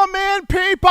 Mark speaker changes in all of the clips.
Speaker 1: Welcome in, people!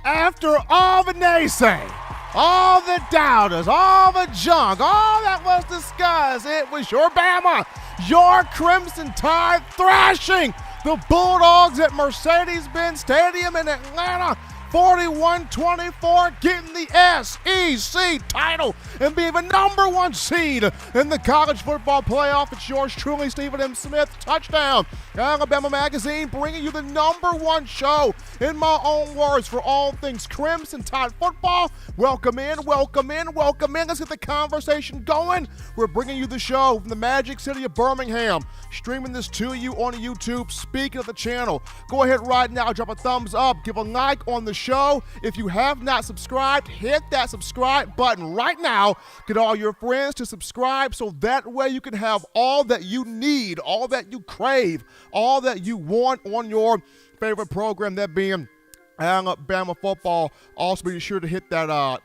Speaker 1: After all the naysay, all the doubters, all the junk, all that was discussed, it was your Bama, your Crimson Tide thrashing the Bulldogs at Mercedes-Benz Stadium in Atlanta. 41-24, getting the SEC title and being the number one seed in the college football playoff. It's yours truly, Stephen M. Smith, touchdown. Alabama Magazine bringing you the number one show, in my own words, for all things Crimson Tide football. Welcome in, welcome in, welcome in. Let's get the conversation going. We're bringing you the show from the magic city of Birmingham, streaming this to you on YouTube. Speaking of the channel, go ahead right now, drop a thumbs up, give a like on the show. If you have not subscribed, hit that subscribe button right now. Get all your friends to subscribe so that way you can have all that you need, all that you crave, all that you want on your favorite program, that being Alabama football. Also, be sure to hit that. To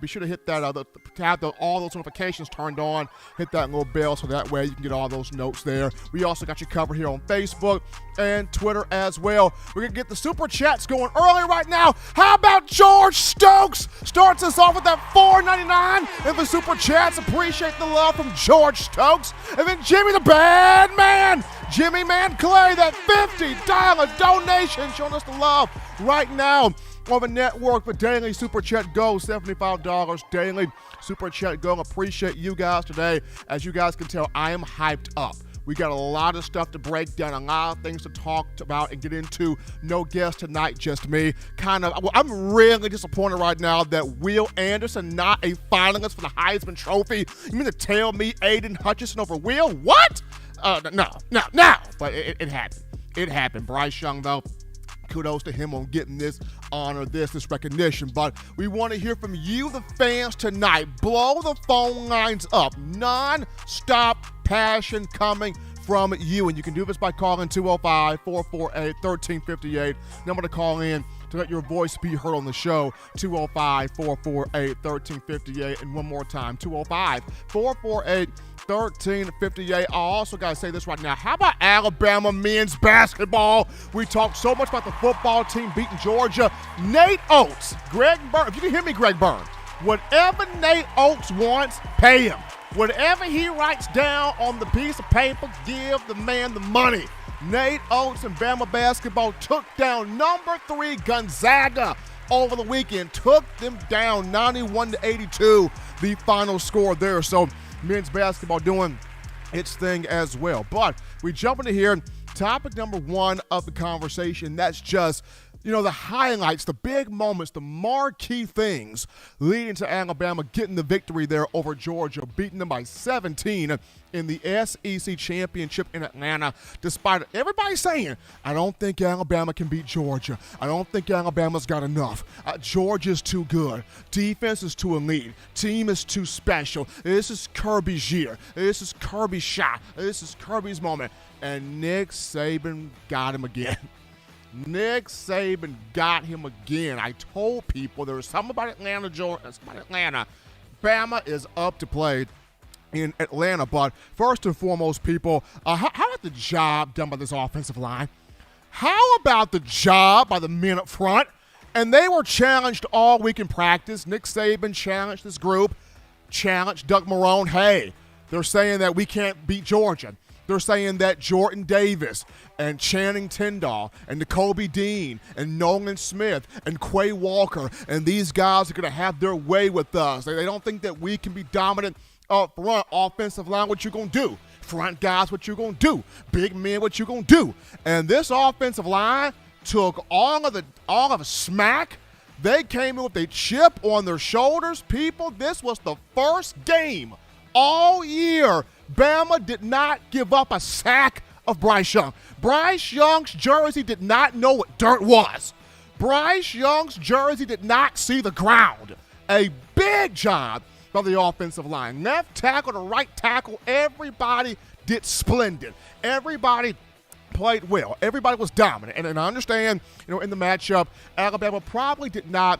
Speaker 1: have all those notifications turned on. Hit that little bell so that way you can get all those notes there. We also got you covered here on Facebook and Twitter as well. We're gonna get the super chats going early right now. How about George Stokes starts us off with that $4.99 in the super chats? Appreciate the love from George Stokes. And then Jimmy the Bad Man, Jimmy Man Clay, that $50 donation, showing us the love right now on the network. The daily super chat goes $75 daily. Super chat go. Appreciate you guys today. As you guys can tell, I am hyped up. We got a lot of stuff to break down, a lot of things to talk about and get into. No guest tonight, just me. I'm really disappointed right now that Will Anderson not a finalist for the Heisman Trophy. You mean to tell me Aiden Hutchinson over Will? What? No. But it happened. It happened. Bryce Young, though, kudos to him on getting this honor, this recognition. But we want to hear from you, the fans, tonight. Blow the phone lines up. Non-stop passion coming from you. And you can do this by calling 205-448-1358. Number to call in to let your voice be heard on the show, 205-448-1358. And one more time, 205-448-1358. I also got to say this right now. How about Alabama men's basketball? We talked so much about the football team beating Georgia. Nate Oates, Greg Byrne, if you can hear me, Greg Byrne, whatever Nate Oates wants, pay him. Whatever he writes down on the piece of paper, give the man the money. Nate Oates and Bama basketball took down number 3 Gonzaga over the weekend. Took them down 91-82, the final score there. So men's basketball doing its thing as well. But we jump into here, topic number one of the conversation. That's just, the highlights, the big moments, the marquee things leading to Alabama getting the victory there over Georgia, beating them by 17 in the SEC championship in Atlanta, despite everybody saying, I don't think Alabama can beat Georgia. I don't think Alabama's got enough. Georgia's too good. Defense is too elite. Team is too special. This is Kirby's year. This is Kirby's shot. This is Kirby's moment. And Nick Saban got him again. Nick Saban got him again. I told people there was something about Atlanta, Georgia. Bama is up to play in Atlanta. But first and foremost, people, how about the job done by this offensive line? How about the job by the men up front? And they were challenged all week in practice. Nick Saban challenged this group, challenged Doug Marrone. Hey, they're saying that we can't beat Georgia. They're saying that Jordan Davis and Channing Tindall and N'Kobe Dean and Nolan Smith and Quay Walker and these guys are going to have their way with us. They don't think that we can be dominant up front. Offensive line, what you going to do? Front guys, what you going to do? Big men, what you going to do? And this offensive line took all of the smack. They came in with a chip on their shoulders. People, this was the first game all year Bama did not give up a sack of Bryce Young. Bryce Young's jersey did not know what dirt was. Bryce Young's jersey did not see the ground. A big job by the offensive line. Left tackle to right tackle, everybody did splendid. Everybody played well. Everybody was dominant. And I understand, in the matchup, Alabama probably did not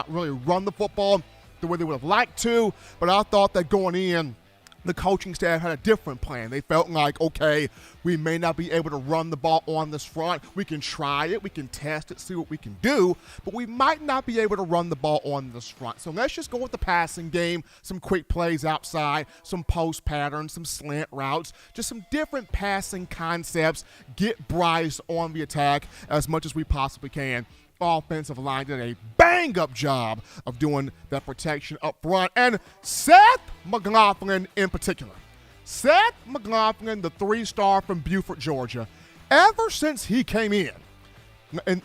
Speaker 1: really run the football the way they would have liked to, but I thought that going in, the coaching staff had a different plan. They felt like, okay, we may not be able to run the ball on this front. We can try it. We can test it, see what we can do, but we might not be able to run the ball on this front. So let's just go with the passing game, some quick plays outside, some post patterns, some slant routes, just some different passing concepts. Get Bryce on the attack as much as we possibly can. Offensive line did a bang-up job of doing that protection up front. And Seth McLaughlin in particular. Seth McLaughlin, the 3-star from Beaufort, Georgia, ever since he came in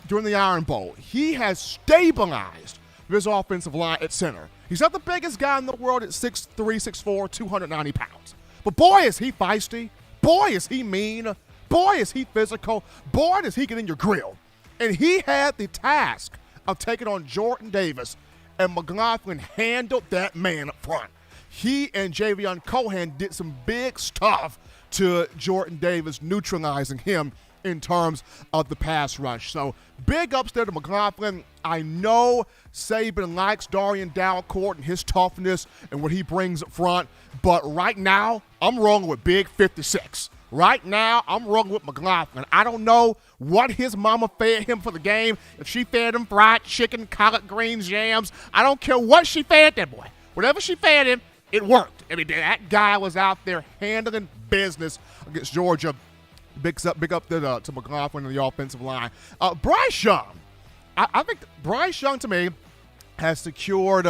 Speaker 1: during the Iron Bowl, he has stabilized this offensive line at center. He's not the biggest guy in the world at 6'3", 6'4", 290 pounds. But boy, is he feisty. Boy, is he mean. Boy, is he physical. Boy, does he get in your grill. And he had the task of taking on Jordan Davis, and McLaughlin handled that man up front. He and Javion Cohen did some big stuff to Jordan Davis, neutralizing him in terms of the pass rush. So big ups there to McLaughlin. I know Saban likes Darian Dalcourt and his toughness and what he brings up front, but right now I'm rolling with Big 56. Right now, I'm rolling with McLaughlin. I don't know what his mama fed him for the game. If she fed him fried chicken, collard greens, yams, I don't care what she fed that boy. Whatever she fed him, it worked. I mean, that guy was out there handling business against Georgia. Big up to McLaughlin and the offensive line. Bryce Young. I think Bryce Young, to me, has secured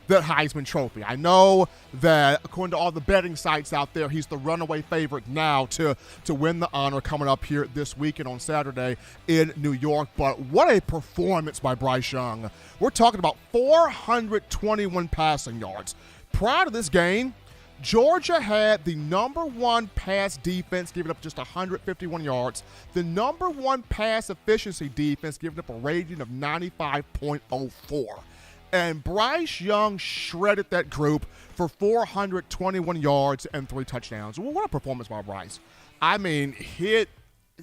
Speaker 1: that Heisman Trophy. I know that according to all the betting sites out there, he's the runaway favorite now to win the honor coming up here this weekend on Saturday in New York. But what a performance by Bryce Young. We're talking about 421 passing yards. Prior to this game, Georgia had the number one pass defense, giving up just 151 yards. The number one pass efficiency defense, giving up a rating of 95.04. And Bryce Young shredded that group for 421 yards and 3 touchdowns. Well, what a performance by Bryce. I mean, he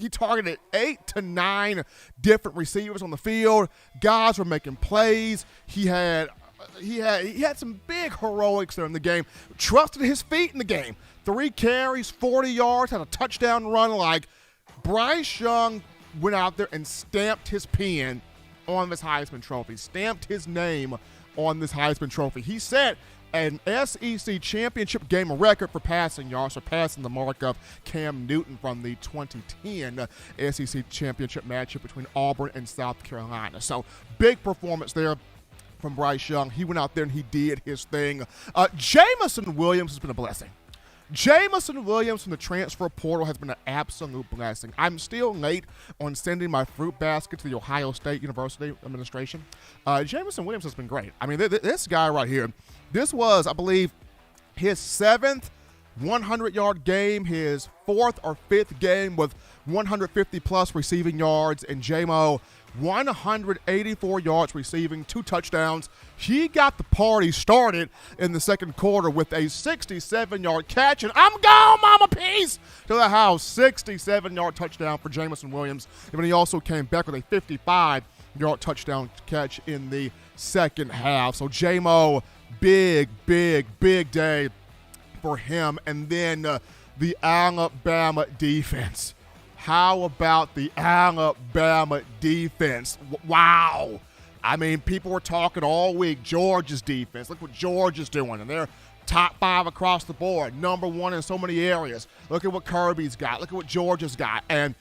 Speaker 1: targeted 8 to 9 different receivers on the field. Guys were making plays. He had some big heroics there in the game. Trusted his feet in the game. 3 carries, 40 yards, had a touchdown run. Like, Bryce Young went out there and stamped his pen on this Heisman Trophy, stamped his name on this Heisman Trophy. He set an SEC championship game record for passing yards, surpassing the mark of Cam Newton from the 2010 SEC championship matchup between Auburn and South Carolina. So big performance there from Bryce Young. He went out there and he did his thing. Jamison Williams has been a blessing. Jamison Williams from the transfer portal has been an absolute blessing. I'm still late on sending my fruit basket to the Ohio State University administration. Jamison Williams has been great. I mean, this guy right here, this was, I believe, his 7th 100-yard game, his 4th or 5th game with 150-plus receiving yards, and J-Mo 184 yards receiving, 2 touchdowns. He got the party started in the second quarter with a 67-yard catch, and I'm gone, mama, peace, to the house. 67-yard touchdown for Jamison Williams. And then he also came back with a 55-yard touchdown catch in the second half. So J-Mo, big day for him. And then the Alabama defense. How about the Alabama defense? Wow. I mean, people were talking all week, Georgia's defense. Look what Georgia's doing, and they're top 5 across the board, number 1 in so many areas. Look at what Kirby's got. Look at what Georgia's got. And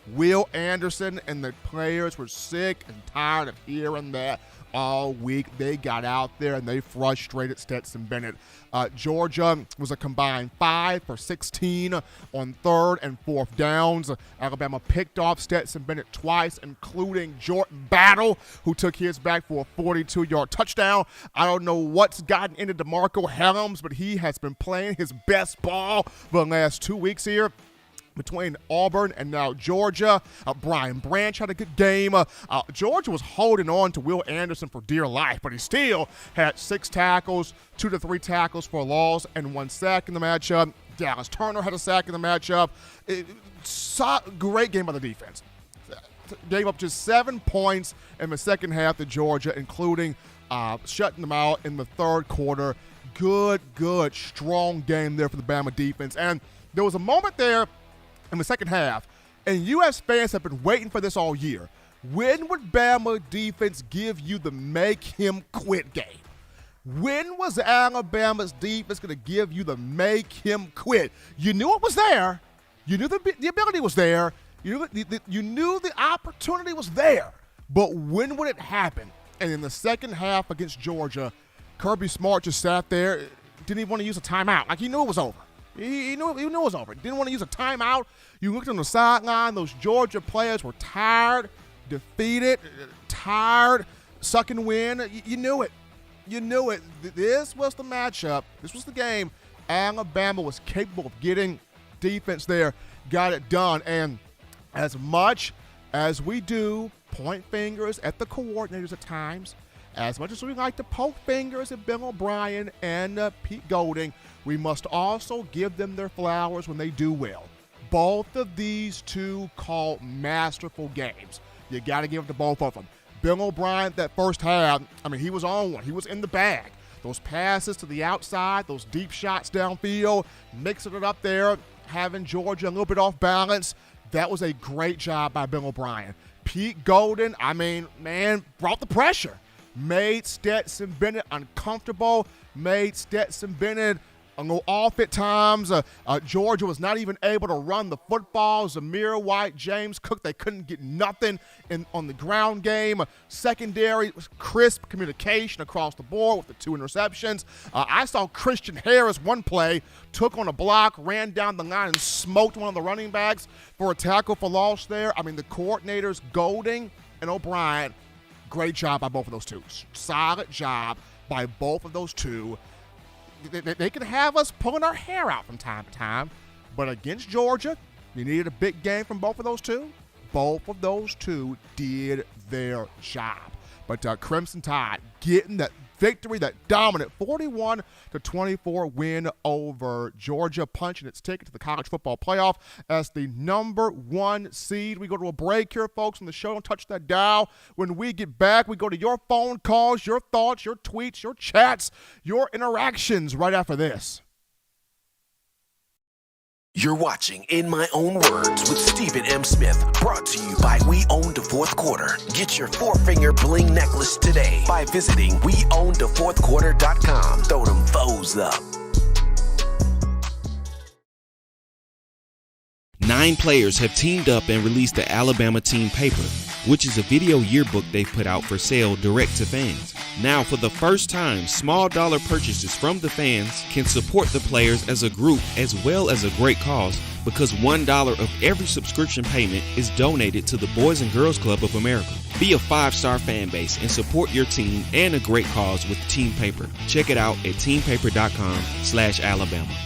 Speaker 1: Will Anderson and the players were sick and tired of hearing that all week. They got out there and they frustrated Stetson Bennett. Georgia was a combined 5 for 16 on 3rd and 4th downs. Alabama picked off Stetson Bennett twice, including Jordan Battle, who took his back for a 42-yard touchdown. I don't know what's gotten into DeMarco Helms, but he has been playing his best ball for the last 2 weeks here between Auburn and now Georgia. Brian Branch had a good game. Georgia was holding on to Will Anderson for dear life, but he still had 6 tackles, 2 to 3 tackles for a loss, and 1 sack in the matchup. Dallas Turner had a sack in the matchup. Great game by the defense. Gave up just 7 points in the second half to Georgia, including shutting them out in the third quarter. good, strong game there for the Bama defense. And there was a moment there in the second half, and U.S. fans have been waiting for this all year. When would Bama defense give you the make him quit game? When was Alabama's defense going to give you the make him quit? You knew it was there. You knew the ability was there. You knew the opportunity was there. But when would it happen? And in the second half against Georgia, Kirby Smart just sat there, didn't even want to use a timeout. Like he knew it was over. He knew it was over. Didn't want to use a timeout. You looked on the sideline. Those Georgia players were tired, defeated, tired, sucking wind. You knew it. You knew it. This was the matchup. This was the game. Alabama was capable of getting defense there, got it done. And as much as we do point fingers at the coordinators at times, as much as we like to poke fingers at Bill O'Brien and Pete Golding, we must also give them their flowers when they do well. Both of these two called masterful games. You got to give it to both of them. Bill O'Brien, that first half, he was on one. He was in the bag. Those passes to the outside, those deep shots downfield, mixing it up there, having Georgia a little bit off balance. That was a great job by Bill O'Brien. Pete Golding, brought the pressure. Made Stetson Bennett uncomfortable, made Stetson Bennett a little off at times. Georgia was not even able to run the football. Zamir White, James Cook, they couldn't get nothing on the ground game. Secondary, crisp communication across the board with the 2 interceptions. I saw Christian Harris one play, took on a block, ran down the line and smoked one of the running backs for a tackle for loss there. The coordinators, Golding and O'Brien, great job by both of those two. Solid job by both of those two. They can have us pulling our hair out from time to time, but against Georgia, you needed a big game from both of those two. Both of those two did their job. But Crimson Tide getting that victory, that dominant 41-24 win over Georgia, punching its ticket to the college football playoff as the number 1 seed. We go to a break here, folks, on the show. Don't touch that dial. When we get back, we go to your phone calls, your thoughts, your tweets, your chats, your interactions right after this.
Speaker 2: You're watching In My Own Words with Stephen M. Smith, brought to you by We Own the Fourth Quarter. Get your 4-finger bling necklace today by visiting weownthefourthquarter.com. Throw them foes up.
Speaker 3: 9 players have teamed up and released the Alabama Team Paper, which is a video yearbook they've put out for sale direct to fans. Now, for the first time, small dollar purchases from the fans can support the players as a group as well as a great cause, because $1 of every subscription payment is donated to the Boys and Girls Club of America. Be a 5-star fan base and support your team and a great cause with Team Paper. Check it out at teampaper.com/Alabama.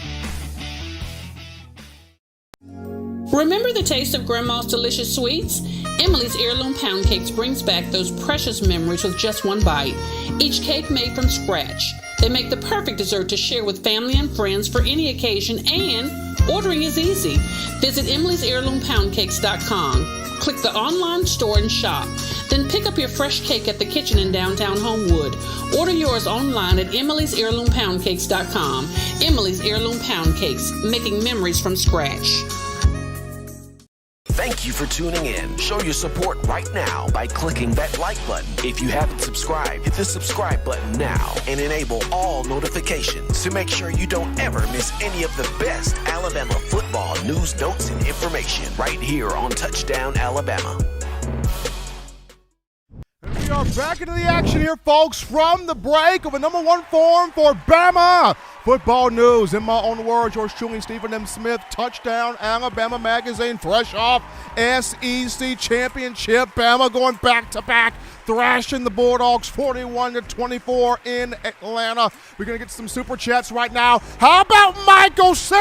Speaker 4: Remember the taste of Grandma's delicious sweets? Emily's Heirloom Pound Cakes brings back those precious memories with just one bite. Each cake made from scratch. They make the perfect dessert to share with family and friends for any occasion, and ordering is easy. Visit emily'sheirloompoundcakes.com. Click the online store and shop. Then pick up your fresh cake at the kitchen in downtown Homewood. Order yours online at emily'sheirloompoundcakes.com. Emily's Heirloom Pound Cakes, making memories from scratch.
Speaker 2: Thank you for tuning in. Show your support right now by clicking that like button. If you haven't subscribed, hit the subscribe button now and enable all notifications to make sure you don't ever miss any of the best Alabama football news, notes, and information right here on Touchdown Alabama.
Speaker 1: We are back into the action here, folks, from the break of a number 1 form for Bama football news. In my own words, yours truly, Stephen M. Smith, Touchdown Alabama magazine, fresh off SEC championship. Bama going back-to-back, thrashing the Bulldogs 41-24 in Atlanta. We're going to get some super chats right now. How about Michael C.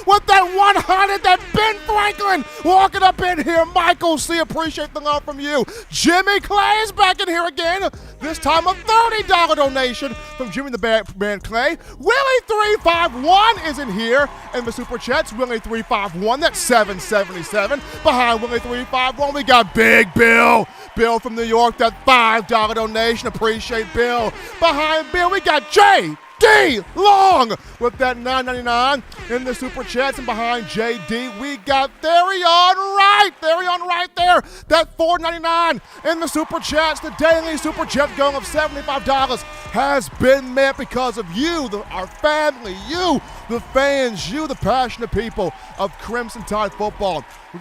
Speaker 1: with that 100, that Ben Franklin walking up in here. Michael C., appreciate the love from you. Jimmy Clay is back in here again. This time a $30 donation from Jimmy the Man Clay. Willie351 is in here. And the super chats, Willie351, that's 777. Behind Willie351, we got Big Bill. Bill from New York, that $5 donation. Appreciate Bill. Behind Bill, we got Jay D Long with that $9.99 in the Super Chats. And behind JD, we got Therion Wright. Therion Wright there. That $4.99 in the Super Chats. The daily Super Chat going of $75 has been met because of you, our family, you, the fans, you, the passionate people of Crimson Tide football. We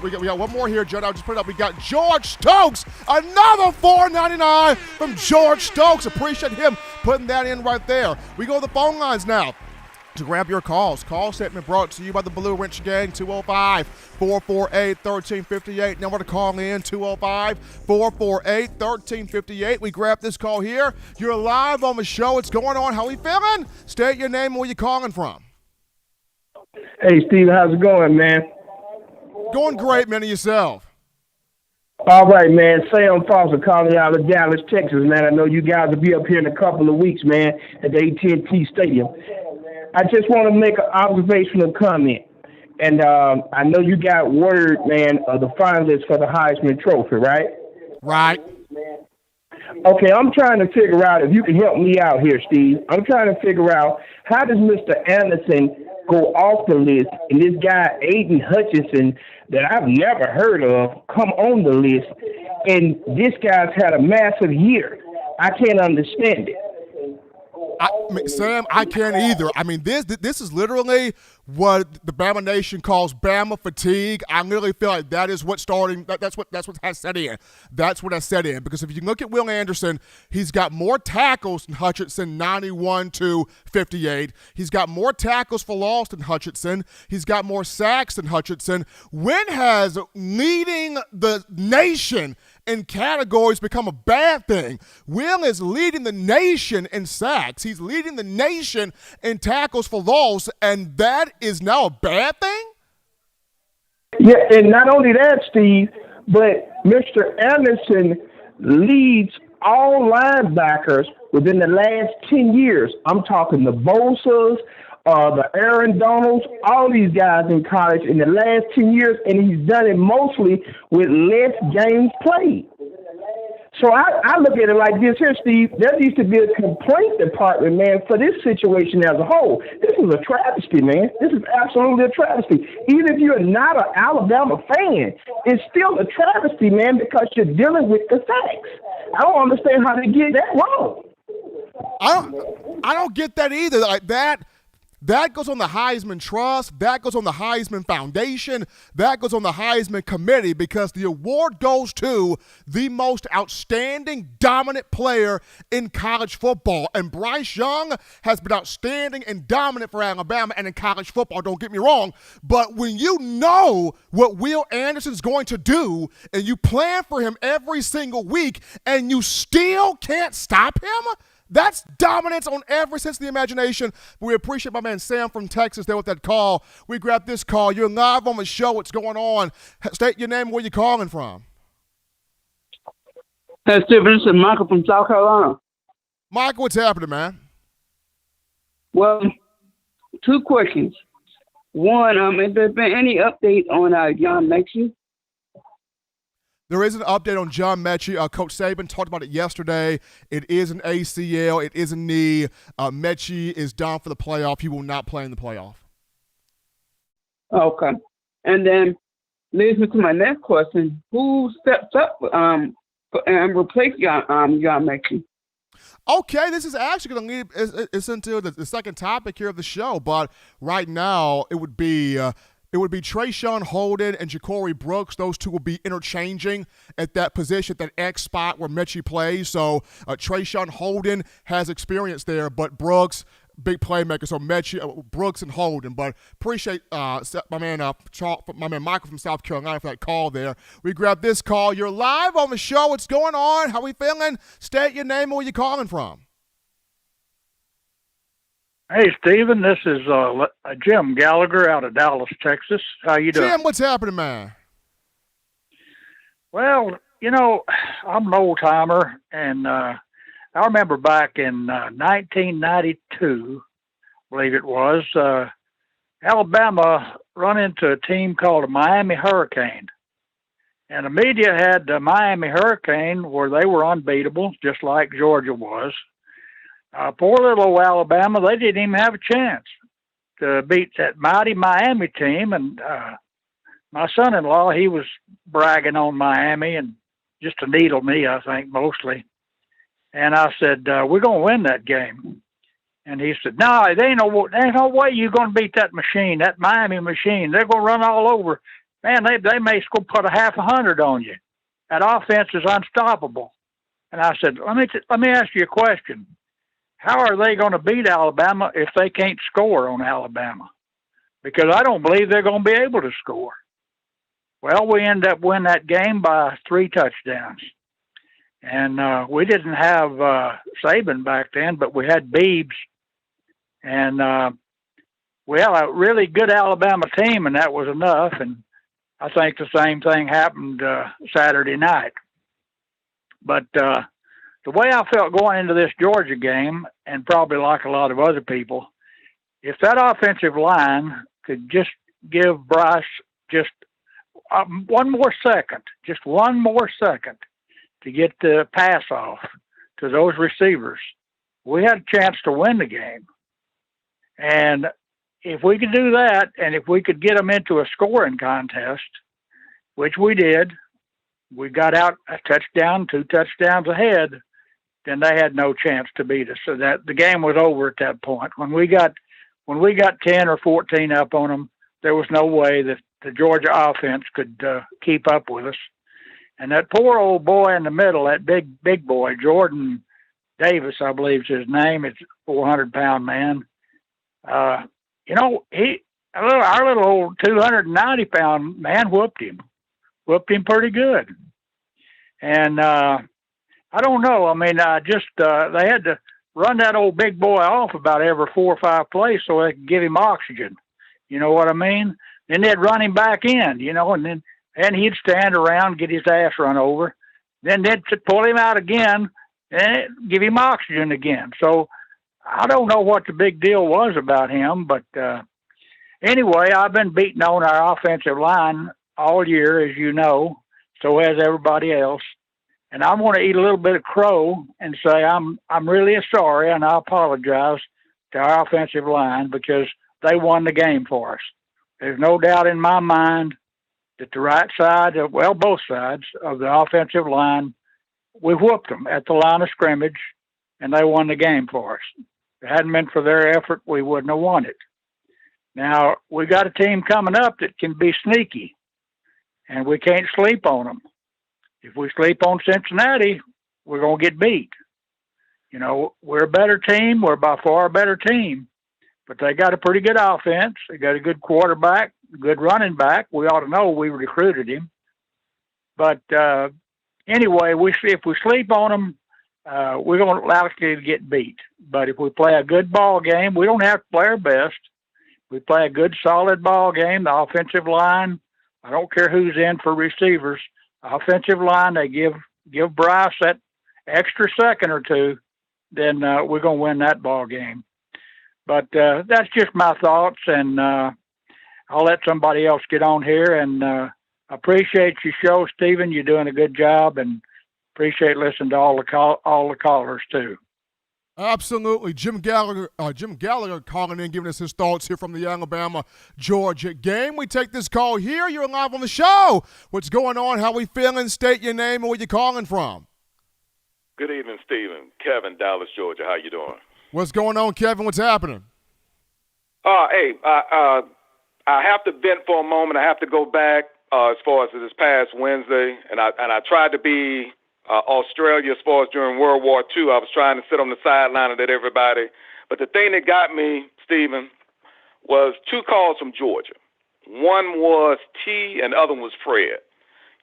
Speaker 1: got one more here, Judd. I'll just put it up. We got George Stokes, another $4.99 from George Stokes. Appreciate him putting that in right there. We go to the phone lines now to grab your calls. Call segment brought to you by the Blue Wrench Gang, 205-448-1358. Number to call in, 205-448-1358. We grab this call here. You're live on the show. What's going on? How we feeling? State your name and where you calling from.
Speaker 5: Hey, Steve, how's it going, man?
Speaker 1: Going great, man, and yourself.
Speaker 5: All right, man. Sam Foster calling out of Dallas, Texas, man. I know you guys will be up here in a couple of weeks, man, at the AT&T Stadium. I just want to make an observational comment. And I know you got word, man, of the finalists for the Heisman Trophy, right?
Speaker 1: Right.
Speaker 5: Okay, I'm trying to figure out, if you can help me out here, Steve. I'm trying to figure out, how does Mr. Anderson go off the list and this guy, Aiden Hutchinson, that I've never heard of, come on the list, and this guy's had a massive year? I can't understand it.
Speaker 1: Sam, I can't either. I mean, this is literally what the Bama Nation calls Bama fatigue. I literally feel like that is what's starting. That's what has set in. That's what has set in. Because if you look at Will Anderson, he's got more tackles than Hutchinson, 91-58. He's got more tackles for loss than Hutchinson. He's got more sacks than Hutchinson. When has leading the nation in categories become a bad thing? Will is leading the nation in sacks. He's leading the nation in tackles for loss, and that is now a bad thing?
Speaker 5: Yeah, and not only that, Steve, but Mr. Anderson leads all linebackers within the last 10 years. I'm talking the Bosa's, the Aaron Donalds, all these guys in college in the last 10 years, and he's done it mostly with less games played. So I look at it like this here, Steve. There needs to be a complaint department, man, for this situation as a whole. This is a travesty, man. This is absolutely a travesty. Even if you're not an Alabama fan, it's still a travesty, man, because you're dealing with the facts. I don't understand how they get that wrong.
Speaker 1: I don't get that either. Like that goes on the Heisman Trust. That goes on the Heisman Foundation. That goes on the Heisman Committee, because the award goes to the most outstanding, dominant player in college football. And Bryce Young has been outstanding and dominant for Alabama and in college football, don't get me wrong. But when you know what Will Anderson's going to do and you plan for him every single week and you still can't stop him, that's dominance on every sense of the imagination. We appreciate my man Sam from Texas there with that call. We grabbed this call. You're live on the show. What's going on? State your name and where you're calling from.
Speaker 6: Hey, Stephen, this is Michael from South Carolina.
Speaker 1: Michael, what's happening, man?
Speaker 6: Well, two questions. One, has there been any update on John Mechie?
Speaker 1: There is an update on John Mechie. Coach Saban talked about it yesterday. It is an ACL. It is a knee. Mechie is done for the playoff. He will not play in the playoff.
Speaker 6: Okay. And then leads me to my next question. Who steps up and replaces John Mechie?
Speaker 1: Okay, this is actually going to lead us into the second topic here of the show. But right now, it would be Trayshawn Holden and Ja'Cory Brooks. Those two will be interchanging at that position, at that X spot where Mechie plays. So Trayshawn Holden has experience there, but Brooks, big playmaker. So Mechie, Brooks, and Holden. But appreciate my man Michael from South Carolina for that call there. We grabbed this call. You're live on the show. What's going on? How we feeling? State your name and where you calling from.
Speaker 7: Hey, Stephen, this is Jim Gallagher out of Dallas, Texas. How you doing?
Speaker 1: Jim, what's happening, man?
Speaker 7: Well, I'm an old-timer, and I remember back in 1992, I believe it was, Alabama run into a team called the Miami Hurricane. And the media had the Miami Hurricane where they were unbeatable, just like Georgia was. Poor little old Alabama, they didn't even have a chance to beat that mighty Miami team. And my son-in-law, he was bragging on Miami and just to needle me, I think, mostly. And I said, we're going to win that game. And he said, no, there ain't no way you're going to beat that machine, that Miami machine. They're going to run all over. Man, they may put a 100 on you. That offense is unstoppable. And I said, let me ask you a question. How are they going to beat Alabama if they can't score on Alabama? Because I don't believe they're going to be able to score. Well, we ended up winning that game by 3 touchdowns. And we didn't have Saban back then, but we had Beebs. And we had a really good Alabama team, and that was enough. And I think the same thing happened Saturday night. But the way I felt going into this Georgia game, and probably like a lot of other people, if that offensive line could just give Bryce just one more second to get the pass off to those receivers, we had a chance to win the game. And if we could do that, and if we could get them into a scoring contest, which we did, we got out a touchdown, 2 touchdowns ahead, then they had no chance to beat us. So that the game was over at that point. When we got 10 or 14 up on them, there was no way that the Georgia offense could keep up with us. And that poor old boy in the middle, that big boy, Jordan Davis, I believe is his name. It's a 400-pound man. Our little old 290-pound man whooped him pretty good. And I don't know. I mean, they had to run that old big boy off about every 4 or 5 plays so they could give him oxygen. You know what I mean? Then they'd run him back in, and he'd stand around, get his ass run over. Then they'd pull him out again and give him oxygen again. So I don't know what the big deal was about him, but anyway, I've been beating on our offensive line all year, as you know, so has everybody else. And I want to eat a little bit of crow and say I'm really sorry, and I apologize to our offensive line because they won the game for us. There's no doubt in my mind that the right side, both sides of the offensive line, we whooped them at the line of scrimmage, and they won the game for us. If it hadn't been for their effort, we wouldn't have won it. Now, we got a team coming up that can be sneaky, and we can't sleep on them. If we sleep on Cincinnati, we're going to get beat. We're a better team. We're by far a better team. But they got a pretty good offense. They got a good quarterback, a good running back. We ought to know we recruited him. But anyway, if we sleep on them, we're going to allow us to get beat. But if we play a good ball game, we don't have to play our best. We play a good, solid ball game. The offensive line, I don't care who's in for receivers. Offensive line, they give Bryce that extra second or two, then we're going to win that ball game. But that's just my thoughts, and I'll let somebody else get on here. And I appreciate your show, Stephen. You're doing a good job, and appreciate listening to all the callers too.
Speaker 1: Absolutely. Jim Gallagher calling in, giving us his thoughts here from the Alabama-Georgia game. We take this call here. You're live on the show. What's going on? How we feeling? State your name and where you're calling from.
Speaker 8: Good evening, Stephen. Kevin, Dallas, Georgia. How you doing?
Speaker 1: What's going on, Kevin? What's happening?
Speaker 8: I have to vent for a moment. I have to go back as far as this past Wednesday, and I tried to be Australia as far as during World War II. I was trying to sit on the sideline and let everybody. But the thing that got me, Stephen, was 2 calls from Georgia. One was T and the other one was Fred.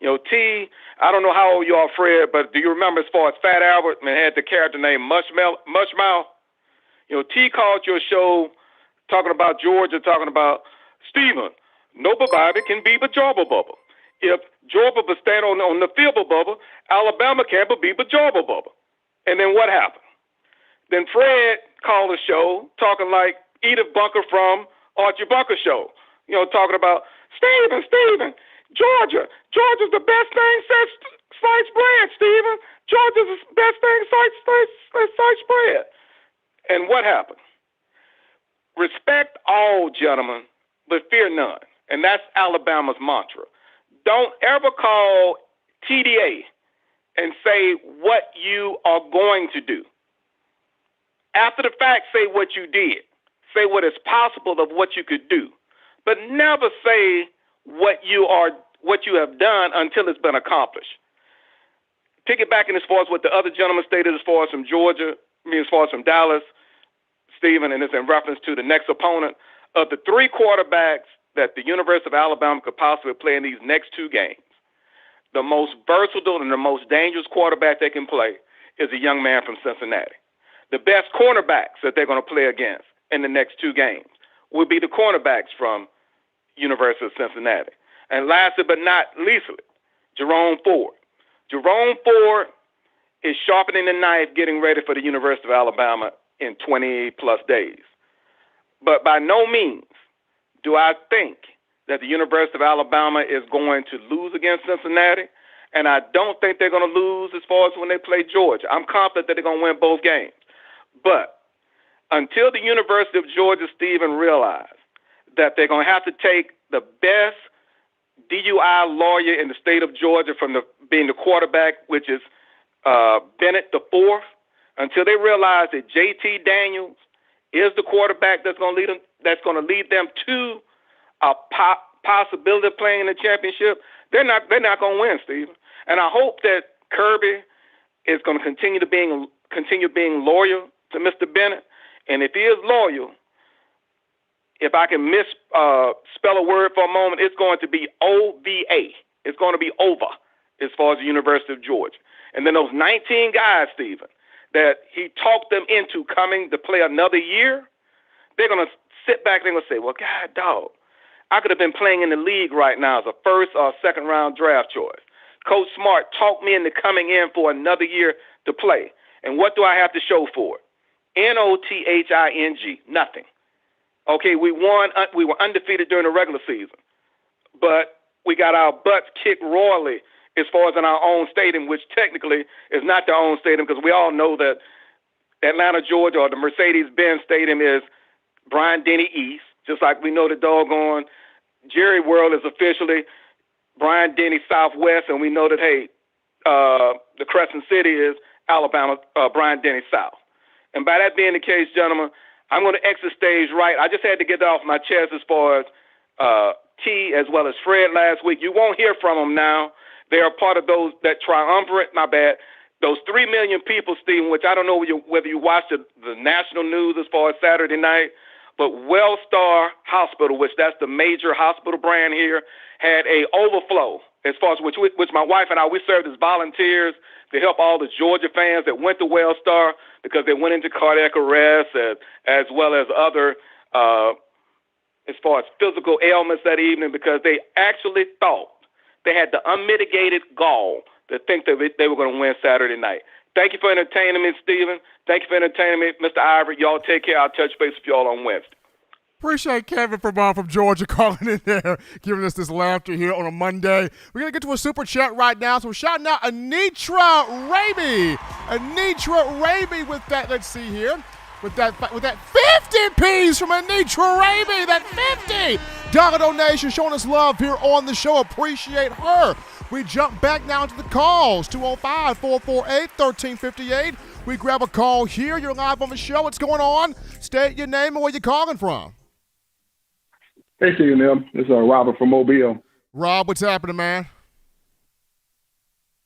Speaker 8: T, I don't know how old you are, Fred, but do you remember as far as Fat Albert and had the character named Mushmouth? T called your show talking about Georgia, talking about, Stephen, nobody can be but Jobber Bubba. If Georgia would stand on the field bubble, Alabama can't be but Jobber Bubba. And then what happened? Then Fred called the show talking like Edith Bunker from Archie Bunker show. Talking about, Stephen, Georgia's the best thing since sliced bread, Stephen. Georgia's the best thing since sliced bread. And what happened? Respect all, gentlemen, but fear none. And that's Alabama's mantra. Don't ever call TDA and say what you are going to do. After the fact, say what you did. Say what is possible of what you could do. But never say what you have done until it's been accomplished. Piggybacking as far as what the other gentleman stated as far as from Georgia, as far as from Dallas, Stephen, and it's in reference to the next opponent, of the 3 quarterbacks that the University of Alabama could possibly play in these next 2 games, the most versatile and the most dangerous quarterback they can play is a young man from Cincinnati. The best cornerbacks that they're going to play against in the next 2 games will be the cornerbacks from University of Cincinnati. And lastly but not leastly, Jerome Ford. Jerome Ford is sharpening the knife, getting ready for the University of Alabama in 20-plus days. But by no means do I think that the University of Alabama is going to lose against Cincinnati, and I don't think they're going to lose as far as when they play Georgia. I'm confident that they're going to win both games. But until the University of Georgia, Stephen, realize that they're going to have to take the best DUI lawyer in the state of Georgia from being the quarterback, which is Bennett the fourth, until they realize that JT Daniels is the quarterback that's going to lead them to a possibility of playing in the championship, they're not going to win, Stephen. And I hope that Kirby is going to continue being loyal to Mr. Bennett. And if he is loyal, if I can spell a word for a moment, it's going to be OVA. It's going to be over as far as the University of Georgia. And then those 19 guys, Stephen, that he talked them into coming to play another year, they're going to sit back and they're going to say, well, God, dog, I could have been playing in the league right now as a first or second round draft choice. Coach Smart talked me into coming in for another year to play. And what do I have to show for it? NOTHING, nothing. Okay, we won. We were undefeated during the regular season, but we got our butts kicked royally as far as in our own stadium, which technically is not their own stadium because we all know that Atlanta, Georgia, or the Mercedes-Benz Stadium is Bryant Denny East, just like we know the doggone Jerry World is officially Bryant Denny Southwest, and we know that, hey, the Crescent City is Alabama, Bryant Denny South. And by that being the case, gentlemen, I'm going to exit stage right. I just had to get that off my chest as far as T as well as Fred last week. You won't hear from them now. They are part of that triumvirate, those 3 million people, Stephen, which I don't know whether you watched the national news as far as Saturday night, but Wellstar Hospital, which that's the major hospital brand here, had a overflow as far as which my wife and I, we served as volunteers to help all the Georgia fans that went to Wellstar because they went into cardiac arrest as well as other as far as physical ailments that evening because they actually thought they had the unmitigated gall to think that they were going to win Saturday night. Thank you for entertaining me, Stephen. Thank you for entertaining me, Mr. Ivory. Y'all take care. I'll touch base with y'all on Wednesday.
Speaker 1: Appreciate Kevin from Georgia calling in there, giving us this laughter here on a Monday. We're going to get to a super chat right now. So we're shouting out Anitra Raby. Anitra Raby with that, let's see here, with that 50 piece from Anitra Raby, that $50 donation, showing us love here on the show. Appreciate her. We jump back now to the calls, 205-448-1358. We grab a call here. You're live on the show. What's going on? State your name and where you're calling from.
Speaker 9: Hey, CNN. This is Robert from Mobile.
Speaker 1: Rob, what's happening, man?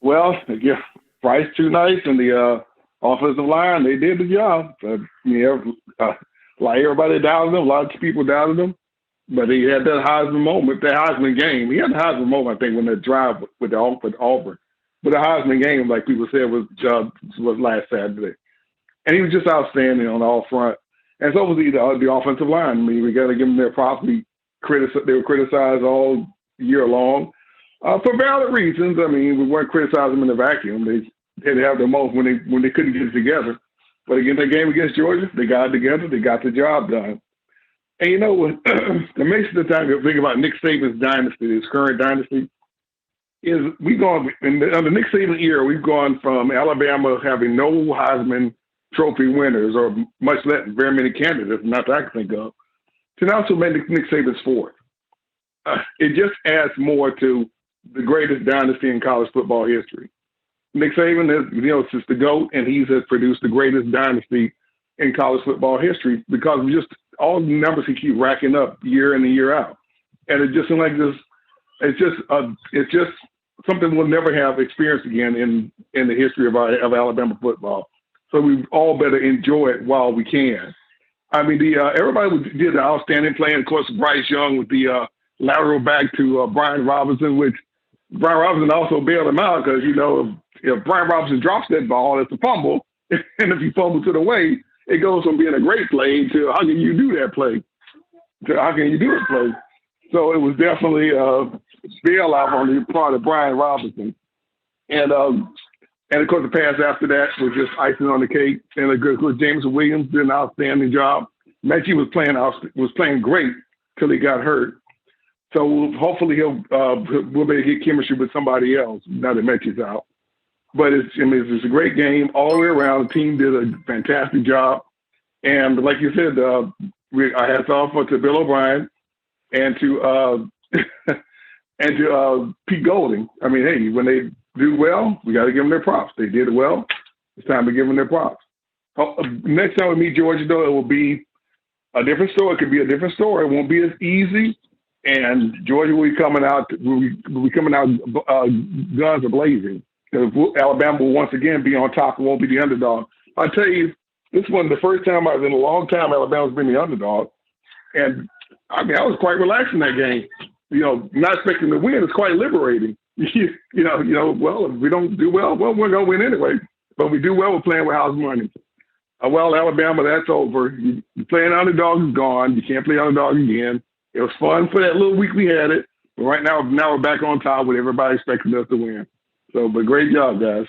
Speaker 9: Well, yeah, Bryce too nice and the offensive line, they did the job. Like everybody doubted them, a lot of people doubted them. But he had that Heisman moment, that Heisman game. He had the Heisman moment, I think, when the drive with Auburn. But the Heisman game, like people said, was last Saturday. And he was just outstanding on all front. And so was the offensive line. I mean, we got to give them their props. They were criticized all year long for valid reasons. I mean, we weren't criticizing them in a vacuum. They had to have their moments when they couldn't get it together. But again, that game against Georgia, they got it together. They got the job done. And you know what? The makes the time you think about Nick Saban's dynasty, his current dynasty, is under Nick Saban's era, we've gone from Alabama having no Heisman trophy winners, or much less very many candidates, not that I can think of, to now to make Nick Saban's fourth. It just adds more to the greatest dynasty in college football history. Nick Saban is, since the GOAT, and he has produced the greatest dynasty in college football history because of just all the numbers he keeps racking up year in and year out. And it just seems like this. It's just something we'll never have experienced again in the history of Alabama football. So we all better enjoy it while we can. I mean, everybody did the outstanding play, and of course, Bryce Young with the lateral back to Brian Robinson, which Brian Robinson also bailed him out because, if Brian Robinson drops that ball, it's a fumble. And if he fumbles it away, it goes from being a great play to how can you do that play? To how can you do it play? So it was definitely a bailout on the part of Brian Robinson. And of course, the pass after that was just icing on the cake. And of course, James Williams did an outstanding job. Mechie was playing great till he got hurt. So hopefully we'll be able to get chemistry with somebody else now that Mechie's out. But it's a great game all the way around. The team did a fantastic job. And like you said, I hats off to Bill O'Brien and to Pete Golding. I mean, hey, when they do well, we got to give them their props. They did well. It's time to give them their props. Next time we meet Georgia, though, it will be a different story. It could be a different story. It won't be as easy. And Georgia will be coming out. Guns are blazing. Alabama will once again be on top and won't be the underdog. I tell you, this wasn't the first time in a long time Alabama's been the underdog, and I mean I was quite relaxed in that game. Not expecting to win is quite liberating. Well, if we don't do well, we're gonna win anyway. But we do well, we're playing with house money. Well, Alabama, that's over. You playing underdog is gone. You can't play underdog again. It was fun for that little week we had it. But right now we're back on top with everybody expecting us to win. So, but great job, guys.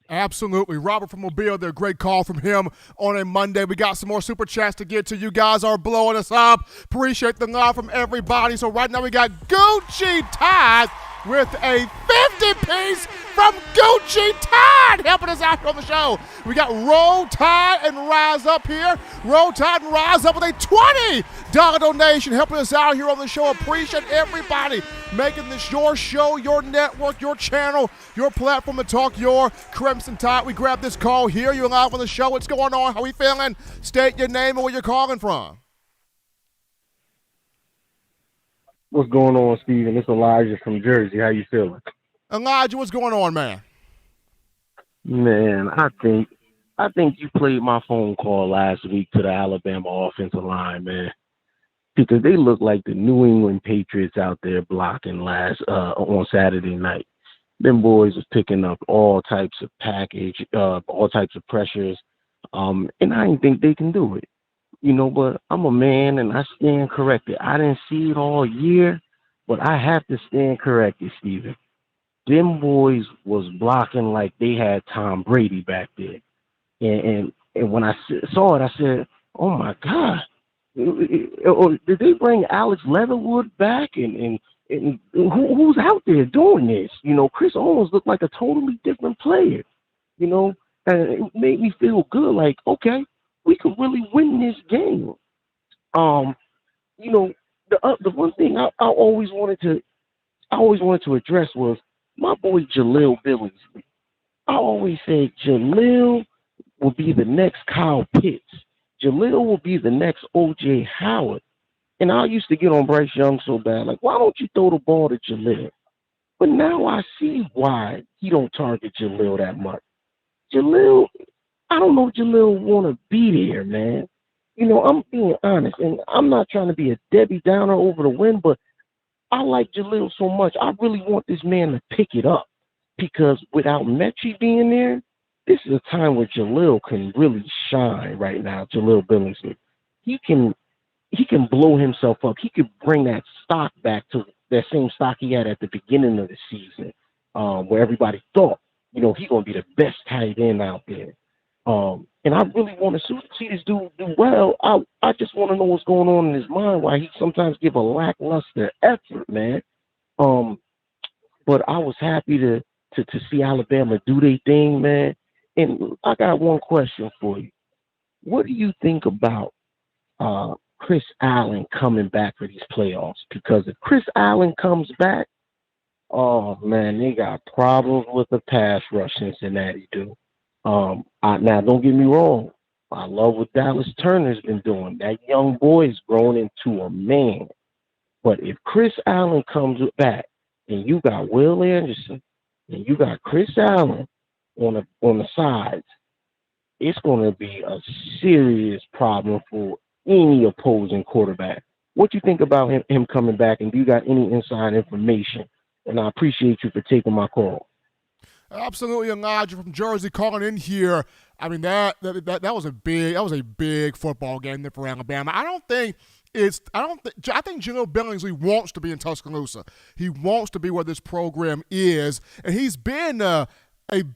Speaker 1: Absolutely. Robert from Mobile there. Great call from him on a Monday. We got some more super chats to get to. You guys are blowing us up. Appreciate the love from everybody. So right now we got Gucci Tide with a 50-piece from Gucci Tide helping us out here on the show. We got Roll Tide and Rise Up here. Roll Tide and Rise Up with a $20 donation helping us out here on the show. Appreciate everybody making this your show, your network, your channel, your platform to talk your Crimson Tide. We grab this call here. You're live on the show. What's going on? How we feeling? State your name and where you're calling from.
Speaker 10: What's going on, Steven? It's Elijah from Jersey. How you feeling?
Speaker 1: Elijah, what's going on, man?
Speaker 10: Man, I think you played my phone call last week to the Alabama offensive line, man. Because they look like the New England Patriots out there blocking on Saturday night. Them boys was picking up all types of all types of pressures, and I didn't think they can do it. But I'm a man and I stand corrected. I didn't see it all year, but I have to stand corrected, Steven. Them boys was blocking like they had Tom Brady back there. And when I saw it, I said, oh, my God. Did they bring Alex Leatherwood back? And who's out there doing this? Chris Owens looked like a totally different player, and it made me feel good. Like, okay, we could really win this game. The one thing I always wanted to address was my boy Jaleel Billingsley. I always say Jaleel will be the next Kyle Pitts. Jaleel will be the next O.J. Howard. And I used to get on Bryce Young so bad, like, why don't you throw the ball to Jaleel? But now I see why he don't target Jaleel that much. Jaleel, I don't know if Jaleel want to be there, man. I'm being honest, and I'm not trying to be a Debbie Downer over the win, but I like Jaleel so much. I really want this man to pick it up because without Mechie being there, this is a time where Jaleel can really shine right now, Jaleel Billingsley. He can blow himself up. He could bring that stock back to that same stock he had at the beginning of the season, where everybody thought, he's going to be the best tight end out there. And I really want to see this dude do well. I just want to know what's going on in his mind, why he sometimes give a lackluster effort, man. But I was happy to see Alabama do their thing, man. And I got one question for you. What do you think about Chris Allen coming back for these playoffs? Because if Chris Allen comes back, oh man, they got problems with the pass rush Cincinnati do. Now don't get me wrong. I love what Dallas Turner's been doing. That young boy's grown into a man. But if Chris Allen comes back and you got Will Anderson and you got Chris Allen on the sides, it's going to be a serious problem for any opposing quarterback. What you think about him coming back, and do you got any inside information? And I appreciate you for taking my call.
Speaker 1: Absolutely, Elijah from Jersey calling in here. I mean, that was a big football game there for Alabama. I think Jaleel Billingsley wants to be in Tuscaloosa. He wants to be where this program is, and he's been a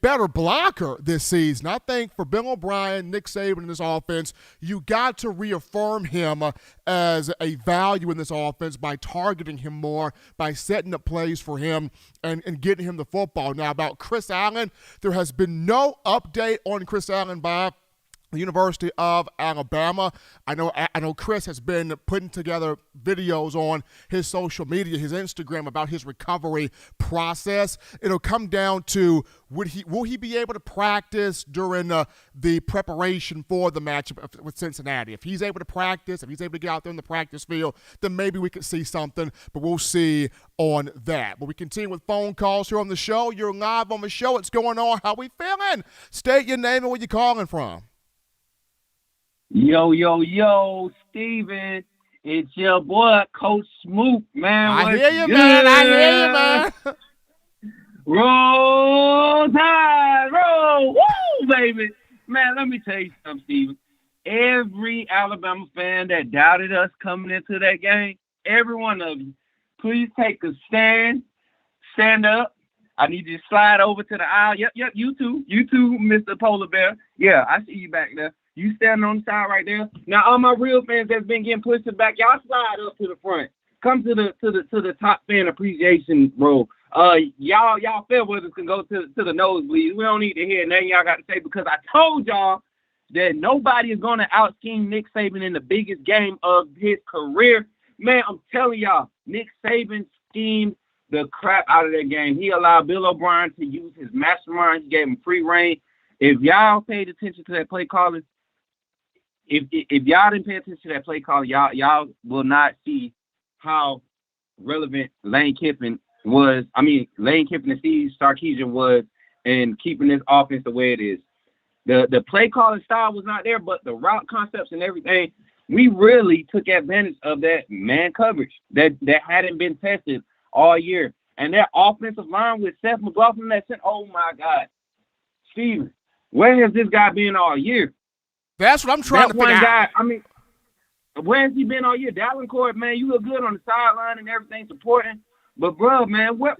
Speaker 1: better blocker this season. I think for Bill O'Brien, Nick Saban in this offense, you got to reaffirm him as a value in this offense by targeting him more, by setting up plays for him and getting him the football. Now, about Chris Allen, there has been no update on Chris Allen by the University of Alabama. I know Chris has been putting together videos on his social media, his Instagram, about his recovery process. It'll come down to will he be able to practice during the preparation for the matchup with Cincinnati. If he's able to practice, if he's able to get out there in the practice field, then maybe we could see something, but we'll see on that. But we continue with phone calls here on the show. You're live on the show. What's going on? How we feeling? State your name and where you're calling from.
Speaker 11: Yo, Steven. It's your boy, Coach Smoot, man.
Speaker 1: I hear you, man.
Speaker 11: Roll Tide, roll. Woo, baby. Man, let me tell you something, Steven. Every Alabama fan that doubted us coming into that game, every one of you, please take a stand up. I need you to slide over to the aisle. Yep, you too, Mr. Polar Bear. Yeah, I see you back there. You standing on the side right there. Now, all my real fans that's been getting pushed back, y'all slide up to the front. Come to the top fan appreciation row. Y'all fair weathers can go to the nosebleeds. We don't need to hear nothing y'all got to say, because I told y'all that nobody is going to out-scheme Nick Saban in the biggest game of his career. Man, I'm telling y'all, Nick Saban schemed the crap out of that game. He allowed Bill O'Brien to use his mastermind. He gave him free reign. If y'all paid attention to that play calling, if y'all didn't pay attention to that play call, y'all will not see how relevant Lane Kiffin and Steve Sarkisian was in keeping this offense the way it is. The play calling style was not there, but the route concepts and everything, we really took advantage of that man coverage that hadn't been tested all year. And that offensive line with Seth McLaughlin, oh my God. Steven, where has this guy been all year?
Speaker 1: That's what I'm trying to figure out.
Speaker 11: Where has he been all year? Davenport, man, you look good on the sideline and everything supporting. But, bro, man, what?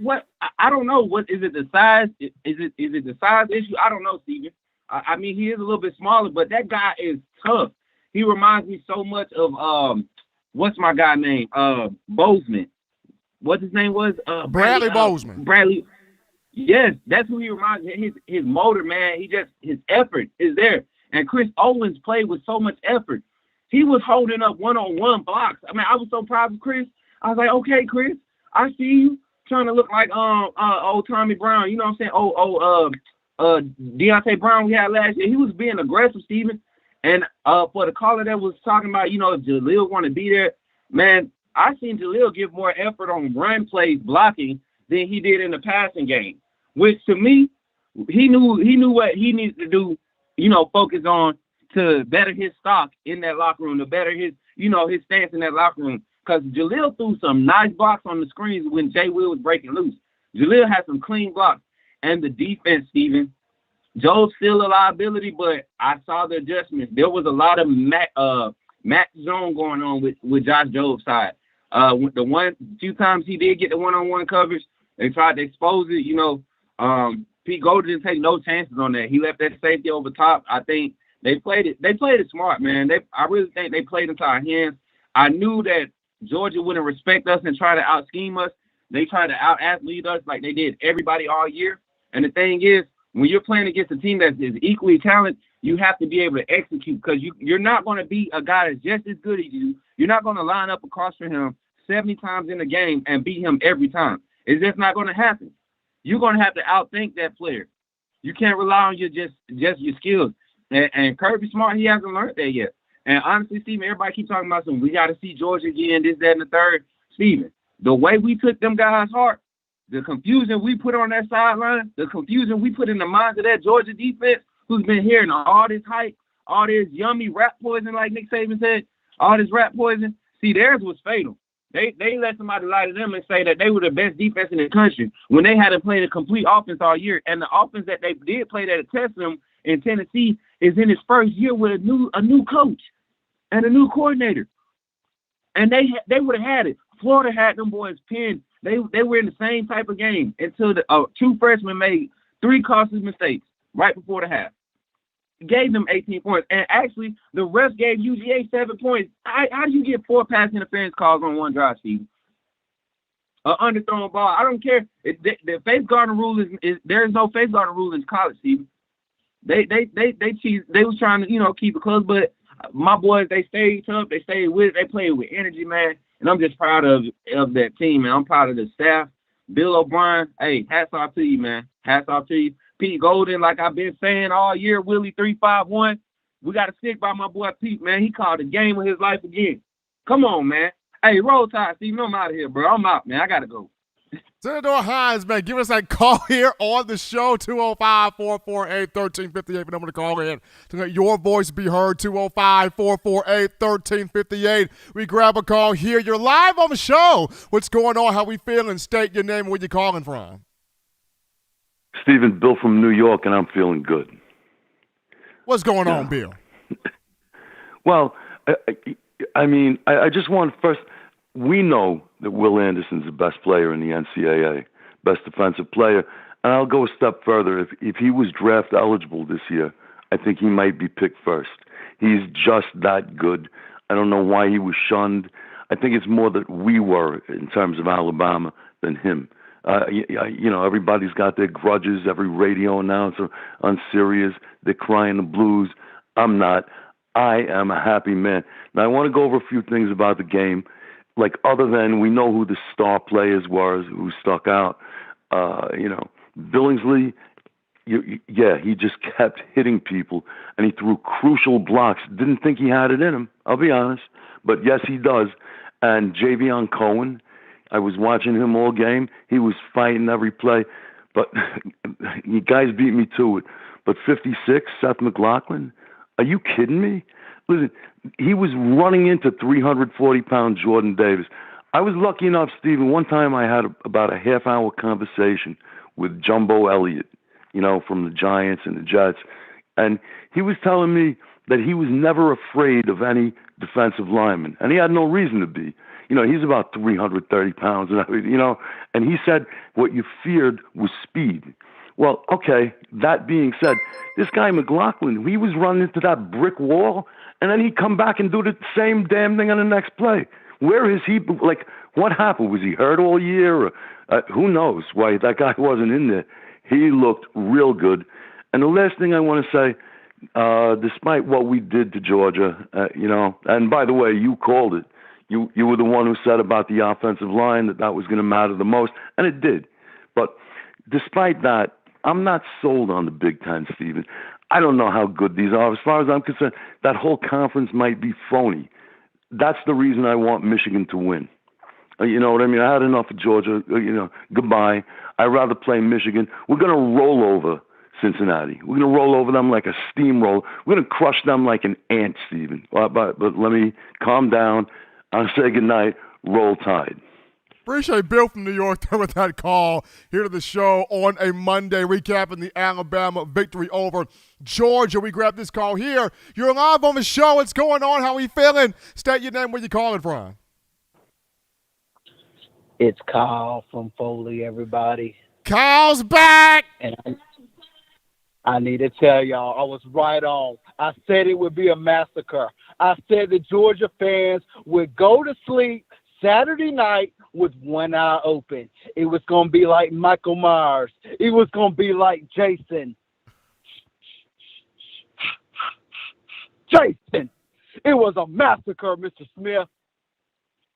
Speaker 11: I don't know. What is it? The size? Is it the size issue? I don't know, Steven. I mean, he is a little bit smaller, but that guy is tough. He reminds me so much of what's my guy name? Bozeman. What his name was?
Speaker 1: Bradley Bozeman.
Speaker 11: Bradley. Yes, that's who he reminds me. His motor, man. His effort is there. And Chris Owens played with so much effort. He was holding up one-on-one blocks. I mean, I was so proud of Chris. I was like, okay, Chris, I see you trying to look like old Tommy Brown. You know what I'm saying? Deontay Brown we had last year. He was being aggressive, Steven. And for the caller that was talking about, if Jaleel want to be there, man, I seen Jaleel give more effort on run plays blocking than he did in the passing game. Which to me, he knew what he needs to do. Focus on to better his stock in that locker room, to better his stance in that locker room. Because Jaleel threw some nice blocks on the screens when Jay Will was breaking loose. Jaleel had some clean blocks. And the defense, Steven, Joe's still a liability, but I saw the adjustments. There was a lot of match zone going on with Josh Job's side. The few times he did get the one-on-one coverage, they tried to expose it. Pete Gold didn't take no chances on that. He left that safety over top. I think they played it. They played it smart, man. I really think they played into our hands. I knew that Georgia wouldn't respect us and try to out-scheme us. They tried to out-athlete us like they did everybody all year. And the thing is, when you're playing against a team that is equally talented, you have to be able to execute because you're not going to beat a guy that's just as good as you. You're not going to line up across from him 70 times in the game and beat him every time. It's just not going to happen. You're going to have to outthink that player. You can't rely on your your skills. And Kirby Smart, he hasn't learned that yet. And honestly, Steven, everybody keep talking about we got to see Georgia again, this, that, and the third. Steven, the way we took them guys' heart, the confusion we put on that sideline, the confusion we put in the minds of that Georgia defense, who's been hearing all this hype, all this yummy rat poison, like Nick Saban said, all this rat poison. See, theirs was fatal. They let somebody lie to them and say that they were the best defense in the country when they hadn't played a complete offense all year. And the offense that they did play that tested them in Tennessee is in his first year with a new coach and a new coordinator. And they would have had it. Florida had them boys pinned. They were in the same type of game until the two freshmen made 3 costly mistakes right before the half. Gave them 18 points. And actually, the rest gave UGA 7 points. How do you get 4 pass interference calls on one drive, Steve? An underthrown ball. I don't care. The face guarding rule is there is no face guarding rule in college, Steve. They was trying to, keep it close, but my boys, they stayed tough. They stayed with it. They played with energy, man. And I'm just proud of that team, man. I'm proud of the staff. Bill O'Brien, hey, hats off to you, man. Hats off to you. Pete Golden, like I've been saying all year, Willie 351. We got to stick by my boy Pete, man. He called the game of his life again. Come on, man. Hey, roll tide, Steve. I'm out of here, bro. I'm out, man. I got to go.
Speaker 1: Senator Heisman, give us that call here on the show, 205-448-1358. The number to call in to let your voice be heard, 205-448-1358. We grab a call here. You're live on the show. What's going on? How we feeling? State your name and where you calling from.
Speaker 12: Stephen, Bill from New York, and I'm feeling good.
Speaker 1: What's going on, Bill?
Speaker 12: Well, I just want first, we know that Will Anderson's the best player in the NCAA, best defensive player, and I'll go a step further. If he was draft eligible this year, I think he might be picked first. He's just that good. I don't know why he was shunned. I think it's more that we were, in terms of Alabama, than him. Everybody's got their grudges. Every radio announcer on Sirius, they're crying the blues. I'm not. I am a happy man. Now, I want to go over a few things about the game. Like, other than we know who the star players were, who stuck out. Billingsley, he just kept hitting people, and he threw crucial blocks. Didn't think he had it in him, I'll be honest. But, yes, he does. And Javion Cohen, I was watching him all game. He was fighting every play. But you guys beat me to it. But 56, Seth McLaughlin, are you kidding me? Listen, he was running into 340-pound Jordan Davis. I was lucky enough, Stephen, one time I had about a half-hour conversation with Jumbo Elliott, from the Giants and the Jets. And he was telling me that he was never afraid of any defensive lineman. And he had no reason to be. He's about 330 pounds, and he said what you feared was speed. Well, okay, that being said, this guy McLaughlin, he was running into that brick wall, and then he'd come back and do the same damn thing on the next play. Where is he? Like, what happened? Was he hurt all year? Or, who knows why that guy wasn't in there? He looked real good. And the last thing I want to say, despite what we did to Georgia, and by the way, you called it. You were the one who said about the offensive line that was going to matter the most, and it did. But despite that, I'm not sold on the Big Ten, Stephen. I don't know how good these are. As far as I'm concerned, that whole conference might be phony. That's the reason I want Michigan to win. You know what I mean? I had enough of Georgia. Goodbye. I'd rather play Michigan. We're going to roll over Cincinnati. We're going to roll over them like a steamroller. We're going to crush them like an ant, Stephen. But let me calm down. I'll say goodnight. Roll Tide.
Speaker 1: Appreciate Bill from New York there with that call here to the show on a Monday, recapping the Alabama victory over Georgia. We grab this call here. You're live on the show. What's going on? How are you feeling? State your name, where you calling from.
Speaker 13: It's Kyle from Foley, everybody.
Speaker 1: Kyle's back!
Speaker 13: And I need to tell y'all, I was right on. I said it would be a massacre. I said the Georgia fans would go to sleep Saturday night with one eye open. It was going to be like Michael Myers. It was going to be like Jason. was a massacre, Mr. Smith.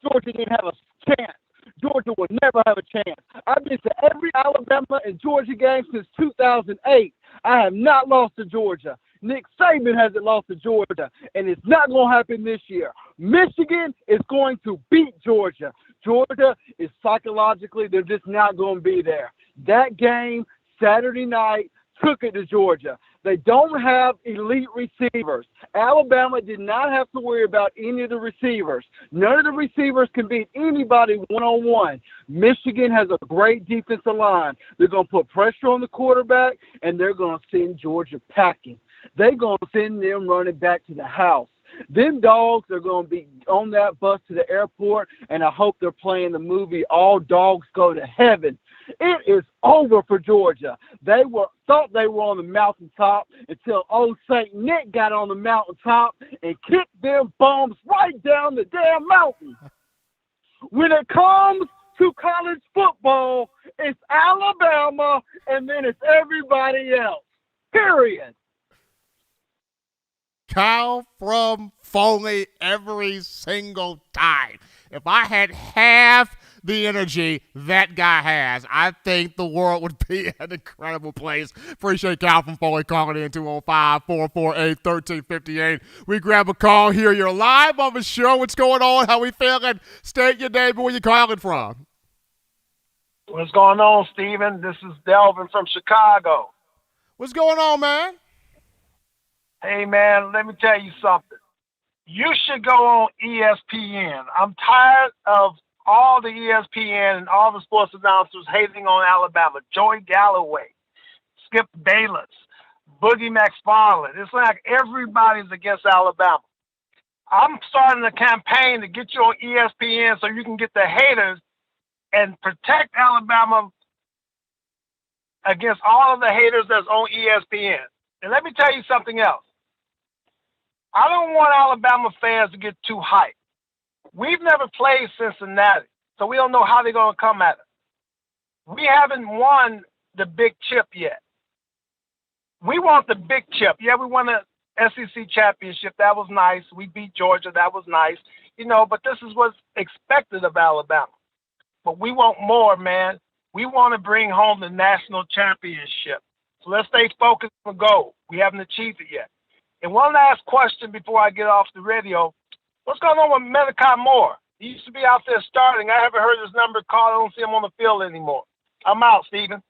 Speaker 13: Georgia didn't have a chance. Georgia will never have a chance. I've been to every Alabama and Georgia game since 2008. I have not lost to Georgia. Nick Saban hasn't lost to Georgia, and it's not going to happen this year. Michigan is going to beat Georgia. Georgia is psychologically, they're just not going to be there. That game, Saturday night, took it to Georgia. They don't have elite receivers. Alabama did not have to worry about any of the receivers. None of the receivers can beat anybody one-on-one. Michigan has a great defensive line. They're going to put pressure on the quarterback, and they're going to send Georgia packing. They're going to send them running back to the house. Them dogs are going to be on that bus to the airport, and I hope they're playing the movie All Dogs Go to Heaven. It is over for Georgia. They thought they were on the mountaintop until old St. Nick got on the mountaintop and kicked them bums right down the damn mountain. When it comes to college football, it's Alabama, and then it's everybody else. Period.
Speaker 1: Kyle from Foley every single time. If I had half the energy that guy has, I think the world would be an incredible place. Appreciate Kyle from Foley calling in 205-448-1358. We grab a call here. You're live on the show. What's going on? How we feeling? State your name and where you calling from.
Speaker 14: What's going on, Steven? This is Delvin from Chicago.
Speaker 1: What's going on, man?
Speaker 14: Hey, man, let me tell you something. You should go on ESPN. I'm tired of all the ESPN and all the sports announcers hating on Alabama. Joey Galloway, Skip Bayless, Boogie McFarland. It's like everybody's against Alabama. I'm starting a campaign to get you on ESPN so you can get the haters and protect Alabama against all of the haters that's on ESPN. And let me tell you something else. I don't want Alabama fans to get too hyped. We've never played Cincinnati, so we don't know how they're going to come at us. We haven't won the big chip yet. We want the big chip. Yeah, we won the SEC championship. That was nice. We beat Georgia. That was nice. But this is what's expected of Alabama. But we want more, man. We want to bring home the national championship. So let's stay focused on the goal. We haven't achieved it yet. And one last question before I get off the radio. What's going on with Malachi Moore? He used to be out there starting. I haven't heard his number called. I don't see him on the field anymore. I'm out, Steven.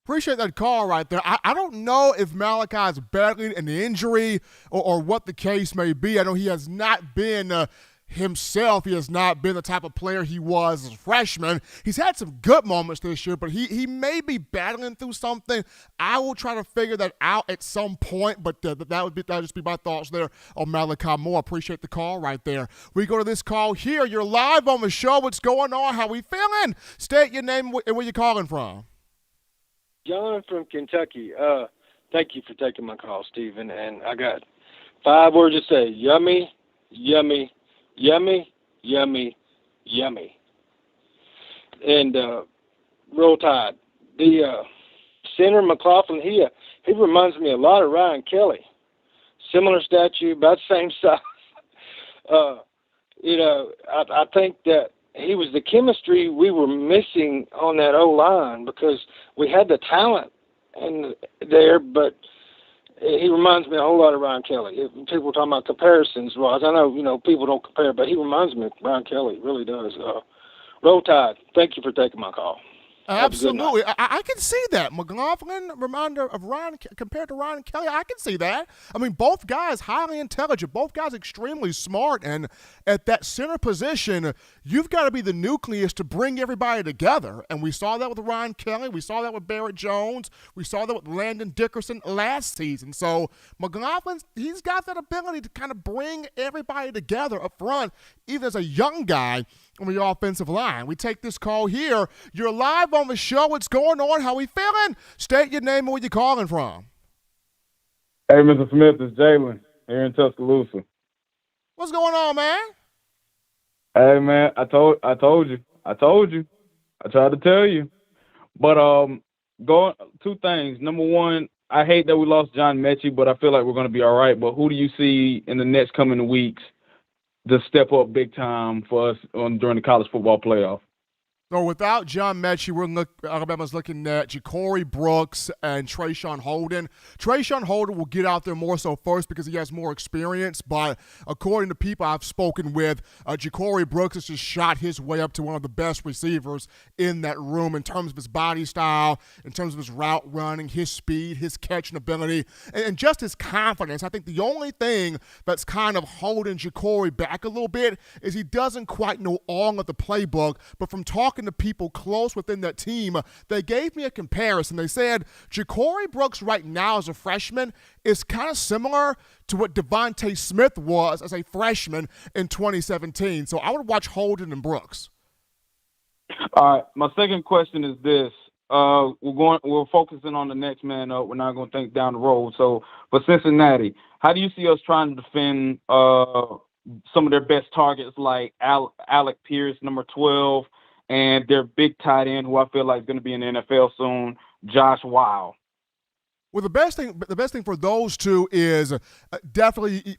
Speaker 1: Appreciate that call right there. I don't know if Malachi is battling an injury or what the case may be. I know he has not been himself. He has not been the type of player he was as a freshman. He's had some good moments this year, but he may be battling through something. I will try to figure that out at some point, but that would just be my thoughts there on Malachi Moore. Appreciate the call right there. We go to this call here. You're live on the show. What's going on? How we feeling? State your name and where you calling from.
Speaker 15: John from Kentucky. Thank you for taking my call, Stephen. And I got 5 words to say: yummy, yummy, yummy, yummy, yummy. And Roll Tide. The center McLaughlin, he reminds me a lot of Ryan Kelly. Similar statue, about the same size. I think that he was the chemistry we were missing on that O-line because we had the talent there, but he reminds me a whole lot of Ryan Kelly. If people are talking about comparisons, Ross, I know, people don't compare, but he reminds me of Ryan Kelly. He really does. Roll Tide, thank you for taking my call.
Speaker 1: Absolutely. I can see that. McLaughlin, reminder of Ryan compared to Ryan Kelly. I can see that. I mean, both guys highly intelligent, both guys extremely smart, and at that center position, you've got to be the nucleus to bring everybody together. And we saw that with Ryan Kelly. We saw that with Barrett Jones. We saw that with Landon Dickerson last season. So McLaughlin, he's got that ability to kind of bring everybody together up front, even as a young guy on the offensive line. We take this call here. You're live on the show. What's going on? How we feeling? State your name and where you calling from.
Speaker 16: Hey, Mr. Smith, it's Jalen here in Tuscaloosa.
Speaker 1: What's going on, man?
Speaker 16: Hey, man, I told you. I tried to tell you. But going 2 things. Number one, I hate that we lost John Mechie, but I feel like we're going to be all right. But who do you see in the next coming weeks to step up big time for us during the college football playoff.
Speaker 1: So without John Mechie, Alabama's looking at Ja'Cory Brooks and Trayshawn Holden. Trayshawn Holden will get out there more so first because he has more experience, but according to people I've spoken with, Ja'Cory Brooks has just shot his way up to one of the best receivers in that room in terms of his body style, in terms of his route running, his speed, his catching ability, and just his confidence. I think the only thing that's kind of holding Ja'Cory back a little bit is he doesn't quite know all of the playbook, but from talking to people close within that team, they gave me a comparison. They said Ja'Cory Brooks right now as a freshman is kind of similar to what Devontae Smith was as a freshman in 2017. So I would watch Holden and Brooks.
Speaker 16: All right, my second question is this. We're focusing on the next man up. We're not going to think down the road. So for Cincinnati, how do you see us trying to defend some of their best targets like Alec Pierce, number 12, and their big tight end, who I feel like is going to be in the NFL soon, Josh Wow?
Speaker 1: Well, the best thing for those two is definitely you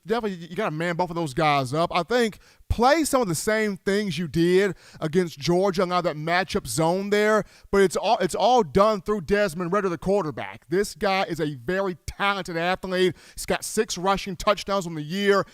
Speaker 1: got to man both of those guys up. I think play some of the same things you did against Georgia, now that matchup zone there, but it's all done through Desmond Ridder, the quarterback. This guy is a very talented athlete. He's got 6 rushing touchdowns on the year.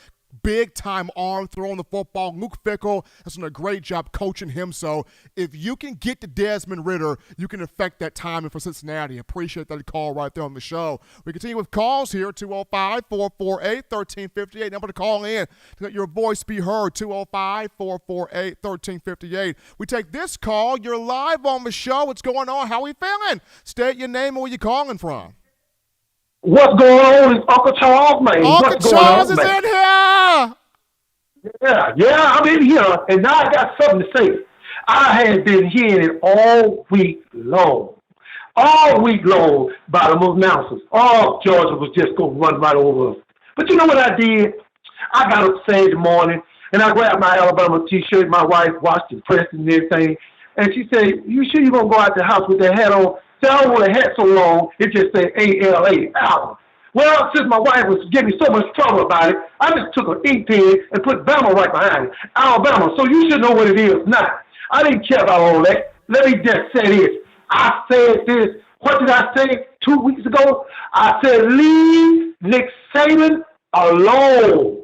Speaker 1: Big-time arm throwing the football. Luke Fickell has done a great job coaching him. So if you can get to Desmond Ridder, you can affect that timing for Cincinnati. Appreciate that call right there on the show. We continue with calls here, 205-448-1358. Number to call in to let your voice be heard, 205-448-1358. We take this call. You're live on the show. What's going on? How are we feeling? State your name and where you calling from.
Speaker 14: What's going on is Uncle Charles, man.
Speaker 1: Uncle Charles is in here.
Speaker 14: Yeah, I'm in here, and now I got something to say. I had been hearing it all week long by the announcers. Oh, Georgia was just going to run right over us. But you know what I did? I got up Saturday morning, and I grabbed my Alabama T-shirt. My wife washed and pressed and everything, and she said, "You sure you're going to go out the house with that hat on?" I don't want a hat so long, it just said ALA, Alabama. Well, since my wife was giving me so much trouble about it, I just took an ink pen and put Bama right behind it. Alabama, so you should know what it is now. I didn't care about all that. Let me just say this. I said this. What did I say 2 weeks ago? I said, leave Nick Saban alone.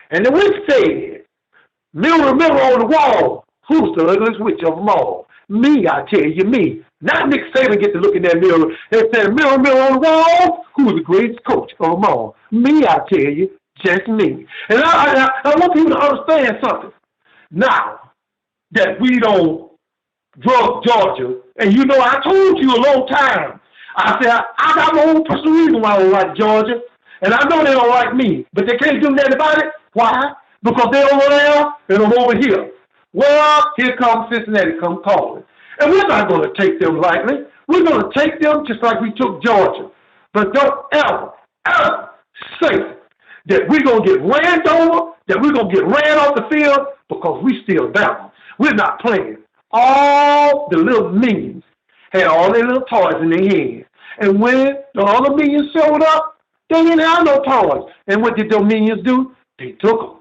Speaker 14: And then we said, mirror on the wall, who's the ugliest witch of them all? Me, I tell you, me. Not Nick Saban get to look in that mirror and say, mirror on the wall, who's the greatest coach of them all? Me, I tell you, just me. And I want people to understand something. Now that we don't drug Georgia, and you know I told you a long time, I said, I got my own personal reason why I don't like Georgia, and I know they don't like me, but they can't do nothing about it. Why? Because they're over there and I'm over here. Well, here comes Cincinnati come calling. And we're not going to take them lightly. We're going to take them just like we took Georgia. But don't ever say that we're going to get ran over, that we're going to get ran off the field because we still down. We're not playing. All the little minions had all their little toys in their hands. And when all the minions showed up, they didn't have no toys. And what did those minions do? They took them.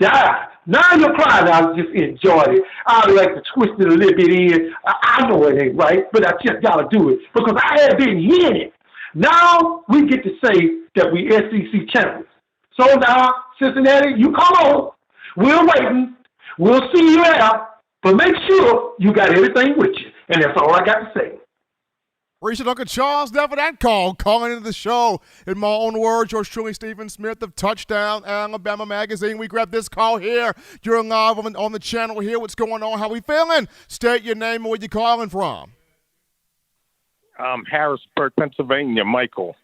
Speaker 14: Died. Now you're crying. I just enjoyed it. I'd like to twist it a little bit in. I know it ain't right, but I just got to do it because I had been hearing it. Now we get to say that we SEC champions. So now, Cincinnati, you come on. We're waiting. We'll see you out. But make sure you got everything with you. And that's all I got to say.
Speaker 1: Appreciate Uncle Charles there for that call. Calling into the show. In my own words, yours truly, Stephen Smith of Touchdown Alabama Magazine. We grab this call here. You're live on the channel here. What's going on? How we feeling? State your name and where you calling from.
Speaker 17: Harrisburg, Pennsylvania, Michael.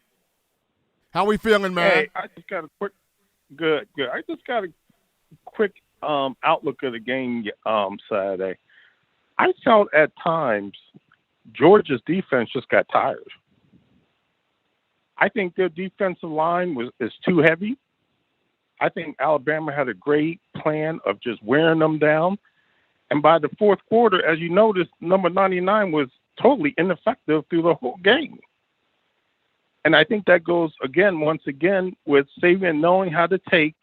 Speaker 1: How we feeling, man?
Speaker 17: Hey, I just got a quick, good. I just got a quick outlook of the game Saturday. I felt at times Georgia's defense just got tired. I think their defensive line is too heavy. I think Alabama had a great plan of just wearing them down. And by the fourth quarter, as you noticed, number 99 was totally ineffective through the whole game. And I think that goes, once again, with Saban knowing how to take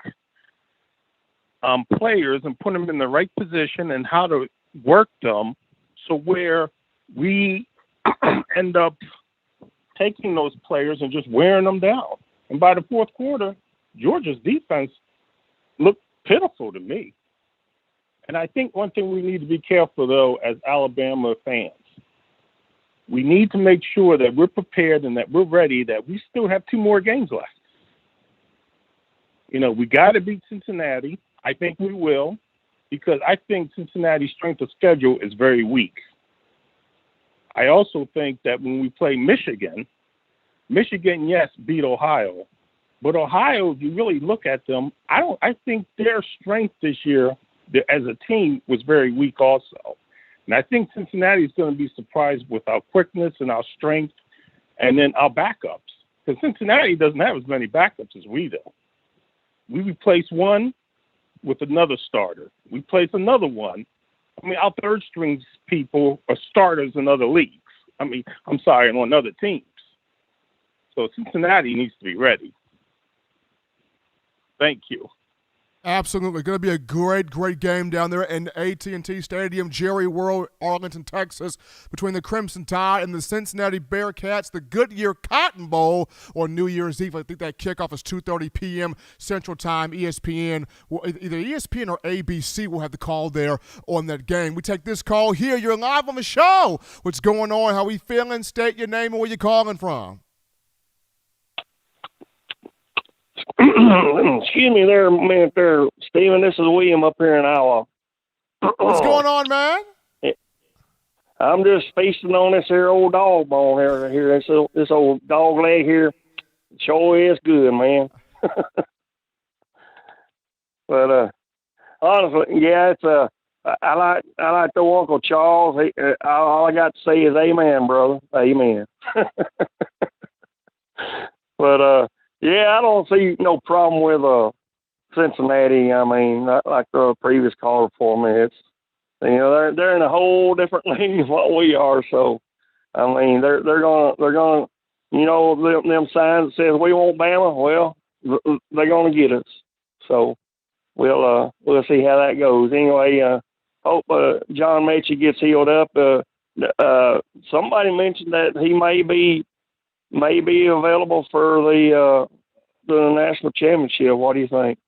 Speaker 17: players and put them in the right position and how to work them, so where we end up taking those players and just wearing them down. And by the fourth quarter, Georgia's defense looked pitiful to me. And I think one thing we need to be careful, though, as Alabama fans, we need to make sure that we're prepared and that we're ready, that we still have 2 more games left. You know, we got to beat Cincinnati. I think we will, because I think Cincinnati's strength of schedule is very weak. I also think that when we play Michigan, yes, beat Ohio. But Ohio, if you really look at them, I think their strength this year as a team was very weak also. And I think Cincinnati is going to be surprised with our quickness and our strength and then our backups. Because Cincinnati doesn't have as many backups as we do. We replace one with another starter. We place another one. I mean, our third string people are starters in other leagues. On other teams. So Cincinnati needs to be ready. Thank you.
Speaker 1: Absolutely. Going to be a great, great game down there in AT&T Stadium, Jerry World, Arlington, Texas, between the Crimson Tide and the Cincinnati Bearcats, the Goodyear Cotton Bowl on New Year's Eve. I think that kickoff is 2:30 p.m. Central Time. ESPN, either ESPN or ABC will have the call there on that game. We take this call here. You're live on the show. What's going on? How we feeling? State your name and where you calling from.
Speaker 18: Excuse me there, man, there, Stephen. This is William up here in Iowa.
Speaker 1: What's going on, man?
Speaker 18: I'm just feasting on this here old dog bone here. This old dog leg here. Sure is good, man. But honestly, yeah, it's I like the Uncle Charles. All I got to say is amen, brother. Amen. But yeah, I don't see no problem with Cincinnati. I mean, not like the previous caller for me. It's, you know, they're in a whole different league than what we are. So, I mean, they're gonna, you know, them signs that says we want Bama. Well, they're gonna get us. So, we'll see how that goes. Anyway, hope John Mechie gets healed up. Somebody mentioned that he may be available for the national championship. What do you think?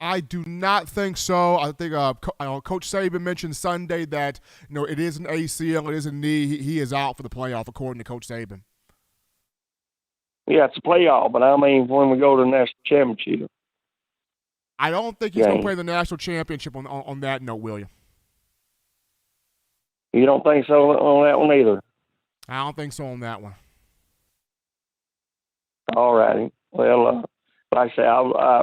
Speaker 1: I do not think so. I think Coach Saban mentioned Sunday that, you know, it is an ACL, it is a knee. He is out for the playoff, according to Coach Saban.
Speaker 18: Yeah, it's a playoff, but I mean when we go to the national championship.
Speaker 1: I don't think he's going to play the national championship on that note, William.
Speaker 18: You don't think so on that one either?
Speaker 1: I don't think so on that one.
Speaker 18: All righty. Well, like I say, I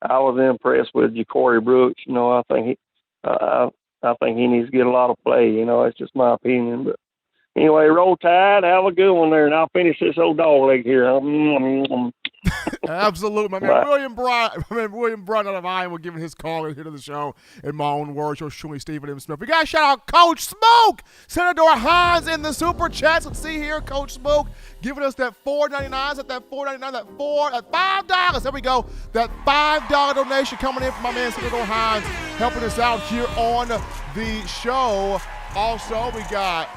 Speaker 18: was impressed with Ja'Cory Brooks. You know, I think he needs to get a lot of play. You know, that's just my opinion. But anyway, roll Tide. Have a good one there, and I'll finish this old dog leg here.
Speaker 1: Absolutely, my man. William Bryan out of Iowa giving his call in here to the show in my own words. Yours truly, Stephen M. Smith. We got to shout out Coach Smoke, Senator Hines in the super chats. Let's see here, Coach Smoke giving us that $4.99. That $5. There we go. That $5 donation coming in from my man Senator Hines, helping us out here on the show. Also, we got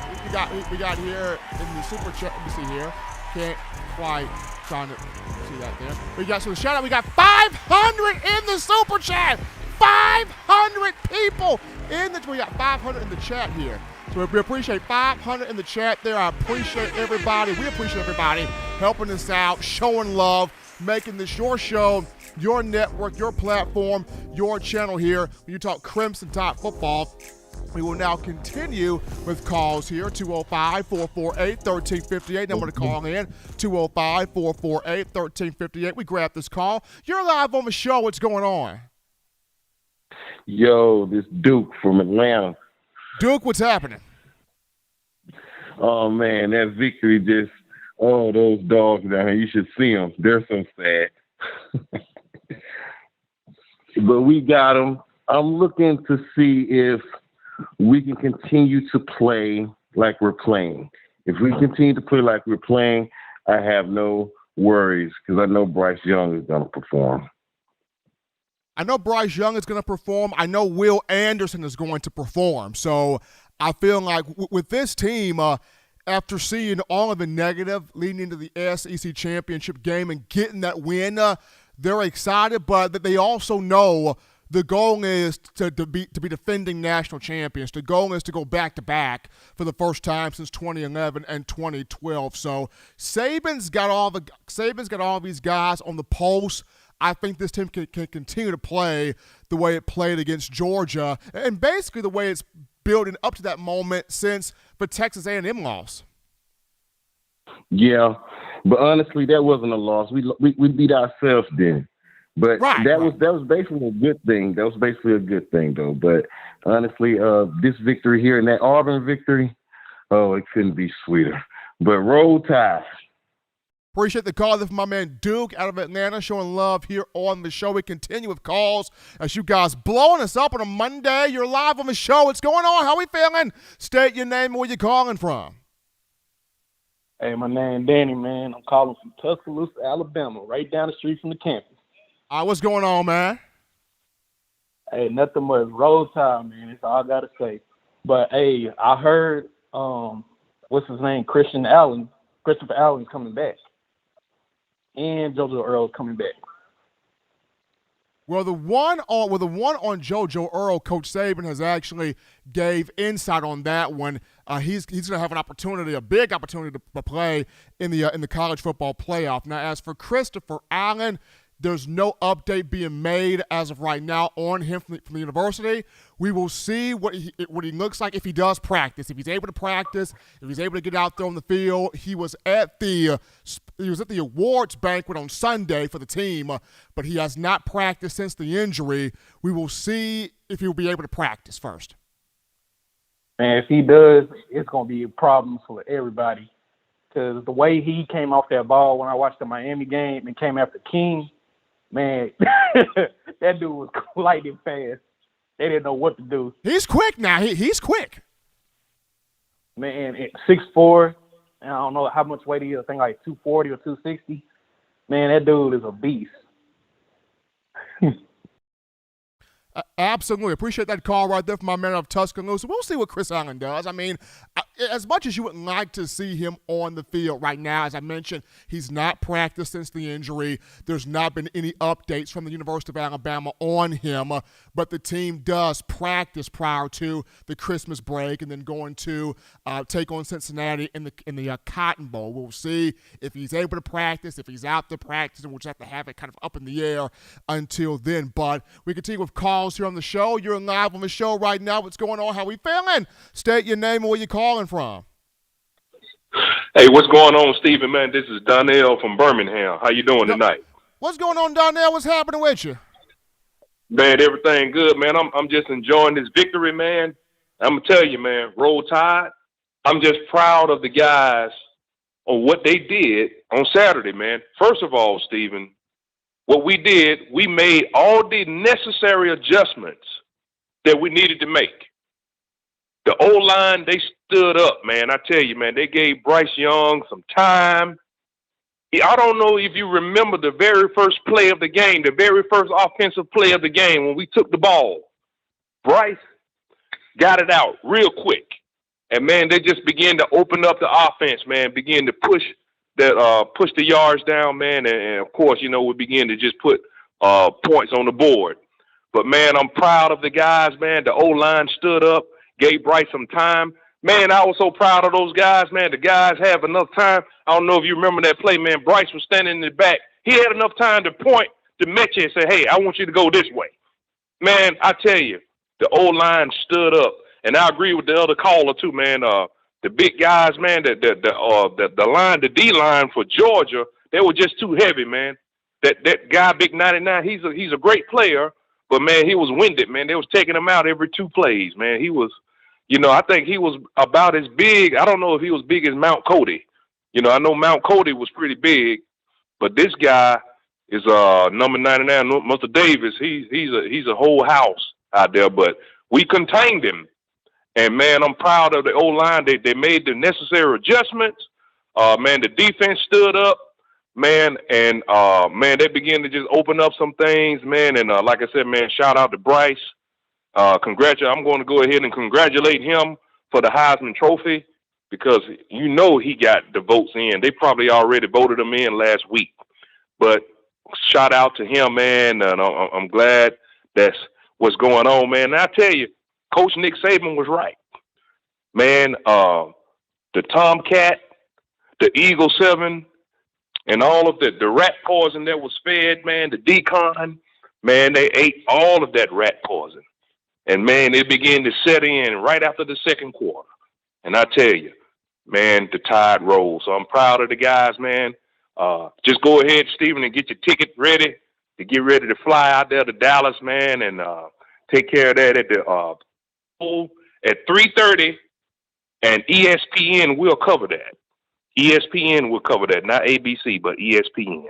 Speaker 1: here in the super chat. Let me see here. Can't quite trying to see that there. We got some shout out. We got 500 in the super chat. 500 people in the. We got 500 in the chat here. So we appreciate 500 in the chat there. I appreciate everybody. We appreciate everybody helping us out, showing love, making this your show, your network, your platform, your channel here. When you talk Crimson Tide football. We will now continue with calls here, 205-448-1358. Number to call in, 205-448-1358. We grab this call. You're live on the show. What's going on?
Speaker 19: Yo, this Duke from Atlanta.
Speaker 1: Duke, what's happening?
Speaker 19: Oh, man, that victory just, those dogs down here, you should see them. They're so sad. But we got them. I'm looking to see if we can continue to play like we're playing. If we continue to play like we're playing, I have no worries because I know Bryce Young is going to perform.
Speaker 1: I know Bryce Young is going to perform. I know Will Anderson is going to perform. So I feel like with this team, after seeing all of the negative leading into the SEC championship game and getting that win, they're excited, but that they also know the goal is to be defending national champions. The goal is to go back-to-back for the first time since 2011 and 2012. So Saban's got all these guys on the pulse. I think this team can continue to play the way it played against Georgia and basically the way it's building up to that moment since the Texas A&M loss.
Speaker 19: Yeah, but honestly, that wasn't a loss. We beat ourselves then. But that was basically a good thing. That was basically a good thing, though. But honestly, this victory here and that Auburn victory, it couldn't be sweeter. But roll Tide.
Speaker 1: Appreciate the call from my man Duke out of Atlanta, showing love here on the show. We continue with calls as you guys blowing us up on a Monday. You're live on the show. What's going on? How we feeling? State your name and where you calling from.
Speaker 20: Hey, my name Danny, man. I'm calling from Tuscaloosa, Alabama, right down the street from the campus.
Speaker 1: What's going on, man?
Speaker 20: Hey, nothing much. Roll Tide, man. That's all I got to say. But, hey, I heard, what's his name, Christopher Allen's coming back. And JoJo Earl's coming back.
Speaker 1: Well, the one on JoJo Earl, Coach Saban has actually gave insight on that one. He's going to have a big opportunity to play in the college football playoff. Now, as for Christopher Allen, there's no update being made as of right now on him from the university. We will see what he looks like if he does practice. If he's able to practice, if he's able to get out there on the field. He was at the awards banquet on Sunday for the team, but he has not practiced since the injury. We will see if he will be able to practice first.
Speaker 20: And if he does, it's going to be a problem for everybody. Because the way he came off that ball when I watched the Miami game and came after King, man, that dude was lightning fast. They didn't know what to do.
Speaker 1: He's quick now. He's quick.
Speaker 20: Man, at 6'4", and I don't know how much weight he is. I think like 240 or 260. Man, that dude is a beast.
Speaker 1: Absolutely. Appreciate that call right there from my man of Tuscaloosa. We'll see what Chris Allen does. I mean, as much as you would like to see him on the field right now, as I mentioned, he's not practiced since the injury. There's not been any updates from the University of Alabama on him, but the team does practice prior to the Christmas break and then going to take on Cincinnati in the Cotton Bowl. We'll see if he's able to practice, if he's out there practicing. We'll just have to have it kind of up in the air until then. But we continue with calls here on the show. You're live on the show right now. What's going on? How we feeling? State your name and where you calling from.
Speaker 21: Hey, what's going on, Stephen, man? This is Donnell from Birmingham. How you doing tonight?
Speaker 1: What's going on, Donnell? What's happening with you?
Speaker 21: Man, everything good, man. I'm just enjoying this victory, man. I'm going to tell you, man, roll Tide. I'm just proud of the guys on what they did on Saturday, man. First of all, Stephen, what we did, we made all the necessary adjustments that we needed to make. The O-line, they stood up, man. I tell you, man, they gave Bryce Young some time. I don't know if you remember the very first play of the game, the very first offensive play of the game when we took the ball. Bryce got it out real quick. And, man, they just began to open up the offense, man, begin to push the yards down, man. And of course, you know, we begin to just put points on the board. But, man, I'm proud of the guys, man. The O-line stood up, gave Bryce some time. Man, I was so proud of those guys, man. The guys have enough time. I don't know if you remember that play, man. Bryce was standing in the back. He had enough time to point to Metchie and say, hey, I want you to go this way. Man, I tell you, the O-line stood up. And I agree with the other caller, too, man. The big guys, man, the D-line for Georgia, they were just too heavy, man. That guy, Big 99, he's a great player, but, man, he was winded, man. They was taking him out every two plays, man. He was, you know, I think he was about as big. I don't know if he was big as Mount Cody. You know, I know Mount Cody was pretty big, but this guy is number 99, Mr. Davis. He's a whole house out there, but we contained him. And, man, I'm proud of the O-line. They made the necessary adjustments. Man, the defense stood up. man, and man, they begin to just open up some things, man. And like I said, man, shout out to Bryce. I'm going to go ahead and congratulate him for the Heisman Trophy because you know he got the votes in. They probably already voted him in last week. But shout out to him, man. And I'm glad that's what's going on, man. And I tell you, Coach Nick Saban was right, man. The Tomcat, the Eagle 7, and all of the rat poison that was fed, man, the decon, man, they ate all of that rat poison. And, man, it began to set in right after the second quarter. And I tell you, man, the tide rolls. So I'm proud of the guys, man. Just go ahead, Stephen, and get your ticket ready to get ready to fly out there to Dallas, man, and take care of that at the pool at 3:30, and ESPN will cover that. ESPN will cover that, not ABC, but ESPN.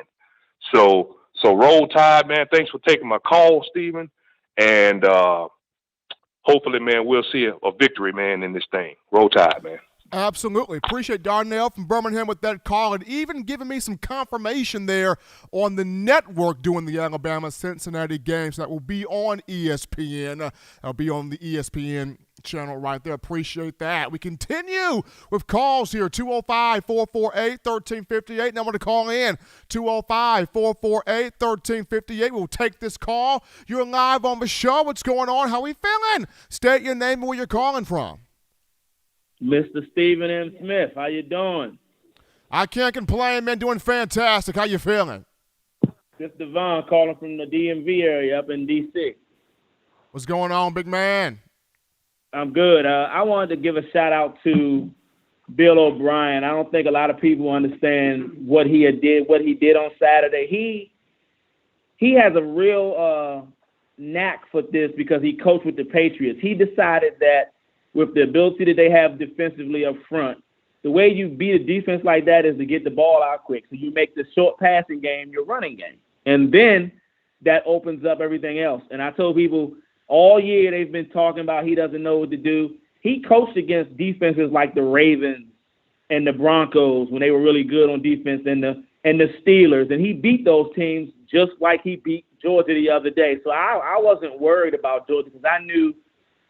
Speaker 21: So roll tide, man. Thanks for taking my call, Stephen, and hopefully, man, we'll see a victory, man, in this thing. Roll tide, man.
Speaker 1: Absolutely. Appreciate Darnell from Birmingham with that call and even giving me some confirmation there on the network doing the Alabama-Cincinnati games that will be on ESPN. I'll be on the ESPN channel right there. Appreciate that. We continue with calls here, 205-448-1358. Now I'm going to call in, 205-448-1358. We'll take this call. You're live on the show. What's going on? How we feeling? State your name and where you're calling from.
Speaker 3: Mr. Stephen M. Smith, how you doing?
Speaker 1: I can't complain, man. Doing fantastic. How you feeling?
Speaker 3: This is Devon calling from the DMV area up in D.C.
Speaker 1: What's going on, big man?
Speaker 3: I'm good. I wanted to give a shout-out to Bill O'Brien. I don't think a lot of people understand what he did on Saturday. He has a real knack for this because he coached with the Patriots. He decided that with the ability that they have defensively up front, the way you beat a defense like that is to get the ball out quick. So you make the short passing game your running game. And then that opens up everything else. And I told people all year they've been talking about he doesn't know what to do. He coached against defenses like the Ravens and the Broncos when they were really good on defense and the Steelers. And he beat those teams just like he beat Georgia the other day. So I wasn't worried about Georgia because I knew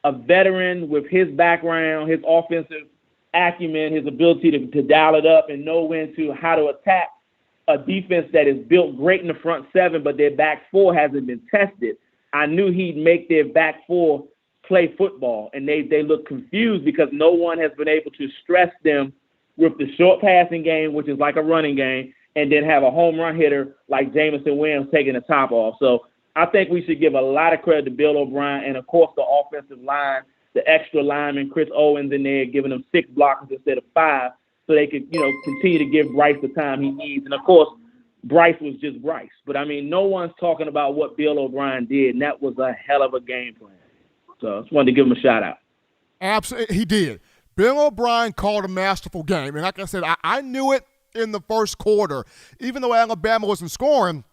Speaker 3: a veteran with his background, his offensive acumen, his ability to dial it up and know how to attack a defense that is built great in the front seven, but their back four hasn't been tested. I knew he'd make their back four play football, and they look confused because no one has been able to stress them with the short passing game, which is like a running game, and then have a home run hitter like Jamison Williams taking the top off. So I think we should give a lot of credit to Bill O'Brien and, of course, the offensive line, the extra lineman, Chris Owens in there, giving them 6 blockers instead of 5 so they could, continue to give Bryce the time he needs. And, of course, Bryce was just Bryce. But, I mean, no one's talking about what Bill O'Brien did, and that was a hell of a game plan. So I just wanted to give him a shout-out.
Speaker 1: Absolutely, he did. Bill O'Brien called a masterful game. And like I said, I knew it in the first quarter. Even though Alabama wasn't scoring,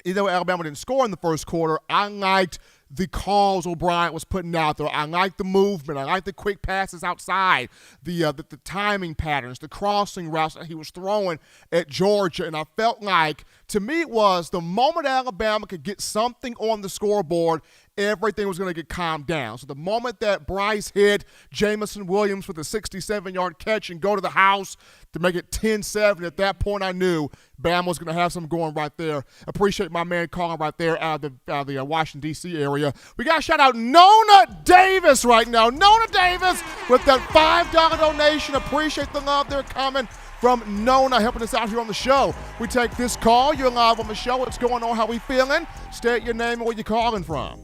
Speaker 1: even though Alabama didn't score in the first quarter, I liked the calls O'Brien was putting out there. I liked the movement. I liked the quick passes outside, the timing patterns, the crossing routes that he was throwing at Georgia. And I felt like, to me, it was the moment Alabama could get something on the scoreboard, everything was going to get calmed down. So the moment that Bryce hit Jamison Williams with a 67-yard catch and go to the house to make it 10-7, at that point I knew Bama was going to have something going right there. Appreciate my man calling right there out of the Washington, D.C. area. We got to shout out Nona Davis right now. Nona Davis with that $5 donation. Appreciate the love there coming from Nona, helping us out here on the show. We take this call. You're live on the show. What's going on? How we feeling? State your name and where you calling from.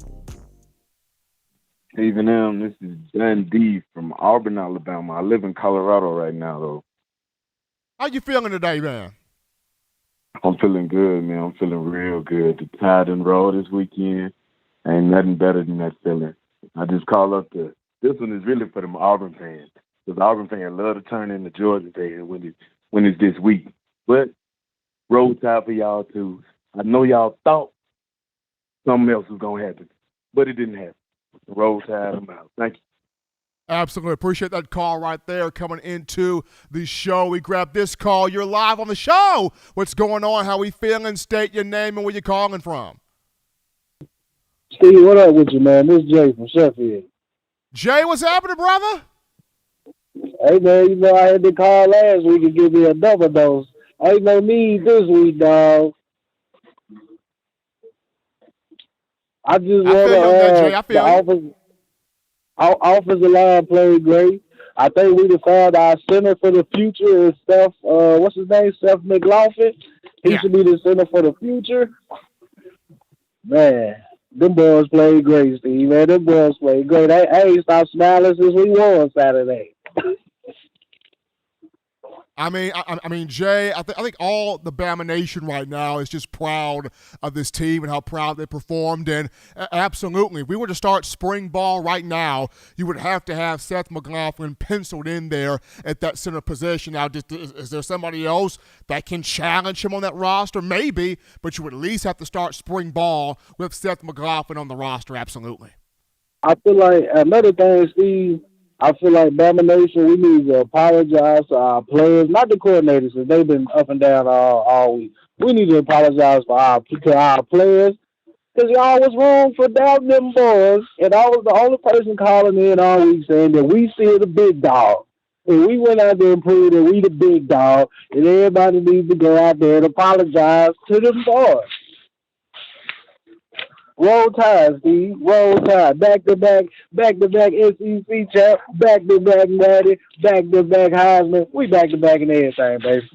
Speaker 22: Stephen M., this is John D. from Auburn, Alabama. I live in Colorado right now, though.
Speaker 1: How you feeling today, man?
Speaker 22: I'm feeling good, man. I'm feeling real good. The Tide and roll this weekend. Ain't nothing better than that feeling. I just call up this one is really for them Auburn fans. Because Auburn fans love to turn into Georgia fans when it's this week. But roll Tide for y'all, too. I know y'all thought something else was going to happen, but it didn't happen. Roll Tide, I'm out. Thank you.
Speaker 1: Absolutely. Appreciate that call right there coming into the show. We grab this call. You're live on the show. What's going on? How we feeling? State your name and where you're calling from.
Speaker 2: Steve, what up with you, man? This is Jay from Sheffield.
Speaker 1: Jay, what's happening, brother?
Speaker 2: Hey, man, you know I had to call last week and give me a double dose. Ain't no need this week, dog. I just want to our offensive line played great. I think we found our center for the future is Steph, what's his name? Steph McLaughlin. He should be the center for the future. Man, them boys played great, Steve. Man, them boys played great. I ain't stopped smiling since we won Saturday.
Speaker 1: I mean, Jay, I think all the Bama Nation right now is just proud of this team and how proud they performed. And absolutely, if we were to start spring ball right now, you would have to have Seth McLaughlin penciled in there at that center position. Now, is there somebody else that can challenge him on that roster? Maybe, but you would at least have to start spring ball with Seth McLaughlin on the roster. Absolutely.
Speaker 2: I feel like another thing, Steve, I feel like Bama Nation, we need to apologize to our players, not the coordinators, because they've been up and down all week. We need to apologize to our players, because y'all was wrong for doubting them boys, and I was the only person calling in all week saying that we still the big dog. And we went out there and proved that we the big dog, and everybody needs to go out there and apologize to them boys. Roll Tide, Steve. Roll Tide. Back-to-back SEC champ, back-to-back Natty, back-to-back Heisman. We back-to-back in everything, baby.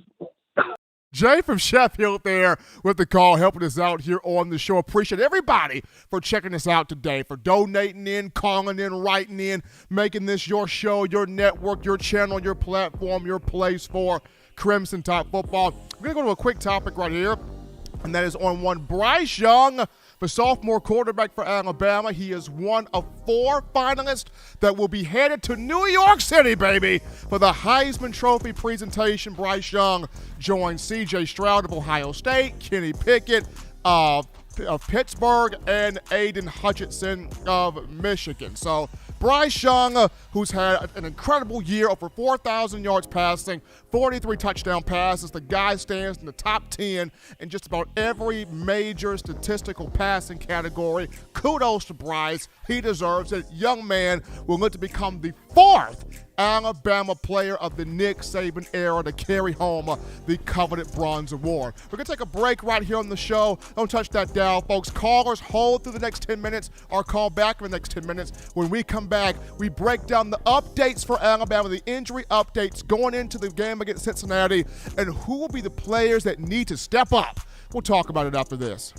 Speaker 1: Jay from Sheffield there with the call, helping us out here on the show. Appreciate everybody for checking us out today, for donating in, calling in, writing in, making this your show, your network, your channel, your platform, your place for Crimson Tide football. We're going to go to a quick topic right here, and that is on one Bryce Young, the sophomore quarterback for Alabama. He is one of 4 finalists that will be headed to New York City, baby, for the Heisman Trophy presentation. Bryce Young joins C.J. Stroud of Ohio State, Kenny Pickett of Pittsburgh, and Aiden Hutchinson of Michigan. So Bryce Young, who's had an incredible year, over 4,000 yards passing, 43 touchdown passes. The guy stands in the top 10 in just about every major statistical passing category. Kudos to Bryce. He deserves it. Young man will look to become the 4th Alabama player of the Nick Saban era to carry home the coveted Bronze Award. We're going to take a break right here on the show. Don't touch that dial, folks. Callers, hold through the next 10 minutes or call back in the next 10 minutes. When we come back, we break down the updates for Alabama, the injury updates going into the game against Cincinnati, and who will be the players that need to step up. We'll talk about it after this.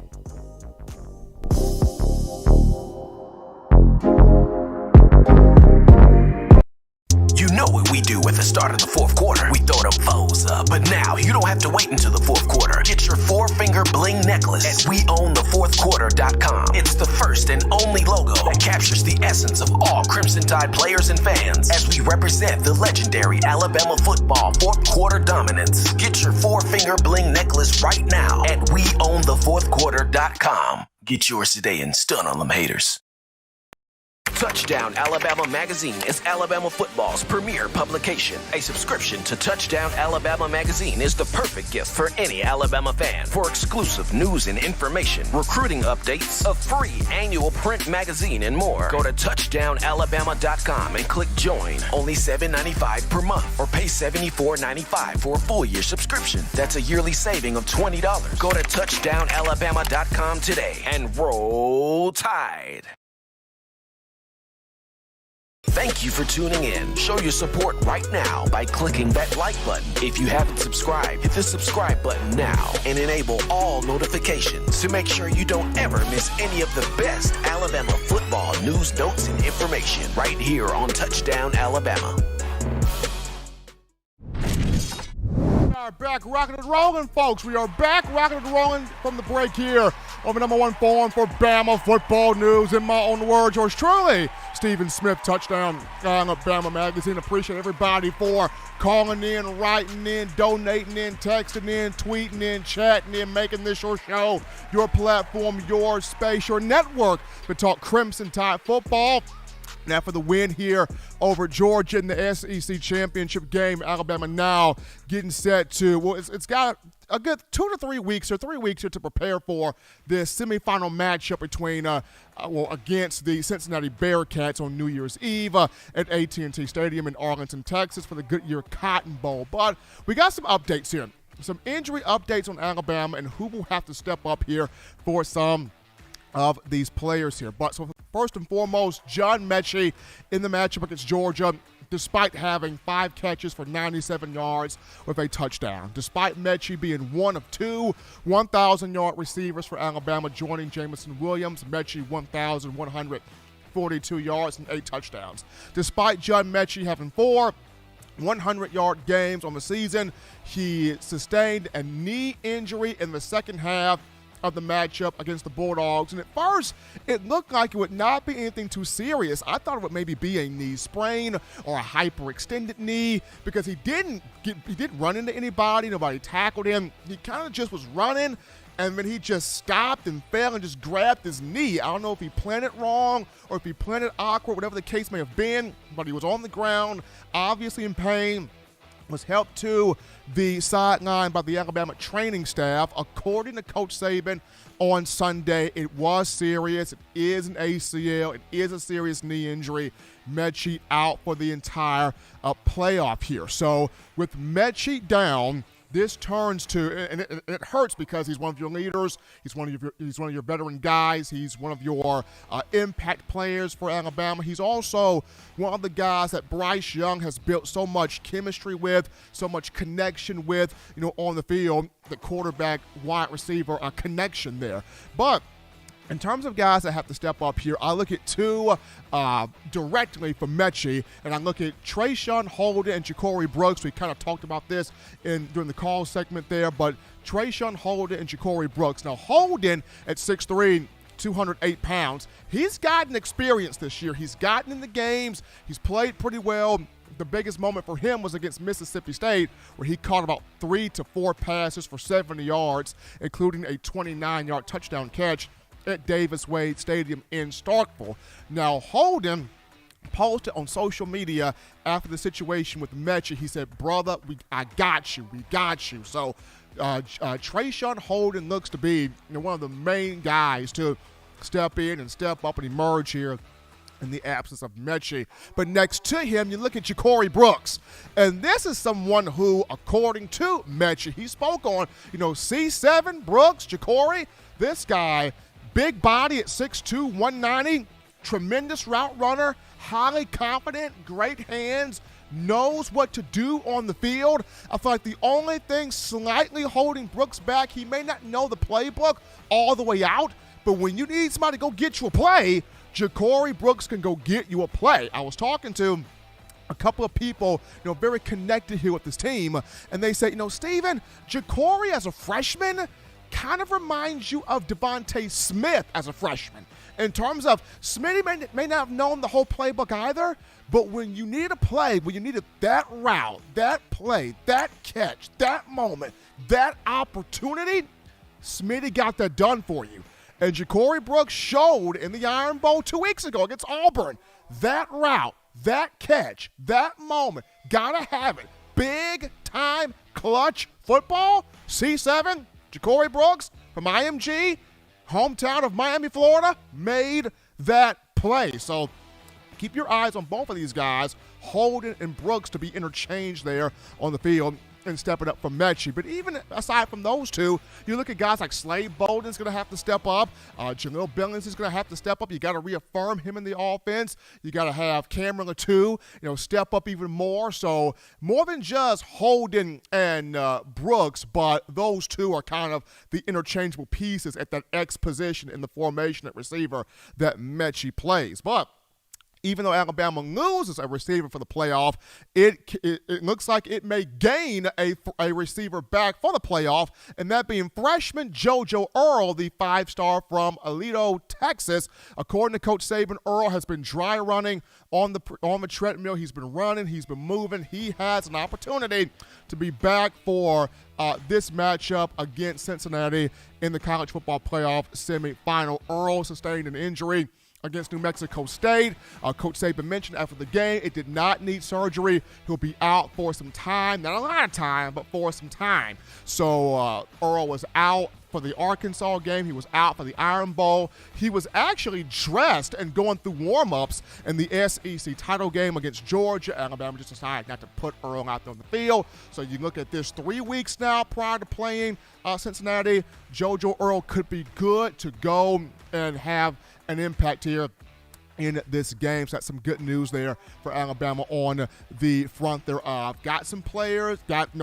Speaker 4: You know what we do at the start of the fourth quarter. We throw them foes up. But now you don't have to wait until the fourth quarter. Get your 4-finger bling necklace at weownthefourthquarter.com. It's the first and only logo that captures the essence of all Crimson Tide players and fans as we represent the legendary Alabama football fourth quarter dominance. Get your 4-finger bling necklace right now at weownthefourthquarter.com. Get yours today and stun on them haters. Touchdown Alabama Magazine is Alabama football's premier publication. A subscription to Touchdown Alabama Magazine is the perfect gift for any Alabama fan. For exclusive news and information, recruiting updates, a free annual print magazine, and more, go to touchdownalabama.com and click join. Only $7.95 per month, or pay $74.95 for a full year subscription. That's a yearly saving of $20. Go to touchdownalabama.com today and roll Tide. Thank you for tuning in. Show your support right now by clicking that like button. If you haven't subscribed, hit the subscribe button now and enable all notifications to make sure you don't ever miss any of the best Alabama football news, notes, and information right here on Touchdown Alabama.
Speaker 1: We are back rocking and rolling, folks. We are back rocking and rolling from the break here on the #1 forum for Bama football news. In my own words, yours truly, Stephen Smith, Touchdown Alabama Magazine. Appreciate everybody for calling in, writing in, donating in, texting in, tweeting in, chatting in, making this your show, your platform, your space, your network to talk Crimson Tide football. Now for the win here over Georgia in the SEC championship game, Alabama now getting set to, well, it's got a good 2 to 3 weeks or 3 weeks here to prepare for this semifinal matchup between, against the Cincinnati Bearcats on New Year's Eve at AT&T Stadium in Arlington, Texas for the Goodyear Cotton Bowl. But we got some updates here, some injury updates on Alabama and who will have to step up here for some of these players here. But so first and foremost, John Mechie in the matchup against Georgia, despite having 5 catches for 97 yards with a touchdown. Despite Mechie being one of 2 1,000-yard receivers for Alabama, joining Jamison Williams, Mechie 1,142 yards and 8 touchdowns. Despite John Mechie having 4 100-yard games on the season, he sustained a knee injury in the second half of the matchup against the Bulldogs. And at first, it looked like it would not be anything too serious. I thought it would maybe be a knee sprain or a hyperextended knee because he didn't run into anybody. Nobody tackled him. He kind of just was running, and then he just stopped and fell and just grabbed his knee. I don't know if he planted wrong or if he planted awkward, whatever the case may have been, but he was on the ground, obviously in pain. Was helped to the sideline by the Alabama training staff. According to Coach Saban on Sunday, it was serious. It is an ACL. It is a serious knee injury. Mechie out for the entire playoff here. So with Mechie down, this turns to, and it hurts because he's one of your leaders. He's one of your veteran guys. He's one of your impact players for Alabama. He's also one of the guys that Bryce Young has built so much chemistry with, so much connection with, on the field. The quarterback, wide receiver, a connection there. But in terms of guys that have to step up here, I look at 2 directly for Mechie, and I look at Trayshawn Holden and Ja'Cory Brooks. We kind of talked about this during the call segment there, but Trayshawn Holden and Ja'Cory Brooks. Now, Holden at 6'3", 208 pounds, he's gotten experience this year. He's gotten in the games. He's played pretty well. The biggest moment for him was against Mississippi State, where he caught about 3 to 4 passes for 70 yards, including a 29-yard touchdown catch at Davis-Wade Stadium in Starkville. Now, Holden posted on social media after the situation with Mechie. He said, "Brother, I got you. We got you." So Trayshawn Holden looks to be one of the main guys to step in and step up and emerge here in the absence of Mechie. But next to him, you look at Ja'Cory Brooks. And this is someone who, according to Mechie, he spoke on, C7, Brooks, Ja'Cory, this guy, big body at 6'2", 190, tremendous route runner, highly confident, great hands, knows what to do on the field. I feel like the only thing slightly holding Brooks back, he may not know the playbook all the way out, but when you need somebody to go get you a play, Ja'Cory Brooks can go get you a play. I was talking to a couple of people, very connected here with this team, and they say, Steven, Ja'Cory as a freshman kind of reminds you of Devontae Smith as a freshman. In terms of, Smitty may not have known the whole playbook either, but when you need a play, when you needed that route, that play, that catch, that moment, that opportunity, Smitty got that done for you. And Ja'Cory Brooks showed in the Iron Bowl 2 weeks ago against Auburn, that route, that catch, that moment, gotta have it. Big time clutch football, C7, Ja'Cory Brooks from IMG, hometown of Miami, Florida, made that play. So keep your eyes on both of these guys, Holden and Brooks, to be interchanged there on the field and stepping up for Mechie. But even aside from those two, you look at guys like Slade Bolden's going to have to step up. Jaleel Billings is going to have to step up. You got to reaffirm him in the offense. You got to have Cameron Latou, step up even more. So more than just Holden and Brooks, but those two are kind of the interchangeable pieces at that X position in the formation at receiver that Mechie plays. But even though Alabama loses a receiver for the playoff, it looks like it may gain a receiver back for the playoff, and that being freshman JoJo Earl, the 5-star from Aledo, Texas. According to Coach Saban, Earl has been dry running on the treadmill. He's been running. He's been moving. He has an opportunity to be back for this matchup against Cincinnati in the college football playoff semifinal. Earl sustained an injury against New Mexico State. Coach Saban mentioned after the game it did not need surgery. He'll be out for some time. Not a lot of time, but for some time. So Earl was out for the Arkansas game. He was out for the Iron Bowl. He was actually dressed and going through warm-ups in the SEC title game against Georgia. Alabama just decided not to put Earl out there on the field. So you look at this 3 weeks now prior to playing Cincinnati. JoJo Earl could be good to go and have an impact here in this game. So that's some good news there for Alabama on the front thereof. Got some players, got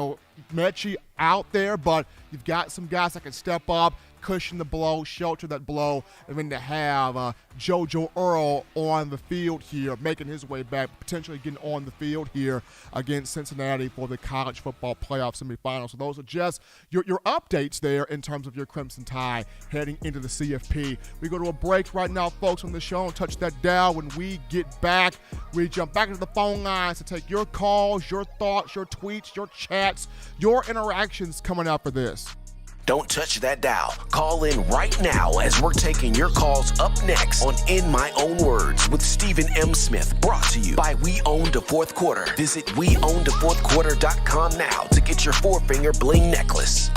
Speaker 1: Mechie out there, but you've got some guys that can step up, cushion the blow, shelter that blow, and then to have JoJo Earl on the field here, making his way back, potentially getting on the field here against Cincinnati for the college football playoff semifinals. So those are just your updates there in terms of your Crimson Tide heading into the CFP. We go to a break right now, folks, on the show, and touch that dial. When we get back, we jump back into the phone lines to take your calls, your thoughts, your tweets, your chats, your interactions coming up for this.
Speaker 4: Don't touch that dial. Call in right now as we're taking your calls up next on In My Own Words with Stephen M. Smith. Brought to you by We Own the Fourth Quarter. Visit WeOwnTheFourthQuarter.com now to get your 4-finger bling necklace.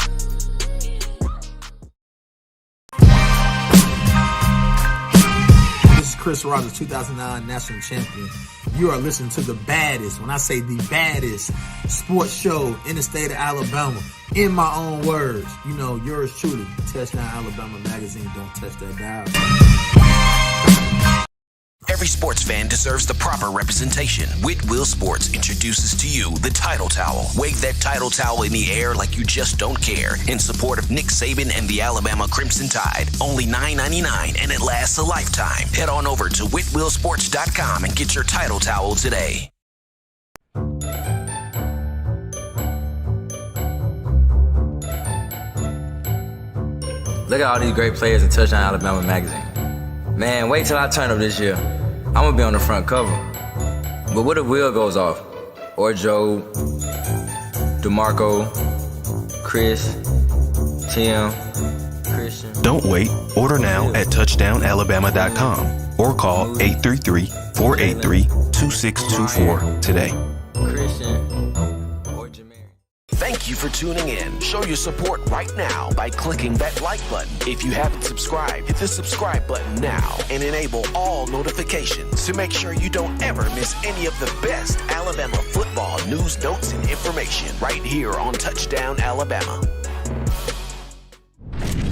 Speaker 5: This is Chris Rogers, 2009 national champion. You are listening to the baddest, when I say the baddest, sports show in the state of Alabama. In my own words, yours truly, Touchdown Alabama Magazine. Don't touch that dial.
Speaker 4: Every sports fan deserves the proper representation. Whitwell Sports introduces to you the Title Towel. Wave that Title Towel in the air like you just don't care in support of Nick Saban and the Alabama Crimson Tide. Only $9.99 and it lasts a lifetime. Head on over to WhitwellSports.com and get your Title Towel today.
Speaker 6: Look at all these great players in Touchdown Alabama Magazine. Man, wait till I turn up this year. I'm gonna be on the front cover. But what if Will goes off? Or Joe, DeMarco, Chris, Tim, Christian.
Speaker 23: Don't wait. Order now at touchdownalabama.com or call 833-483-2624 today.
Speaker 6: Christian.
Speaker 4: Thank you for tuning in. Show your support right now by clicking that like button. If you haven't subscribed, hit the subscribe button now and enable all notifications to make sure you don't ever miss any of the best Alabama football news, notes, and information right here on Touchdown Alabama.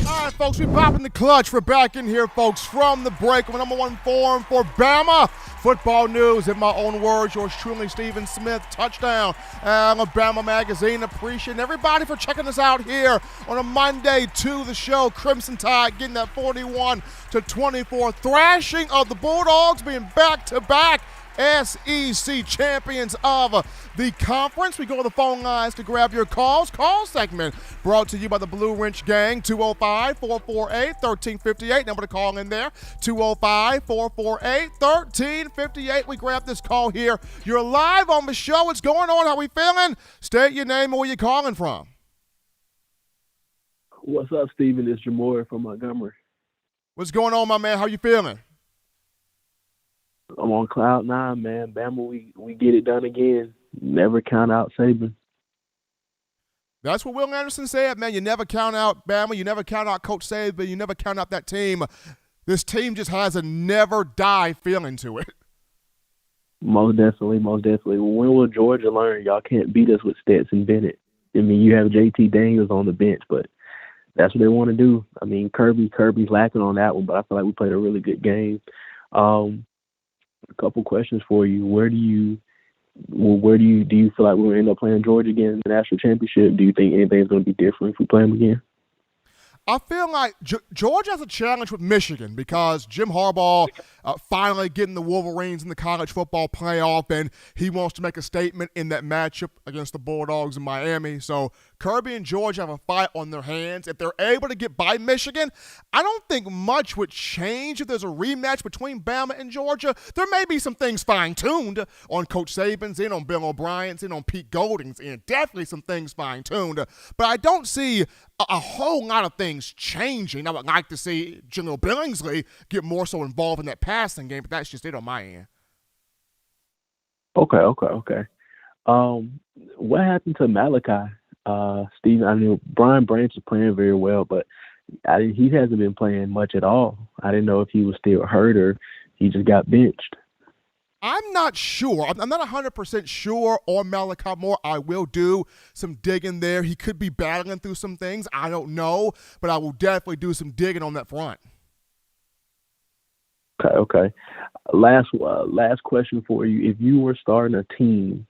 Speaker 1: All right, folks, we're popping the clutch. We're back in here, folks, from the break. We're number one forum for Bama football news. In my own words, yours truly, Stephen Smith, Touchdown Alabama Magazine. Appreciate everybody for checking us out here on a Monday to the show. Crimson Tide getting that 41-24 thrashing of the Bulldogs, being back-to-back SEC champions of the conference. We go to the phone lines to grab your calls. Call segment brought to you by the Blue Wrench Gang, 205-448-1358. Number to call in there, 205-448-1358. We grab this call here. You're live on the show. What's going on? How we feeling? State your name and where you calling from.
Speaker 24: What's up, Stephen? It's Jamore from Montgomery.
Speaker 1: What's going on, my man? How you feeling?
Speaker 24: I'm on cloud nine, man. Bama, we get it done again. Never count out Saban.
Speaker 1: That's what Will Anderson said, man. You never count out Bama. You never count out Coach Saban. You never count out that team. This team just has a never die feeling to it.
Speaker 24: Most definitely, most definitely. When will Georgia learn y'all can't beat us with Stetson Bennett? I mean, you have JT Daniels on the bench, but that's what they want to do. I mean, Kirby's lacking on that one, but I feel like we played a really good game. A couple questions for you. Do you feel like we're going to end up playing Georgia again in the national championship? Do you think anything's going to be different if we play them again?
Speaker 1: I feel like Georgia has a challenge with Michigan because Jim Harbaugh finally getting the Wolverines in the college football playoff, and he wants to make a statement in that matchup against the Bulldogs in Miami. So Kirby and Georgia have a fight on their hands. If they're able to get by Michigan, I don't think much would change if there's a rematch between Bama and Georgia. There may be some things fine-tuned on Coach Saban's end, on Bill O'Brien's end, on Pete Golding's end. Definitely some things fine-tuned. But I don't see a whole lot of things changing. I would like to see General Billingsley get more so involved in that passing game, but that's just it on my end.
Speaker 24: Okay. What happened to Malachi? Steve, I mean, Brian Branch is playing very well, but he hasn't been playing much at all. I didn't know if he was still hurt or he just got benched.
Speaker 1: I'm not sure. I'm not 100% sure on Malachi Moore. I will do some digging there. He could be battling through some things. I don't know, but I will definitely do some digging on that front.
Speaker 24: Okay. Last question for you. If you were starting a team,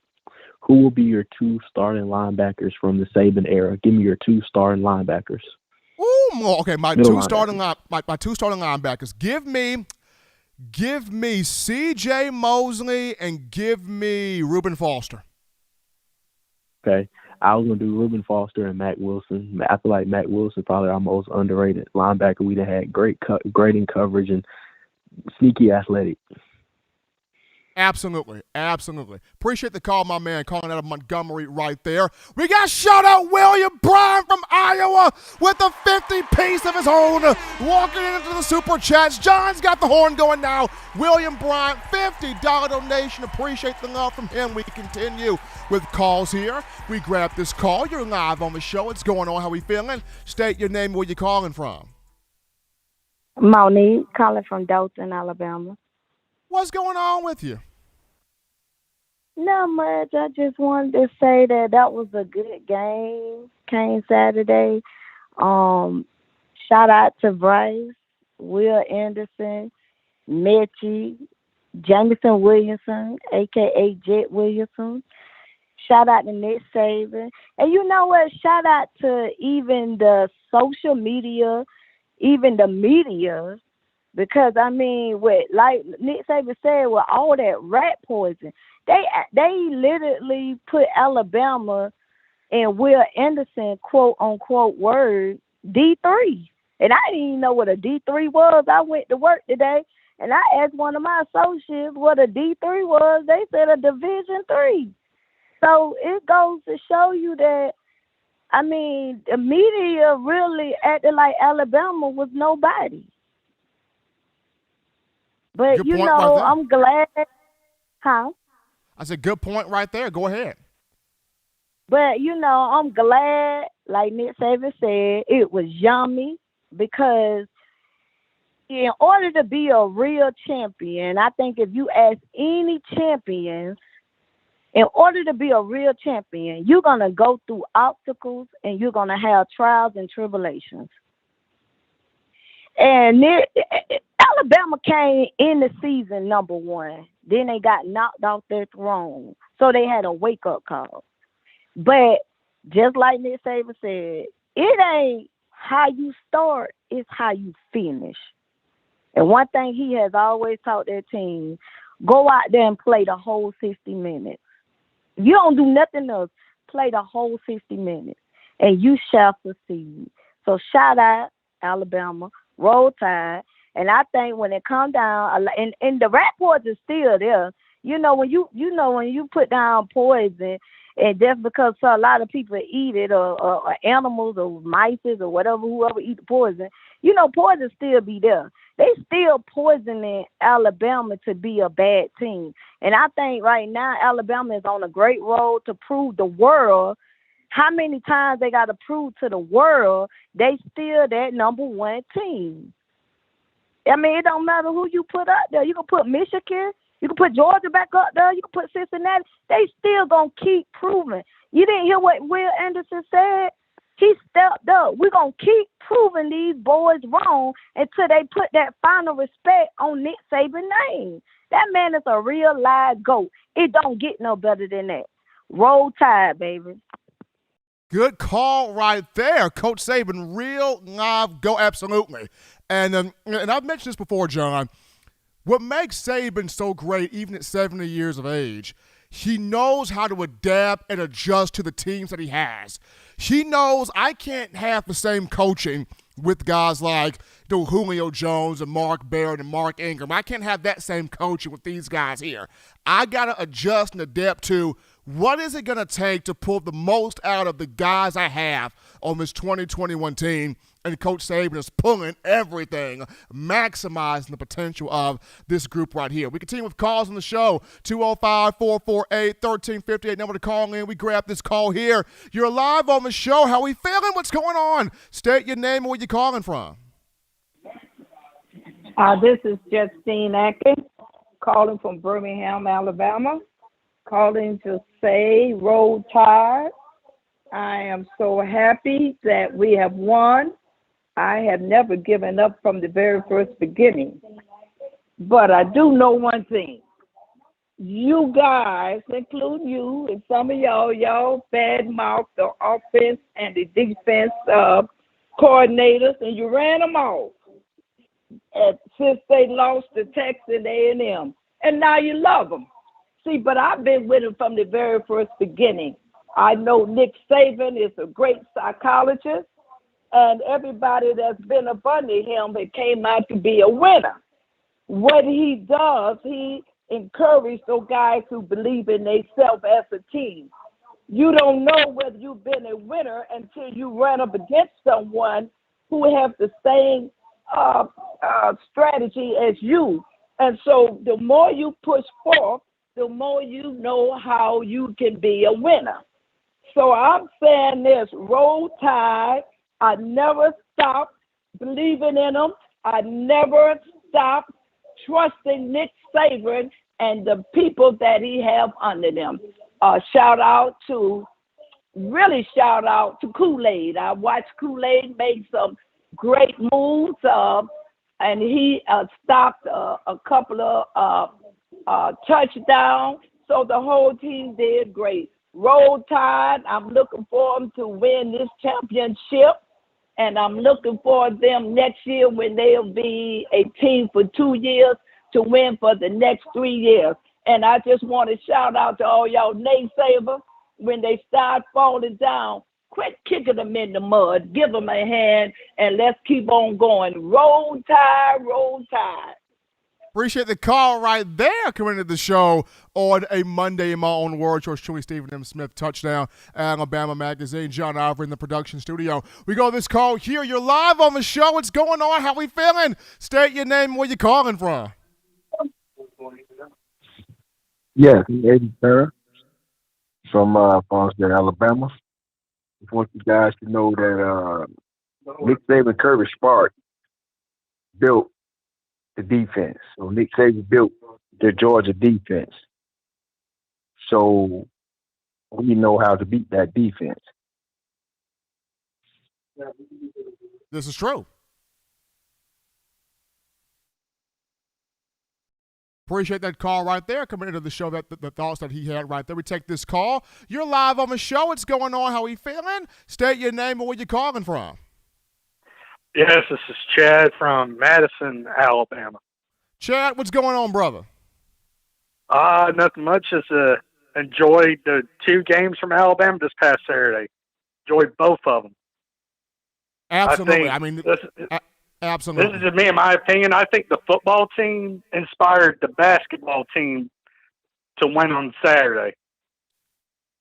Speaker 24: who will be your two starting linebackers from the Saban era? Give me your two starting linebackers.
Speaker 1: Ooh, okay. My two starting linebackers. Give me C.J. Mosley and give me Reuben Foster.
Speaker 24: Okay. I was going to do Reuben Foster and Matt Wilson. I feel like Matt Wilson probably our most underrated linebacker. We done had great in coverage and sneaky athletic.
Speaker 1: Absolutely. Appreciate the call, my man, calling out of Montgomery right there. We got shout out William Bryan from Iowa with a 50-piece of his own, walking into the Super Chats. John's got the horn going now. William Bryan, $50 donation. Appreciate the love from him. We continue with calls here. We grab this call. You're live on the show. What's going on? How we feeling? State your name, where you calling from.
Speaker 7: Monique, calling from Dothan, Alabama.
Speaker 1: What's going on with you?
Speaker 7: Not much. I just wanted to say that was a good game. Came Saturday. Shout out to Bryce, Will Anderson, Mitchie, Jamison Williamson, a.k.a. Jet Williamson. Shout out to Nick Saban. And you know what? Shout out to even the social media, even the media, because, I mean, like Nick Saban said, with all that rat poison, they literally put Alabama and Will Anderson, quote-unquote word, D3. And I didn't even know what a D3 was. I went to work today, and I asked one of my associates what a D3 was. They said a Division III. So it goes to show you that, I mean, the media really acted like Alabama was nobody. But,
Speaker 1: Good point right there.
Speaker 7: I'm glad. Huh?
Speaker 1: I said, good point right there. Go ahead.
Speaker 7: But, I'm glad, like Nick Saban said, it was yummy because in order to be a real champion, I think if you ask any champions, in order to be a real champion, you're going to go through obstacles and you're going to have trials and tribulations. And Alabama came in the season number one. Then they got knocked off their throne. So they had a wake-up call. But just like Nick Saban said, it ain't how you start, it's how you finish. And one thing he has always taught their team, go out there and play the whole 60 minutes. If you don't do nothing else, play the whole 60 minutes, and you shall succeed. So shout out, Alabama, Roll Tide. And I think when it come down, and the rat poison is still there. When you put down poison, and just because a lot of people eat it, or animals, or mice, or whoever eat the poison, poison still be there. They still poisoning Alabama to be a bad team. And I think right now Alabama is on a great road to prove the world how many times they got to prove to the world they still that number one team. I mean, it don't matter who you put up there. You can put Michigan, you can put Georgia back up there, you can put Cincinnati. They still going to keep proving. You didn't hear what Will Anderson said? He stepped up. We're going to keep proving these boys wrong until they put that final respect on Nick Saban's name. That man is a real live GOAT. It don't get no better than that. Roll Tide, baby.
Speaker 1: Good call right there. Coach Saban, real live GOAT, absolutely. And I've mentioned this before, John. What makes Saban so great, even at 70 years of age, he knows how to adapt and adjust to the teams that he has. He knows I can't have the same coaching with guys like Julio Jones and Mark Barrett and Mark Ingram. I can't have that same coaching with these guys here. I got to adjust and adapt to what is it going to take to pull the most out of the guys I have on this 2021 team. And Coach Saban is pulling everything, maximizing the potential of this group right here. We continue with calls on the show, 205-448-1358. Number to call in. We grab this call here. You're live on the show. How we feeling? What's going on? State your name and where you calling from.
Speaker 8: This is Justine Atkins, calling from Birmingham, Alabama. Calling to say, Roll Tide. I am so happy that we have won. I have never given up from the very first beginning. But I do know one thing. You guys, including you and some of y'all badmouth the offense and the defense coordinators, and you ran them off since they lost to Texas A&M. And now you love them. See, but I've been with them from the very first beginning. I know Nick Saban is a great psychologist, and everybody that's been up under him, it came out to be a winner. What he does, he encourages those guys who believe in themselves as a team. You don't know whether you've been a winner until you run up against someone who have the same strategy as you. And so the more you push forth, the more you know how you can be a winner. So I'm saying this, Roll Tide. I never stopped believing in them. I never stopped trusting Nick Saban and the people that he have under them. Shout out to Kool-Aid. I watched Kool-Aid make some great moves, and he stopped a couple of touchdowns. So the whole team did great. Roll Tide, I'm looking for them to win this championship, and I'm looking for them next year when they'll be a team for 2 years to win for the next 3 years. And I just want to shout out to all y'all naysayers. When they start falling down, quit kicking them in the mud. Give them a hand, and let's keep on going. Roll Tide, Roll Tide.
Speaker 1: Appreciate the call right there coming into the show on a Monday. In my own words, yours truly, Stephen M. Smith, Touchdown Alabama Magazine. John Ivory in the production studio. We go this call here. You're live on the show. What's going on? How we feeling? State your name and where you calling from.
Speaker 2: Yes, Eddie Turner from Farmstead, Alabama. Just want you guys to know that Nick Saban Kirby Spark built the defense. So Nick Saban built the Georgia defense. So we know how to beat that defense.
Speaker 1: This is true. Appreciate that call right there coming into the show, the thoughts that he had right there. We take this call. You're live on the show. What's going on? How are you feeling? State your name and where you calling from.
Speaker 9: Yes, this is Chad from Madison, Alabama.
Speaker 1: Chad, what's going on, brother?
Speaker 9: Nothing much. Just enjoyed the 2 games from Alabama this past Saturday. Enjoyed both of them.
Speaker 1: Absolutely. Absolutely.
Speaker 9: This is just me, in my opinion. I think the football team inspired the basketball team to win on Saturday.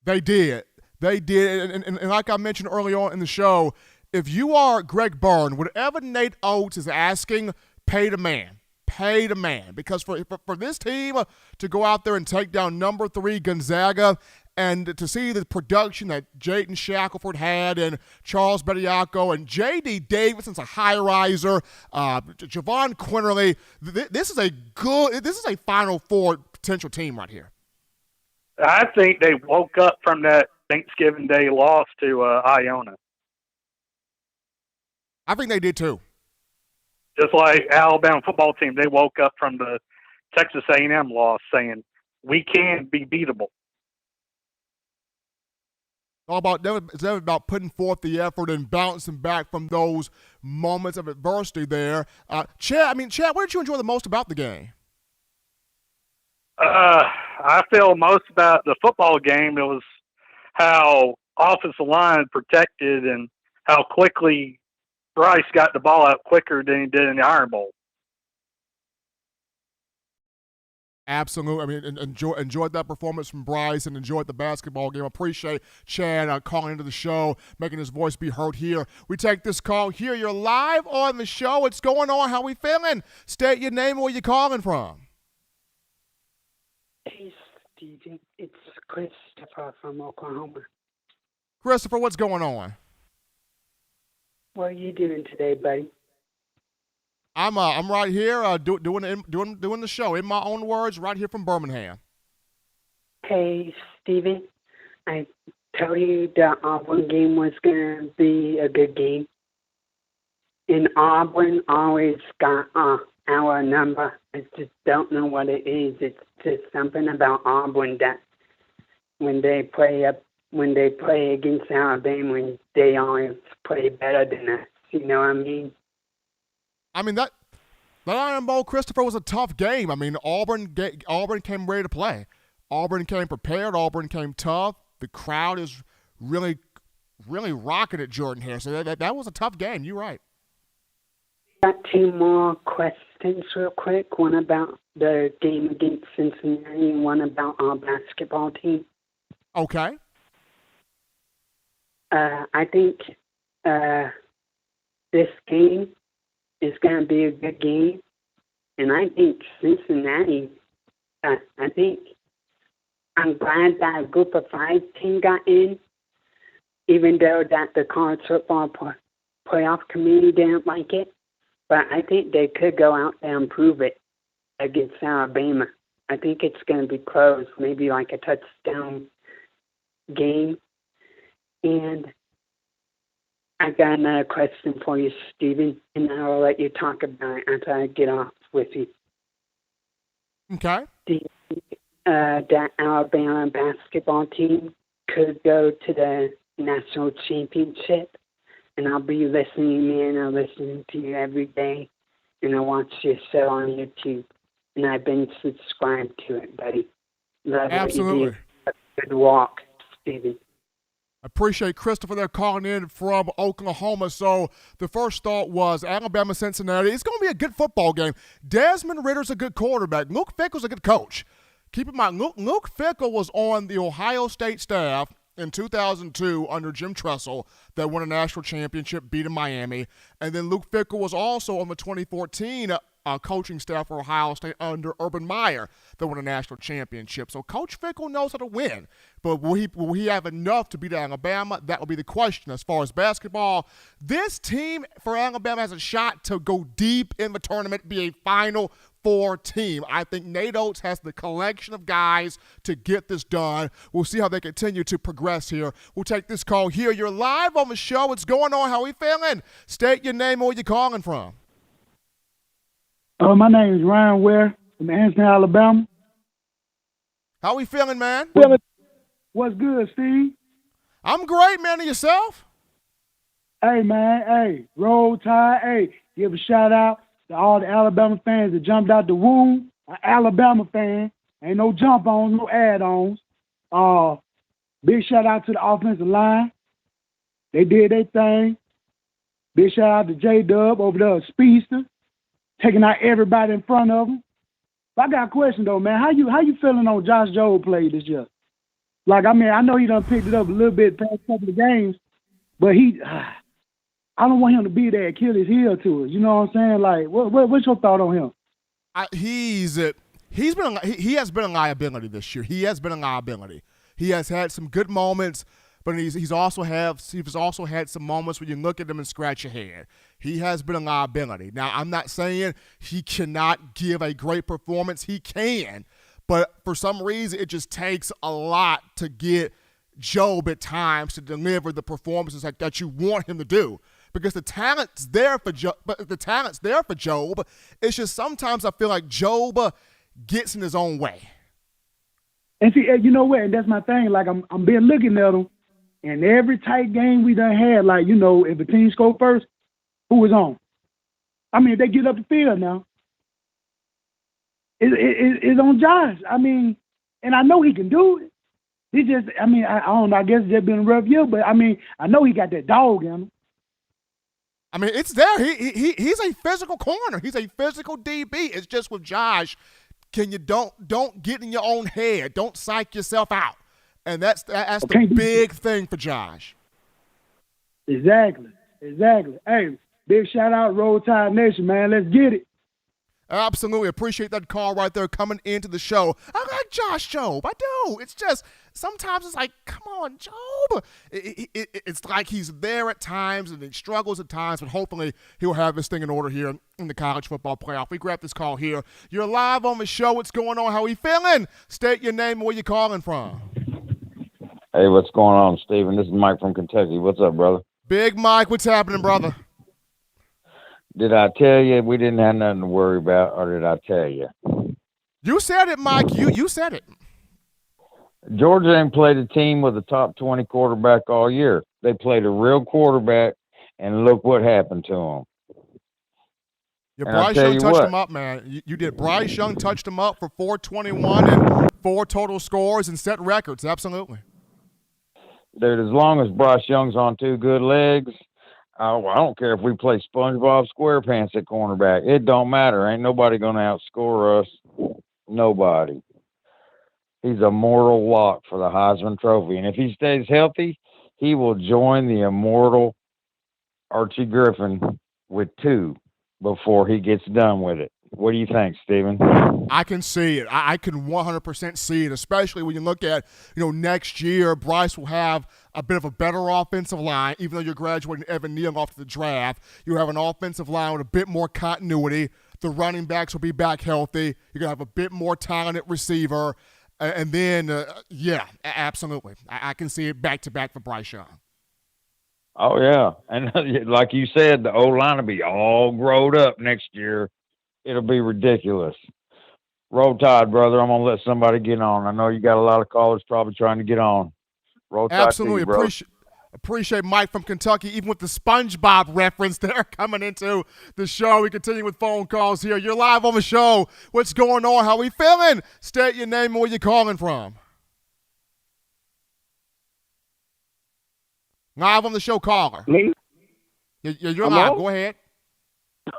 Speaker 1: They did. And like I mentioned early on in the show, if you are Greg Byrne, whatever Nate Oates is asking, pay the man. Pay the man. Because for this team to go out there and take down number 3 Gonzaga, and to see the production that Jayden Shackelford had and Charles Bediako and J.D. Davidson's a high-riser, Javon Quinterly, this is a Final Four potential team right here.
Speaker 9: I think they woke up from that Thanksgiving Day loss to Iona.
Speaker 1: I think they did too.
Speaker 9: Just like Alabama football team, they woke up from the Texas A&M loss saying, we can be beatable.
Speaker 1: It's never about putting forth the effort and bouncing back from those moments of adversity there. Chad, what did you enjoy the most about the game?
Speaker 9: I feel most about the football game, it was how offensive line protected and how quickly Bryce got the ball out quicker than he did in the Iron Bowl.
Speaker 1: Absolutely. I mean, enjoyed that performance from Bryce and enjoyed the basketball game. Appreciate Chad calling into the show, making his voice be heard here. We take this call here. You're live on the show. What's going on? How we feeling? State your name and where you calling from.
Speaker 10: Hey, Stephen. It's Christopher from Oklahoma.
Speaker 1: Christopher, what's going on?
Speaker 10: What are you doing today, buddy?
Speaker 1: I'm right here doing the show in my own words, right here from Birmingham.
Speaker 10: Hey, Stephen. I told you the Auburn game was gonna be a good game, and Auburn always got our number. I just don't know what it is. It's just something about Auburn that when they play against Alabama, they always play better than us. You know what I mean?
Speaker 1: I mean, that Iron Bowl, Christopher, was a tough game. I mean, Auburn came ready to play. Auburn came prepared. Auburn came tough. The crowd is really, really rocking at Jordan here. So that was a tough game. You're right.
Speaker 10: Got two more questions real quick. One about the game against Cincinnati and one about our basketball team.
Speaker 1: Okay.
Speaker 10: I think this game is going to be a good game. And I think Cincinnati, I think I'm glad that a group of 5 team got in, even though that the college football playoff committee didn't like it. But I think they could go out there and prove it against Alabama. I think it's going to be close, maybe like a touchdown game. And I got another question for you, Stephen, and I'll let you talk about it after I get off with you.
Speaker 1: Okay.
Speaker 10: Do you think that Alabama basketball team could go to the national championship? And I'll be listening in. I'm listening to you every day, and I watch your show on YouTube. And I've been subscribed to it, buddy. Love
Speaker 1: Absolutely.
Speaker 10: What you do. Good walk, Stephen.
Speaker 1: Appreciate Christopher there calling in from Oklahoma. So the first thought was Alabama-Cincinnati. It's going to be a good football game. Desmond Ritter's a good quarterback. Luke Fickell's a good coach. Keep in mind, Luke Fickell was on the Ohio State staff in 2002 under Jim Tressel that won a national championship, beating Miami. And then Luke Fickell was also on the 2014 coaching staff for Ohio State under Urban Meyer that won a national championship. So Coach Fickell knows how to win. But will he have enough to beat Alabama? That will be the question. As far as basketball, this team for Alabama has a shot to go deep in the tournament, be a Final Four team. I think Nate Oates has the collection of guys to get this done. We'll see how they continue to progress here. We'll take this call here. You're live on the show. What's going on? How are we feeling? State your name and where you calling from.
Speaker 11: My name is Ryan Ware from Anson, Alabama.
Speaker 1: How we feeling, man?
Speaker 11: What's good, Steve?
Speaker 1: I'm great, man. And yourself?
Speaker 11: Hey, man. Hey, Roll Tide. Hey, give a shout out to all the Alabama fans that jumped out the womb. An Alabama fan. Ain't no jump-ons, no add-ons. Big shout out to the offensive line. They did their thing. Big shout out to J-Dub over there, Speedster, taking out everybody in front of them. But I got a question, though, man. How you feeling on Josh Jobe play this year? Like, I mean, I know he done picked it up a little bit past couple of games, but I don't want him to be there and kill his heel to us. You know what I'm saying? Like, what's your thought on him?
Speaker 1: He has been a liability this year. He has been a liability. He has had some good moments, but he's also had some moments where you look at him and scratch your head. He has been a liability. Now, I'm not saying he cannot give a great performance. He can, but for some reason, it just takes a lot to get Jobe at times to deliver the performances that you want him to do. Because the talent's there for Jobe. It's just sometimes I feel like Jobe gets in his own way.
Speaker 11: And see, you know what? And that's my thing. Like, I'm been looking at him, and every tight game we done had, like, you know, if a team scored first, who was on? I mean, if they get up the field now, it's on Josh. I mean, and I know he can do it. He just, I mean, I don't know. I guess it's just been a rough year, but I mean, I know he got that dog in him.
Speaker 1: I mean, it's there. He's a physical corner. He's a physical DB. It's just with Josh, can you don't get in your own head. Don't psych yourself out. And that's the big thing for Josh.
Speaker 11: Exactly. Hey, big shout out Roll Tide Nation, man. Let's get it.
Speaker 1: Absolutely. Appreciate that call right there coming into the show. I like Josh Jobe. I do. It's just sometimes it's like, come on, Jobe. It's like he's there at times and he struggles at times, but hopefully he'll have this thing in order here in the college football playoff. We grab this call here. You're live on the show. What's going on? How are you feeling? State your name and where you calling from.
Speaker 12: Hey, what's going on, Steven? This is Mike from Kentucky. What's up, brother?
Speaker 1: Big Mike, what's happening, brother?
Speaker 12: Did I tell you we didn't have nothing to worry about, or did I tell you?
Speaker 1: You said it, Mike. You said it.
Speaker 12: Georgia ain't played a team with a top 20 quarterback all year. They played a real quarterback, and look what happened to them.
Speaker 1: Yeah, Bryce Young touched him up, man. You did. Bryce Young touched him up for 421 and 4 total scores and set records. Absolutely.
Speaker 12: Dude, as long as Bryce Young's on 2 good legs, I don't care if we play SpongeBob SquarePants at cornerback. It don't matter. Ain't nobody going to outscore us. Nobody. He's a mortal lock for the Heisman Trophy. And if he stays healthy, he will join the immortal Archie Griffin with 2 before he gets done with it. What do you think, Steven?
Speaker 1: I can see it. I can 100% see it, especially when you look at, next year, Bryce will have a bit of a better offensive line, even though you're graduating Evan Neal off to the draft. You have an offensive line with a bit more continuity. The running backs will be back healthy. You're going to have a bit more talented receiver. And then, absolutely. I can see it back-to-back for Bryce Young.
Speaker 12: Oh, yeah. And like you said, the O-line will be all growed up next year. It'll be ridiculous. Roll Tide, brother. I'm going to let somebody get on. I know you got a lot of callers probably trying to get on. Roll Tide.
Speaker 1: Absolutely.
Speaker 12: To you,
Speaker 1: appreciate Mike from Kentucky, even with the SpongeBob reference there coming into the show. We continue with phone calls here. You're live on the show. What's going on? How we feeling? State your name and where you calling from. Live on the show, caller.
Speaker 13: Me?
Speaker 1: You're live. Go ahead.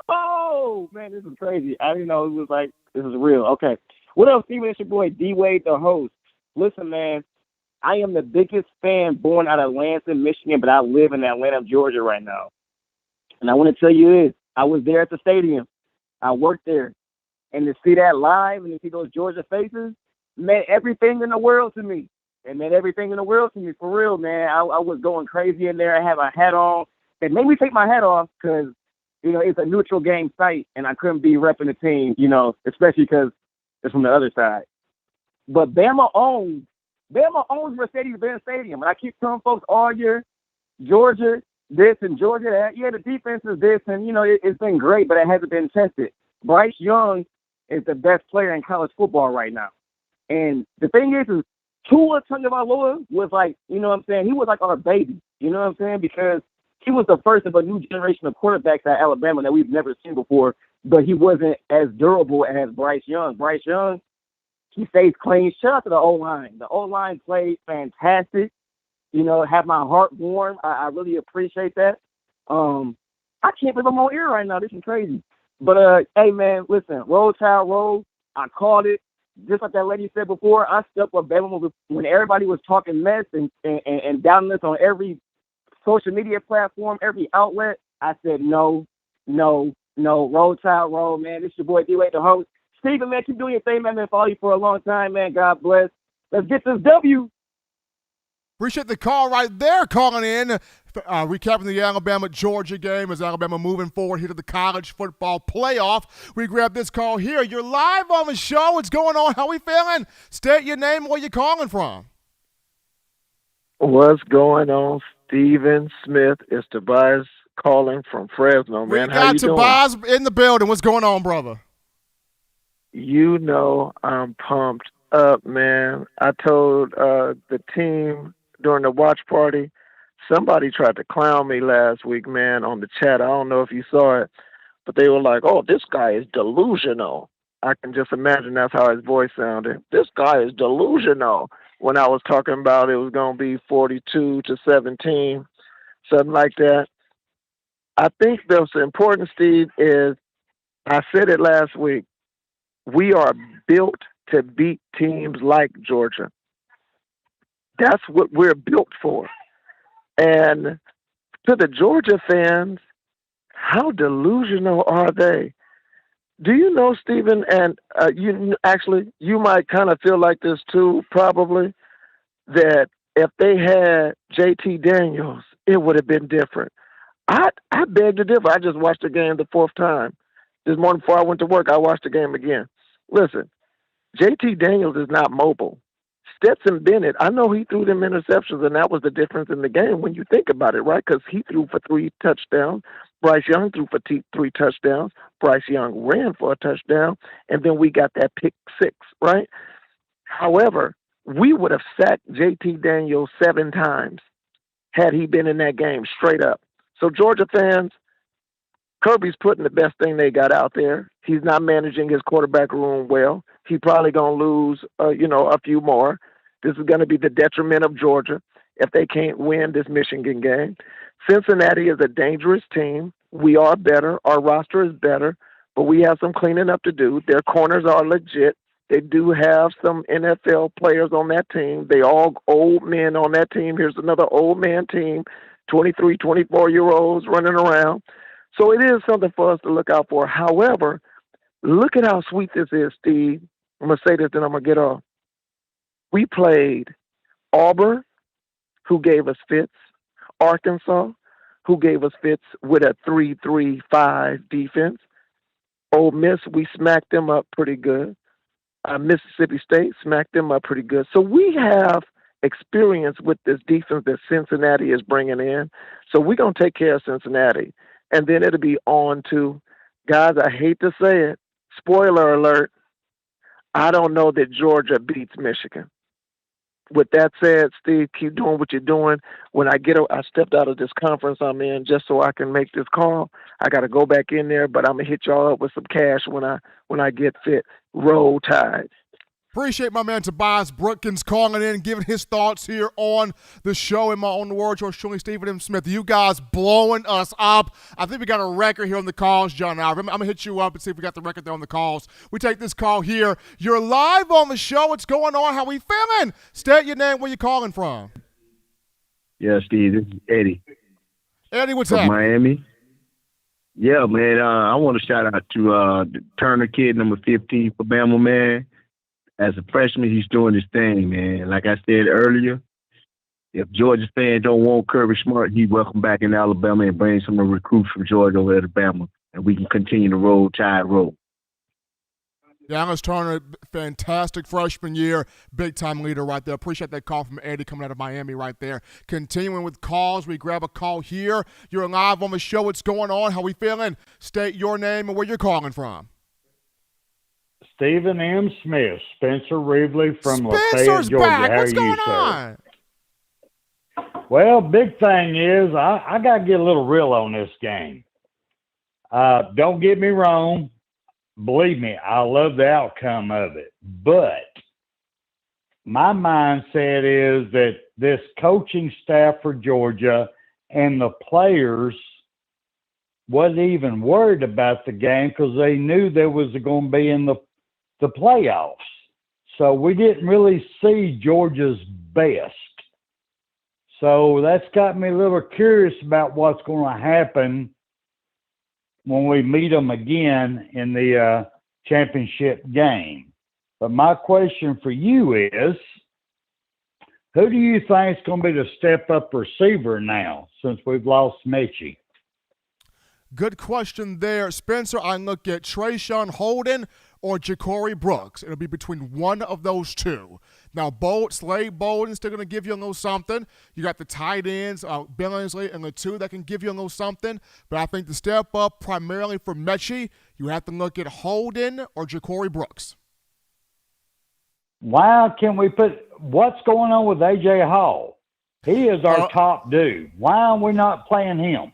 Speaker 13: Oh, man, this is crazy. I didn't know it was like, this is real. Okay. What up, Steven? It's your boy, D-Wade, the host. Listen, man, I am the biggest fan born out of Lansing, Michigan, but I live in Atlanta, Georgia right now. And I want to tell you this. I was there at the stadium. I worked there. And to see that live and to see those Georgia faces meant everything in the world to me. It meant everything in the world to me, for real, man. I was going crazy in there. I had my hat on. It made me take my hat off because, it's a neutral game site, and I couldn't be repping the team, especially because it's from the other side. But Bama owns Mercedes-Benz Stadium, and I keep telling folks all year, Georgia this and Georgia that. Yeah, the defense is this, and, it's been great, but it hasn't been tested. Bryce Young is the best player in college football right now. And the thing is Tua Tagovailoa was like, he was like our baby, because he was the first of a new generation of quarterbacks at Alabama that we've never seen before, but he wasn't as durable as Bryce Young. Bryce Young, he stays clean. Shout out to the O-line. The O-line played fantastic. Have my heart warm. I really appreciate that. I can't believe I'm on air right now. This is crazy. But, hey, man, listen, Roll Child Roll, I called it. Just like that lady said before, I stuck with Bama when everybody was talking mess and downing us on every social media platform, every outlet. I said, no, Roll Child Roll, man. This your boy D-Wade, the host. Steven, man, keep doing your thing, man. I've been following you for a long time, man. God bless. Let's get this W.
Speaker 1: Appreciate the call right there, calling in. Recapping the Alabama-Georgia game as Alabama moving forward here to the college football playoff. We grab this call here. You're live on the show. What's going on? How we feeling? State your name and where you calling from.
Speaker 15: What's going on, Stephen Smith? It's Tobias calling from Fresno, man. How you doing?
Speaker 1: We got Tobias in the building. What's going on, brother?
Speaker 15: I'm pumped up, man. I told the team during the watch party, somebody tried to clown me last week, man, on the chat. I don't know if you saw it, but they were like, oh, this guy is delusional. I can just imagine that's how his voice sounded. This guy is delusional. when I was talking about it was going to be 42-17, something like that. I think the important, Steve, is I said it last week. We are built to beat teams like Georgia. That's what we're built for. And to the Georgia fans, how delusional are they? Do you know, Stephen, and you might kind of feel like this too, probably, that if they had JT Daniels, it would have been different. I beg to differ. I just watched the game the fourth time. This morning before I went to work, I watched the game again. Listen, JT Daniels is not mobile. Stetson Bennett, I know he threw them interceptions, and that was the difference in the game when you think about it, right? Because he threw for 3 touchdowns. Bryce Young threw for 3 touchdowns. Bryce Young ran for a touchdown, and then we got that pick 6, right? However, we would have sacked JT Daniels 7 times had he been in that game, straight up. So Georgia fans, Kirby's putting the best thing they got out there. He's not managing his quarterback room well. He's probably going to lose, a few more. This is going to be the detriment of Georgia if they can't win this Michigan game. Cincinnati is a dangerous team. We are better. Our roster is better, but we have some cleaning up to do. Their corners are legit. They do have some NFL players on that team. They all old men on that team. Here's another old man team, 23, 24-year-olds running around. So it is something for us to look out for. However, look at how sweet this is, Steve. I'm going to say this, then I'm going to get off. We played Auburn, who gave us fits, Arkansas, who gave us fits with a 3-3-5 defense. Ole Miss, we smacked them up pretty good. Mississippi State smacked them up pretty good. So we have experience with this defense that Cincinnati is bringing in. So we're going to take care of Cincinnati. And then it'll be on to, guys, I hate to say it, spoiler alert, I don't know that Georgia beats Michigan. With that said, Steve, keep doing what you're doing. When I stepped out of this conference I'm in just so I can make this call. I got to go back in there, but I'm going to hit y'all up with some cash when I get fit. Roll Tide.
Speaker 1: Appreciate my man Tobias Brookins calling in, giving his thoughts here on the show. In my own words, yours truly, Stephen M. Smith. You guys blowing us up. I think we got a record here on the calls, John. I'm going to hit you up and see if we got the record there on the calls. We take this call here. You're live on the show. What's going on? How we feeling? State your name. Where you calling from?
Speaker 14: Yeah, Steve, this is Eddie.
Speaker 1: Eddie, what's
Speaker 14: from
Speaker 1: happening?
Speaker 14: Miami. Yeah, man, I want to shout out to the Turner kid, number 15 for Bama, man. As a freshman, he's doing his thing, man. Like I said earlier, if Georgia fans don't want Kirby Smart, he's welcome back in Alabama and bring some of the recruits from Georgia over to Bama, and we can continue to roll Tide roll.
Speaker 1: Dallas Turner, fantastic freshman year, big-time leader right there. Appreciate that call from Eddie coming out of Miami right there. Continuing with calls, we grab a call here. You're live on the show. What's going on? How we feeling? State your name and where you're calling from.
Speaker 16: Stephen M. Smith, Spencer Reevely from
Speaker 1: Spencer's
Speaker 16: Lafayette, Georgia.
Speaker 1: back.
Speaker 16: How
Speaker 1: What's
Speaker 16: are
Speaker 1: going
Speaker 16: you,
Speaker 1: on?
Speaker 16: sir? Well, big thing is I got to get a little real on this game. Don't get me wrong. Believe me, I love the outcome of it. But my mindset is that this coaching staff for Georgia and the players wasn't even worried about the game because they knew there was going to be in the playoffs. So we didn't really see Georgia's best. So that's got me a little curious about what's going to happen when we meet them again in the championship game. But my question for you is, who do you think is going to be the step-up receiver now since we've lost Mechie?
Speaker 1: Good question there. Spencer, I look at Trayshawn Holden or Ja'Cory Brooks. It'll be between one of those two. Now, Slade Bolden's still going to give you a little something. You got the tight ends, Billingsley and the two that can give you a little something. But I think the step up primarily for Mechie, you have to look at Holden or Ja'Cory Brooks.
Speaker 16: Why can we what's going on with A.J. Hall? He is our top dude. Why are we not playing him?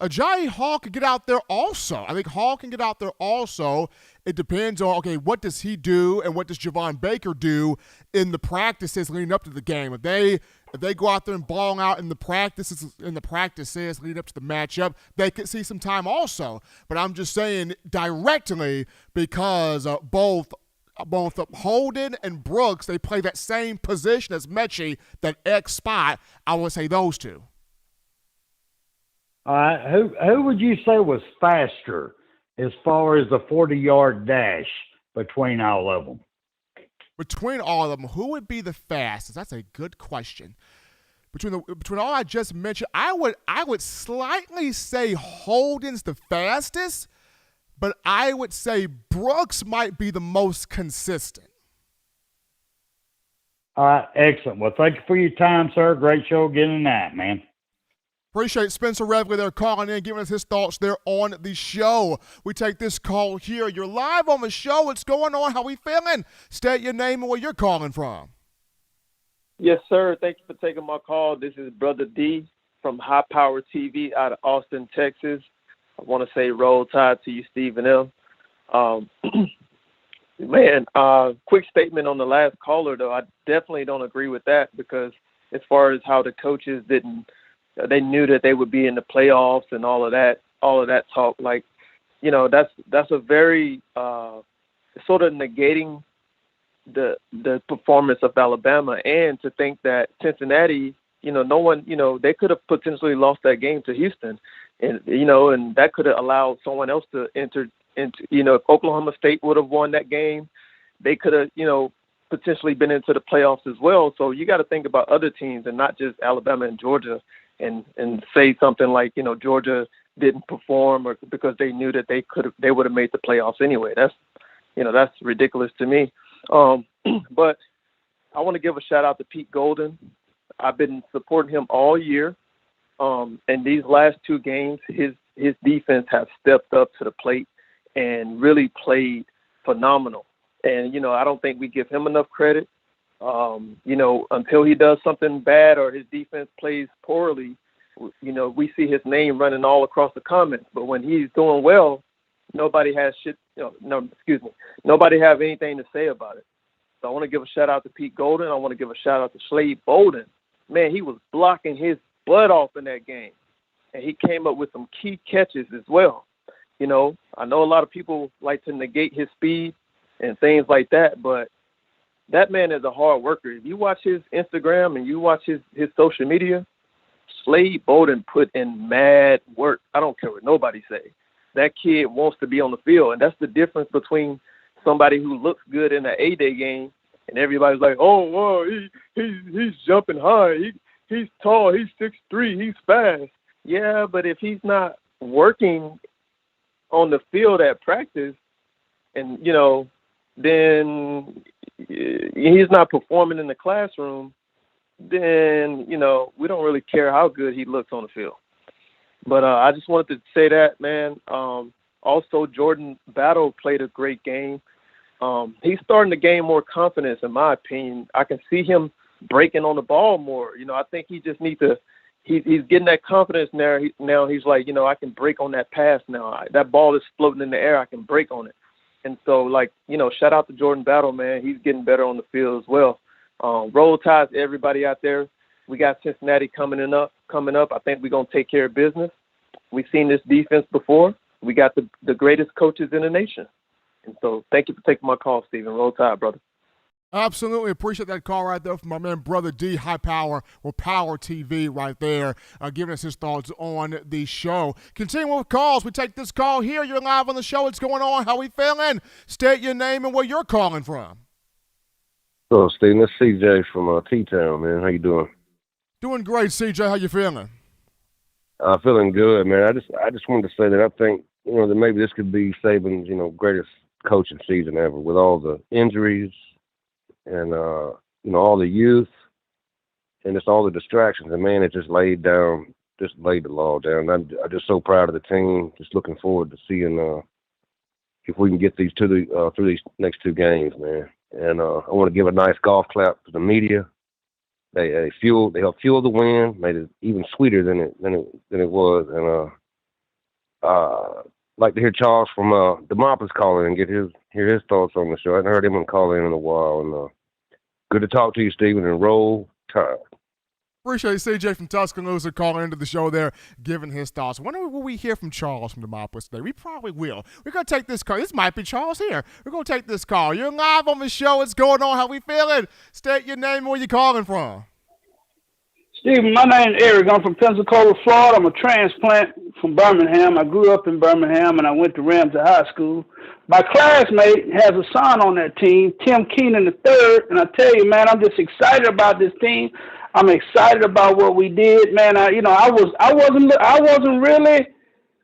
Speaker 1: Ajayi Hall can get out there also. I think Hall can get out there also. It depends on, okay, what does he do and what does Javon Baker do in the practices leading up to the game. If they go out there and ball out in the practices leading up to the matchup, they could see some time also. But I'm just saying directly because both Holden and Brooks, they play that same position as Mechie, that X spot. I would say those two.
Speaker 16: All right, who would you say was faster as far as the 40-yard dash between all of them?
Speaker 1: Between all of them, who would be the fastest? That's a good question. Between all I just mentioned, I would slightly say Holden's the fastest, but I would say Brooks might be the most consistent.
Speaker 16: All right, excellent. Well, thank you for your time, sir. Great show again tonight, man.
Speaker 1: Appreciate Spencer Revley there calling in, giving us his thoughts there on the show. We take this call here. You're live on the show. What's going on? How we feeling? State your name and where you're calling from.
Speaker 17: Yes, sir. Thank you for taking my call. This is Brother D from High Power TV out of Austin, Texas. I want to say roll tide to you, Stephen M. Quick statement on the last caller, though. I definitely don't agree with that because as far as how the coaches they knew that they would be in the playoffs and all of that talk. Like, that's a very sort of negating the performance of Alabama, and to think that Cincinnati, no one, they could have potentially lost that game to Houston, and and that could have allowed someone else to enter into. If Oklahoma State would have won that game, they could have, potentially been into the playoffs as well. So you got to think about other teams and not just Alabama and Georgia. And say something like, Georgia didn't perform or because they knew that they would have made the playoffs anyway. That's ridiculous to me. But I want to give a shout out to Pete Golden. I've been supporting him all year. And these last two games, his defense has stepped up to the plate and really played phenomenal. And, I don't think we give him enough credit. Until he does something bad or his defense plays poorly, we see his name running all across the comments. But when he's doing well, nobody has nobody have anything to say about it. So I want to give a shout out to Pete Golden. I want to give a shout out to Slade Bolden. Man, he was blocking his butt off in that game, and he came up with some key catches as well. I know a lot of people like to negate his speed and things like that, but that man is a hard worker. If you watch his Instagram and you watch his social media, Slade Bolden put in mad work. I don't care what nobody say. That kid wants to be on the field, and that's the difference between somebody who looks good in an A-Day game and everybody's like, oh, wow, he's jumping high. He's tall. He's 6'3". He's fast. Yeah, but if he's not working on the field at practice and, then he's not performing in the classroom, then, we don't really care how good he looks on the field. But I just wanted to say that, man. Also, Jordan Battle played a great game. He's starting to gain more confidence, in my opinion. I can see him breaking on the ball more. I think he just needs to he's getting that confidence now. He's like, I can break on that pass now. That ball is floating in the air. I can break on it. And so, shout out to Jordan Battle, man. He's getting better on the field as well. Roll Tide to everybody out there. We got Cincinnati coming up. I think we're going to take care of business. We've seen this defense before. We got the greatest coaches in the nation. And so thank you for taking my call, Stephen. Roll Tide, brother.
Speaker 1: Absolutely appreciate that call right there from my man, Brother D, High Power, or Power TV right there, giving us his thoughts on the show. Continuing with calls, we take this call here. You're live on the show. What's going on? How we feeling? State your name and where you're calling from.
Speaker 18: Hello, Stephen. It's CJ from T-Town, man. How you doing?
Speaker 1: Doing great, CJ. How you feeling?
Speaker 18: Feeling good, man. I just wanted to say that I think, that maybe this could be Saban's, greatest coaching season ever with all the injuries and, all the youth and just all the distractions. And, man, it just laid the law down. I'm just so proud of the team. Just looking forward to seeing if we can get these through these next two games, man. And I want to give a nice golf clap to the media. They helped fuel the win, made it even sweeter than it was. And like to hear Charles from Demopolis call in and hear his thoughts on the show. I haven't heard him call in a while. And good to talk to you, Stephen, and roll tide.
Speaker 1: Appreciate CJ from Tuscaloosa calling into the show there, giving his thoughts. When will we hear from Charles from Demopolis today? We probably will. We're going to take this call. This might be Charles here. We're going to take this call. You're live on the show. What's going on? How we feeling? State your name and where you calling from.
Speaker 3: Stephen, my name is Eric. I'm from Pensacola, Florida. I'm a transplant from Birmingham. I grew up in Birmingham, and I went to Ramsey High School. My classmate has a son on that team, Tim Keenan III, and I tell you, man, I'm just excited about this team. I'm excited about what we did, man. I wasn't really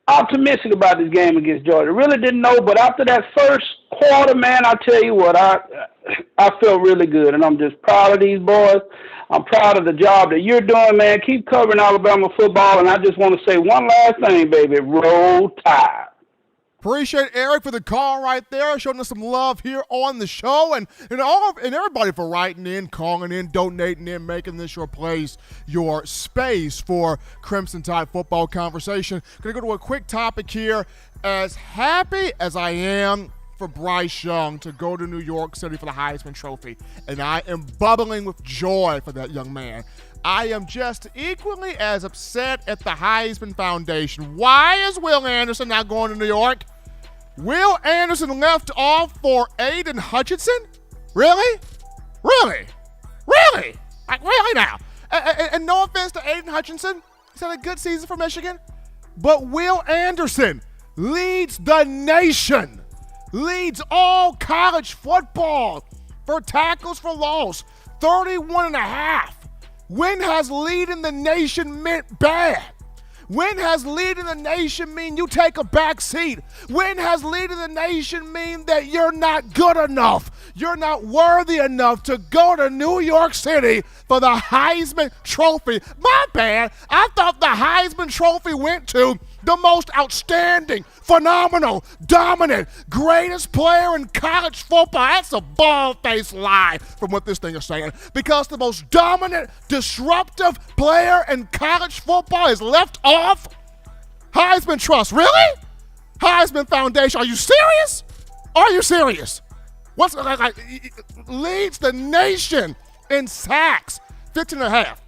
Speaker 3: optimistic about this game against Georgia. Really didn't know, but after that first quarter, man, I tell you what, I felt really good, and I'm just proud of these boys. I'm proud of the job that you're doing, man. Keep covering Alabama football, and I just want to say one last thing, baby. Roll Tide.
Speaker 1: Appreciate Eric for the call right there, showing us some love here on the show, and everybody for writing in, calling in, donating in, making this your place, your space for Crimson Tide football conversation. Going to go to a quick topic here. As happy as I am for Bryce Young to go to New York City for the Heisman Trophy, and I am bubbling with joy for that young man, I am just equally as upset at the Heisman Foundation. Why is Will Anderson not going to New York? Will Anderson left off for Aiden Hutchinson? Really? Really? Really? Like, really now? And no offense to Aiden Hutchinson. He's had a good season for Michigan. But Will Anderson leads the nation, leads all college football for tackles for loss, 31.5. When has leading the nation meant bad? When has leading the nation mean you take a back seat? When has leading the nation mean that you're not good enough? You're not worthy enough to go to New York City for the Heisman Trophy. My bad. I thought the Heisman Trophy went to the most outstanding, phenomenal, dominant, greatest player in college football. That's a bald-faced lie from what this thing is saying. Because the most dominant, disruptive player in college football is left off. Heisman Trust, really? Heisman Foundation, are you serious? Are you serious? What's leads the nation in sacks, 15.5.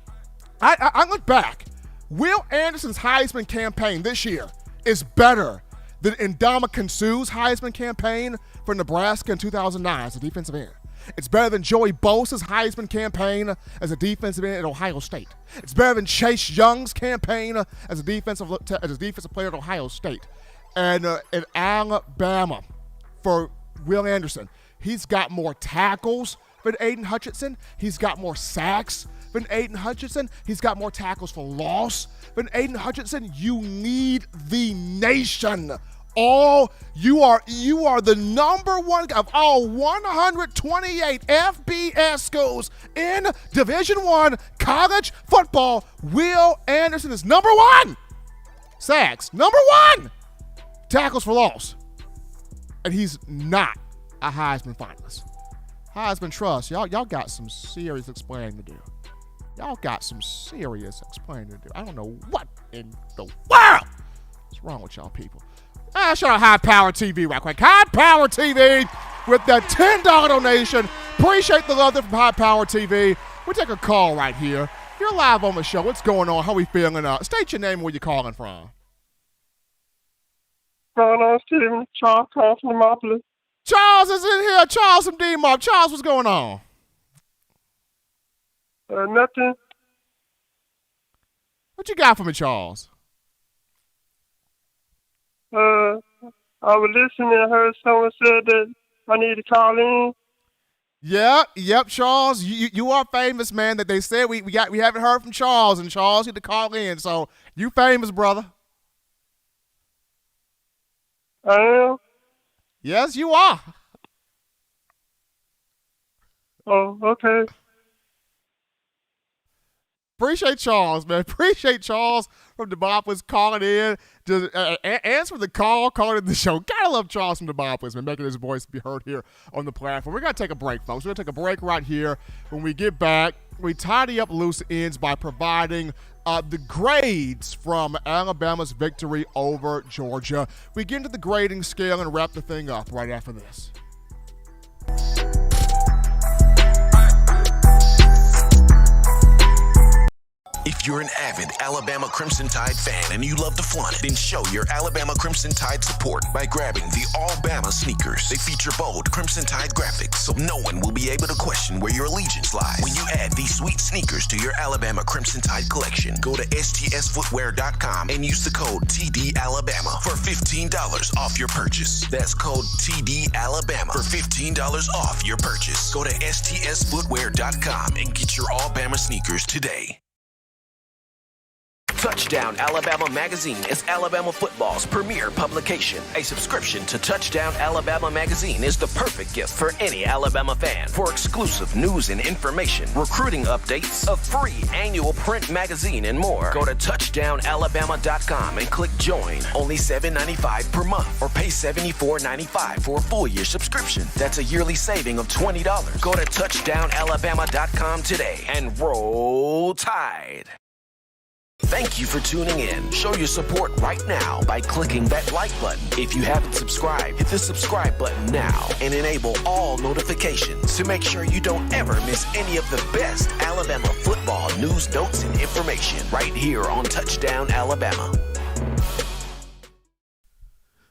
Speaker 1: I look back. Will Anderson's Heisman campaign this year is better than Ndamukong Suh's Heisman campaign for Nebraska in 2009 as a defensive end. It's better than Joey Bosa's Heisman campaign as a defensive end at Ohio State. It's better than Chase Young's campaign as a defensive player at Ohio State. And in Alabama, for Will Anderson, he's got more tackles than Aiden Hutchinson. He's got more sacks than Aiden Hutchinson. He's got more tackles for loss than Aiden Hutchinson. You need the nation. You are the number one of all 128 FBS schools in Division I college football. Will Anderson is number one. Sacks, number one. Tackles for loss. And he's not a Heisman finalist. Heisman Trust, y'all got some serious explaining to do. Y'all got some serious explaining to do. I don't know what in the world is wrong with y'all people. Shout out High Power TV right quick. High Power TV with that $10 donation. Appreciate the love there from High Power TV. We take a call right here. You're live on the show. What's going on? How we feeling? State your name and where you're calling from.
Speaker 19: Stephen. Charles from Demopolis.
Speaker 1: Charles is in here. Charles from D-Mob. Charles, what's going on?
Speaker 19: Nothing.
Speaker 1: What you got for me, Charles?
Speaker 19: I was listening and heard someone said that I need to call in.
Speaker 1: Yep, Charles. You are famous, man. That they said we haven't heard from Charles, and Charles need to call in. So you famous, brother.
Speaker 19: I am?
Speaker 1: Yes, you are.
Speaker 19: Oh, okay.
Speaker 1: Appreciate Charles, man. Appreciate Charles from Demopolis calling in. Just answer the call, calling in the show. Gotta love Charles from Demopolis, man, making his voice be heard here on the platform. We're going to take a break, folks. We're going to take a break right here. When we get back, we tidy up loose ends by providing the grades from Alabama's victory over Georgia. We get into the grading scale and wrap the thing up right after this.
Speaker 4: If you're an avid Alabama Crimson Tide fan and you love to flaunt it, then show your Alabama Crimson Tide support by grabbing the All Bama sneakers. They feature bold Crimson Tide graphics, so no one will be able to question where your allegiance lies. When you add these sweet sneakers to your Alabama Crimson Tide collection, go to stsfootwear.com and use the code TDAlabama for $15 off your purchase. That's code TDAlabama for $15 off your purchase. Go to stsfootwear.com and get your All Bama sneakers today. Touchdown Alabama Magazine is Alabama football's premier publication. A subscription to Touchdown Alabama Magazine is the perfect gift for any Alabama fan. For exclusive news and information, recruiting updates, a free annual print magazine, and more, go to touchdownalabama.com and click join. Only $7.95 per month, or pay $74.95 for a full year subscription. That's a yearly saving of $20. Go to touchdownalabama.com today and roll Tide. Thank you for tuning in. Show your support right now by clicking that like button. If you haven't subscribed, hit the subscribe button now and enable all notifications to make sure you don't ever miss any of the best Alabama football news, notes, and information right here on Touchdown Alabama.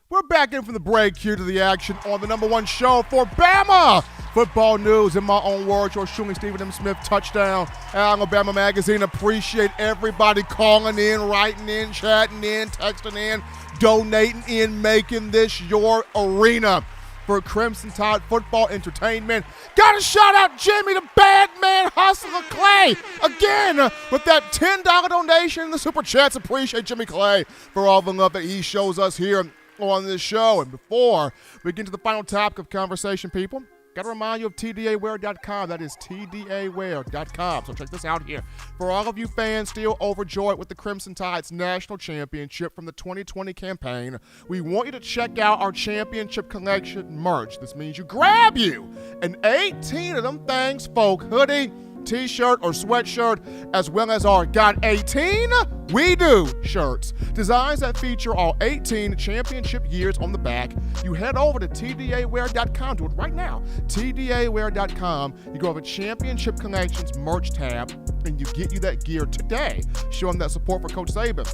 Speaker 1: We're back in from the break here to the action on the number one show for Bama football news. In my own words, yours truly, Stephen M. Smith, Touchdown Alabama Magazine. Appreciate everybody calling in, writing in, chatting in, texting in, donating in, making this your arena for Crimson Tide football entertainment. Got to shout out Jimmy the Bad Man Hustler Clay again with that $10 donation in the Super Chats. Appreciate Jimmy Clay for all the love that he shows us here on this show. And before we get to the final topic of conversation, people, got to remind you of TDAwear.com. That is TDAwear.com. So check this out here. For all of you fans still overjoyed with the Crimson Tide's national championship from the 2020 campaign, we want you to check out our championship collection merch. This means you grab you an 18 of them things, folk hoodie, t-shirt, or sweatshirt, as well as our Got 18 We Do shirts. Designs that feature all 18 championship years on the back. You head over to TDAwear.com. Do it right now. TDAwear.com. You go over Championship Collections merch tab, and you get you that gear today, showing that support for Coach Saban,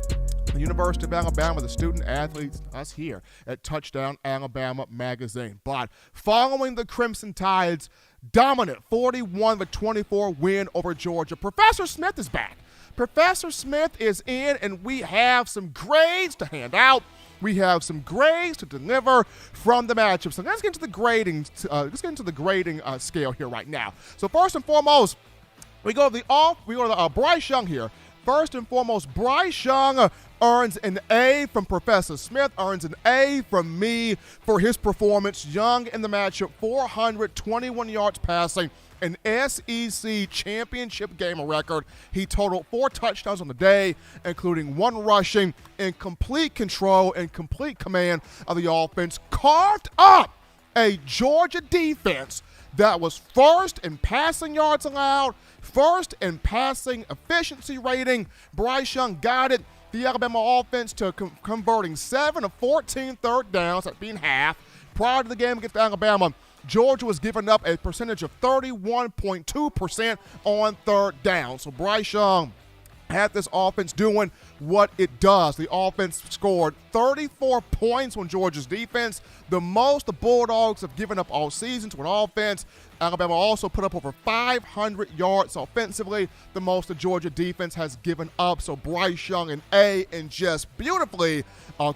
Speaker 1: the University of Alabama, the student athletes, us here at Touchdown Alabama Magazine. But following the Crimson Tide's dominant 41-24 win over Georgia, Professor Smith is back. Professor Smith is in, and we have some grades to hand out. We have some grades to deliver from the matchup. So let's get into the grading. Scale here right now. So first and foremost, we go to the Bryce Young here. First and foremost, Bryce Young earns an A from Professor Smith, earns an A from me for his performance. Young in the matchup, 421 yards passing, an SEC championship game record. He totaled 4 touchdowns on the day, including 1 rushing, in complete control and complete command of the offense. Carved up a Georgia defense that was first in passing yards allowed, first in passing efficiency rating. Bryce Young got it. The Alabama offense to converting 7 of 14 third downs, that being half. Prior to the game against Alabama, Georgia was giving up a percentage of 31.2% on third down. So Bryce Young had this offense doing what it does. The offense scored 34 points on Georgia's defense, the most the Bulldogs have given up all season to an offense. Alabama also put up over 500 yards offensively, the most the Georgia defense has given up. So Bryce Young an A, and just beautifully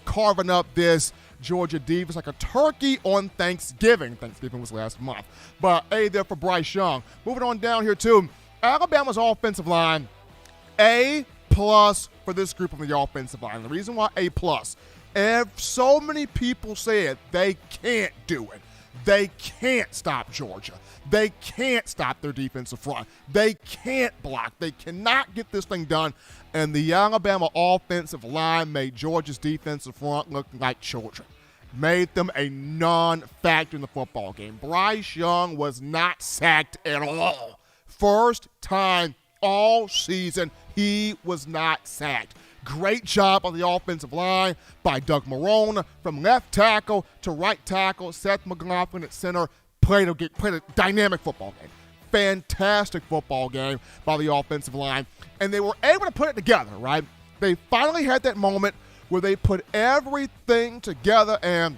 Speaker 1: carving up this Georgia defense like a turkey on Thanksgiving. Thanksgiving was last month. But A there for Bryce Young. Moving on down here too, Alabama's offensive line, A+ for this group on the offensive line. The reason why A+, if so many people said they can't do it. They can't stop Georgia. They can't stop their defensive front. They can't block. They cannot get this thing done. And the Alabama offensive line made Georgia's defensive front look like children. Made them a non-factor in the football game. Bryce Young was not sacked at all. First time All season, he was not sacked. Great job on the offensive line by Doug Marrone. From left tackle to right tackle, Seth McLaughlin at center played a dynamic football game. Fantastic football game by the offensive line. And they were able to put it together, right? They finally had that moment where they put everything together, and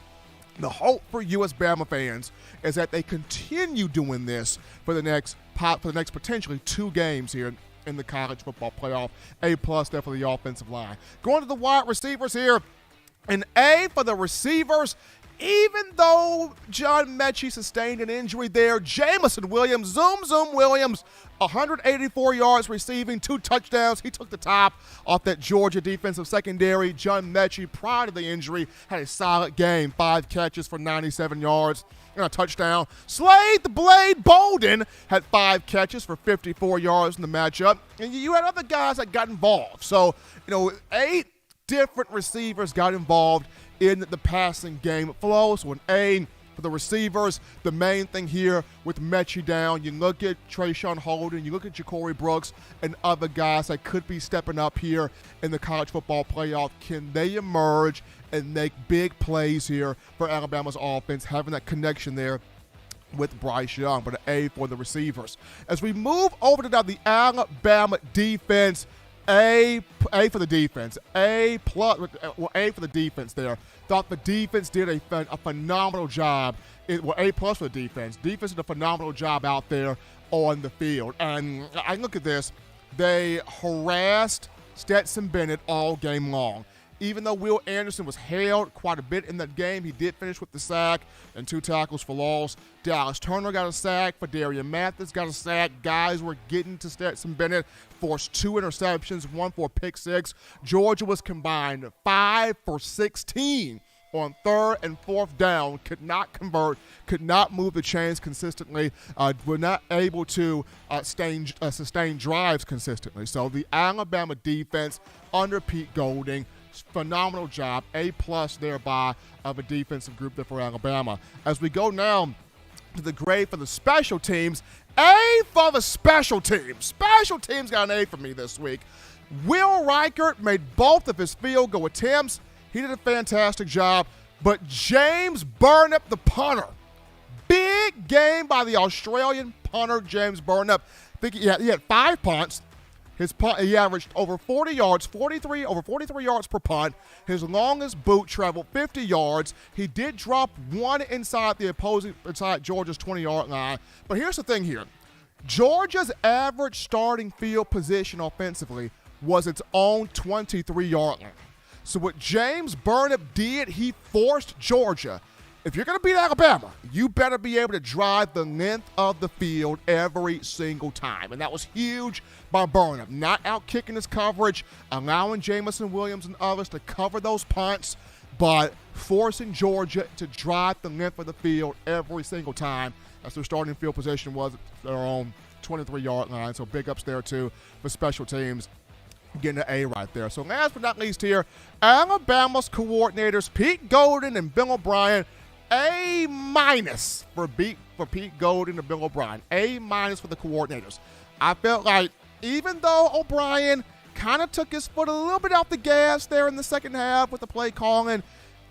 Speaker 1: the hope for U.S. Bama fans is that they continue doing this for the next potentially 2 games here in the college football playoff. A+ there for the offensive line. Going to the wide receivers here, an A for the receivers. Even though John Mechie sustained an injury there, Jamison Williams, Zoom Williams, 184 yards receiving, 2 touchdowns. He took the top off that Georgia defensive secondary. John Mechie, prior to the injury, had a solid game. 5 catches for 97 yards and a touchdown. Slade the Blade Bolden had 5 catches for 54 yards in the matchup. And you had other guys that got involved. So, 8 different receivers got involved in the passing game flow. So an A for the receivers. The main thing here with Mechie down, you look at Trayshawn Holden, you look at Ja'Cory Brooks and other guys that could be stepping up here in the college football playoff. Can they emerge and make big plays here for Alabama's offense, having that connection there with Bryce Young? But an A for the receivers. As we move over to now the Alabama defense, A for the defense. A for the defense there. Thought the defense did a phenomenal job. A+ for the defense. Defense did a phenomenal job out there on the field. And I look at this. They harassed Stetson Bennett all game long. Even though Will Anderson was held quite a bit in that game, he did finish with the sack and 2 tackles for loss. Dallas Turner got a sack. Fadarian Mathis got a sack. Guys were getting to Stetson Bennett, forced 2 interceptions, 1 for a pick 6. Georgia was combined 5 for 16 on 3rd and 4th down, could not convert, could not move the chains consistently, were not able to sustain drives consistently. So the Alabama defense under Pete Golding, phenomenal job. A+ thereby of a defensive group there for Alabama. As we go now to the grade for the special teams, A for the special teams. Special teams got an A for me this week. Will Reichert made both of his field goal attempts. He did a fantastic job. But James Burnip, the punter, big game by the Australian punter, James Burnip. I think he had 5 punts. His punt, he averaged over 40 yards, over 43 yards per punt. His longest boot traveled 50 yards. He did drop 1 inside Georgia's 20-yard line. But here's the thing here. Georgia's average starting field position offensively was its own 23-yard line. So what James Burnip did, he forced Georgia. If you're going to beat Alabama, you better be able to drive the length of the field every single time. And that was huge by Burnip. Not out-kicking his coverage, allowing Jamison Williams and others to cover those punts, but forcing Georgia to drive the length of the field every single time. That's their starting field position was their own 23-yard line. So big ups there, too, for special teams. Getting an A right there. So last but not least here, Alabama's coordinators, Pete Golding and Bill O'Brien, A- for Pete Golding and Bill O'Brien. A- for the coordinators. I felt like even though O'Brien kind of took his foot a little bit off the gas there in the second half with the play calling,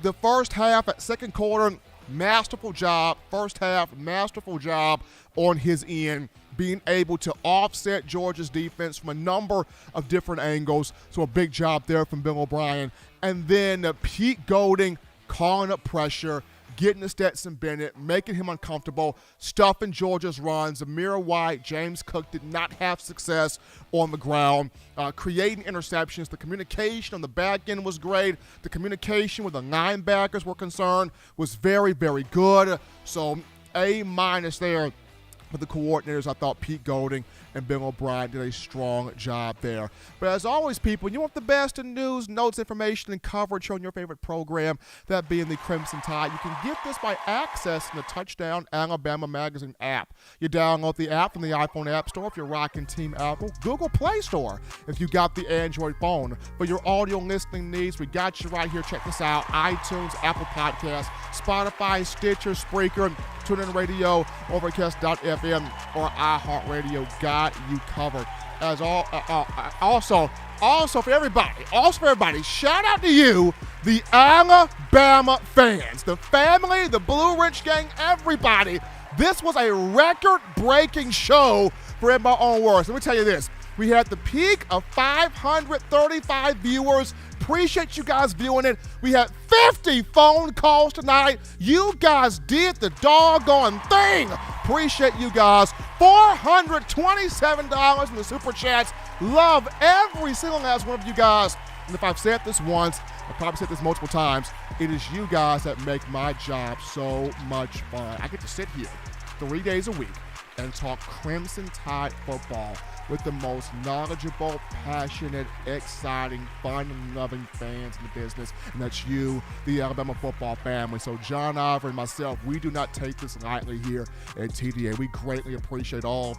Speaker 1: the first half at second quarter, masterful job. First half, masterful job on his end, being able to offset Georgia's defense from a number of different angles. So a big job there from Bill O'Brien. And then Pete Golding calling up pressure, getting to Stetson Bennett, making him uncomfortable, stuffing Georgia's runs. Amir White, James Cook did not have success on the ground, creating interceptions. The communication on the back end was great. The communication with the linebackers were concerned was very, very good. So A- there for the coordinators. I thought Pete Golding and Bill O'Brien did a strong job there. But as always, people, you want the best in news, notes, information, and coverage on your favorite program, that being the Crimson Tide. You can get this by accessing the Touchdown Alabama Magazine app. You download the app from the iPhone App Store if you're rocking Team Apple, Google Play Store if you got the Android phone. For your audio listening needs, we got you right here. Check this out: iTunes, Apple Podcasts, Spotify, Stitcher, Spreaker, TuneIn Radio, Overcast.fm. FM or iHeartRadio, got you covered. As also for everybody, shout out to you, the Alabama fans, the family, the Blue Ridge gang, everybody. This was a record-breaking show for In My Own Words. Let me tell you this. We had the peak of 535 viewers. Appreciate you guys viewing it. We had 50 phone calls tonight. You guys did the doggone thing. Appreciate you guys. $427 in the Super Chats. Love every single last one of you guys. And if I've said this once, I've probably said this multiple times, it is you guys that make my job so much fun. I get to sit here 3 days a week and talk Crimson Tide football with the most knowledgeable, passionate, exciting, fun, and loving fans in the business, and that's you, the Alabama football family. So John, Ivory, and myself, we do not take this lightly here at TDA. We greatly appreciate all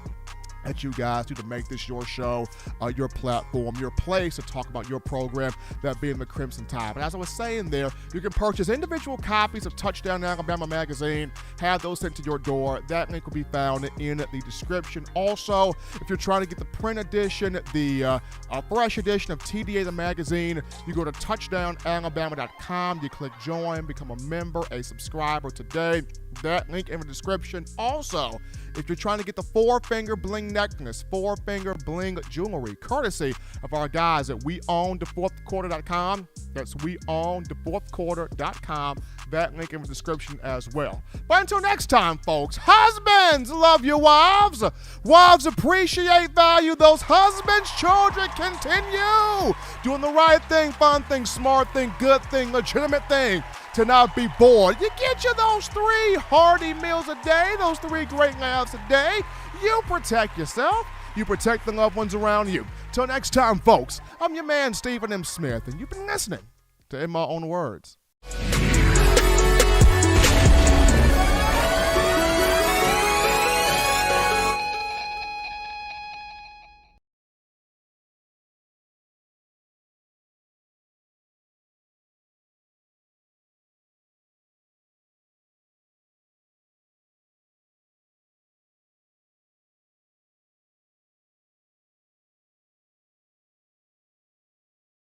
Speaker 1: that you guys do to make this your show, your platform, your place to talk about your program, that being the Crimson Tide. But as I was saying there, you can purchase individual copies of Touchdown Alabama magazine, have those sent to your door. That link will be found in the description. Also, if you're trying to get the print edition, the fresh edition of TDA the magazine, you go to touchdownalabama.com, you click join, become a member, a subscriber today. That link in the description. Also, if you're trying to get the four-finger bling necklace, four-finger bling jewelry, courtesy of our guys at weownthefourthquarter.com. That's weownthefourthquarter.com. That link in the description as well. But until next time, folks, husbands love your wives. Wives appreciate, value those husbands. Children continue doing the right thing, fun thing, smart thing, good thing, legitimate thing, to not be bored. You get you those 3 hearty meals a day, those 3 great laughs a day. You protect yourself. You protect the loved ones around you. Till next time, folks, I'm your man, Stephen M. Smith, and you've been listening to In My Own Words.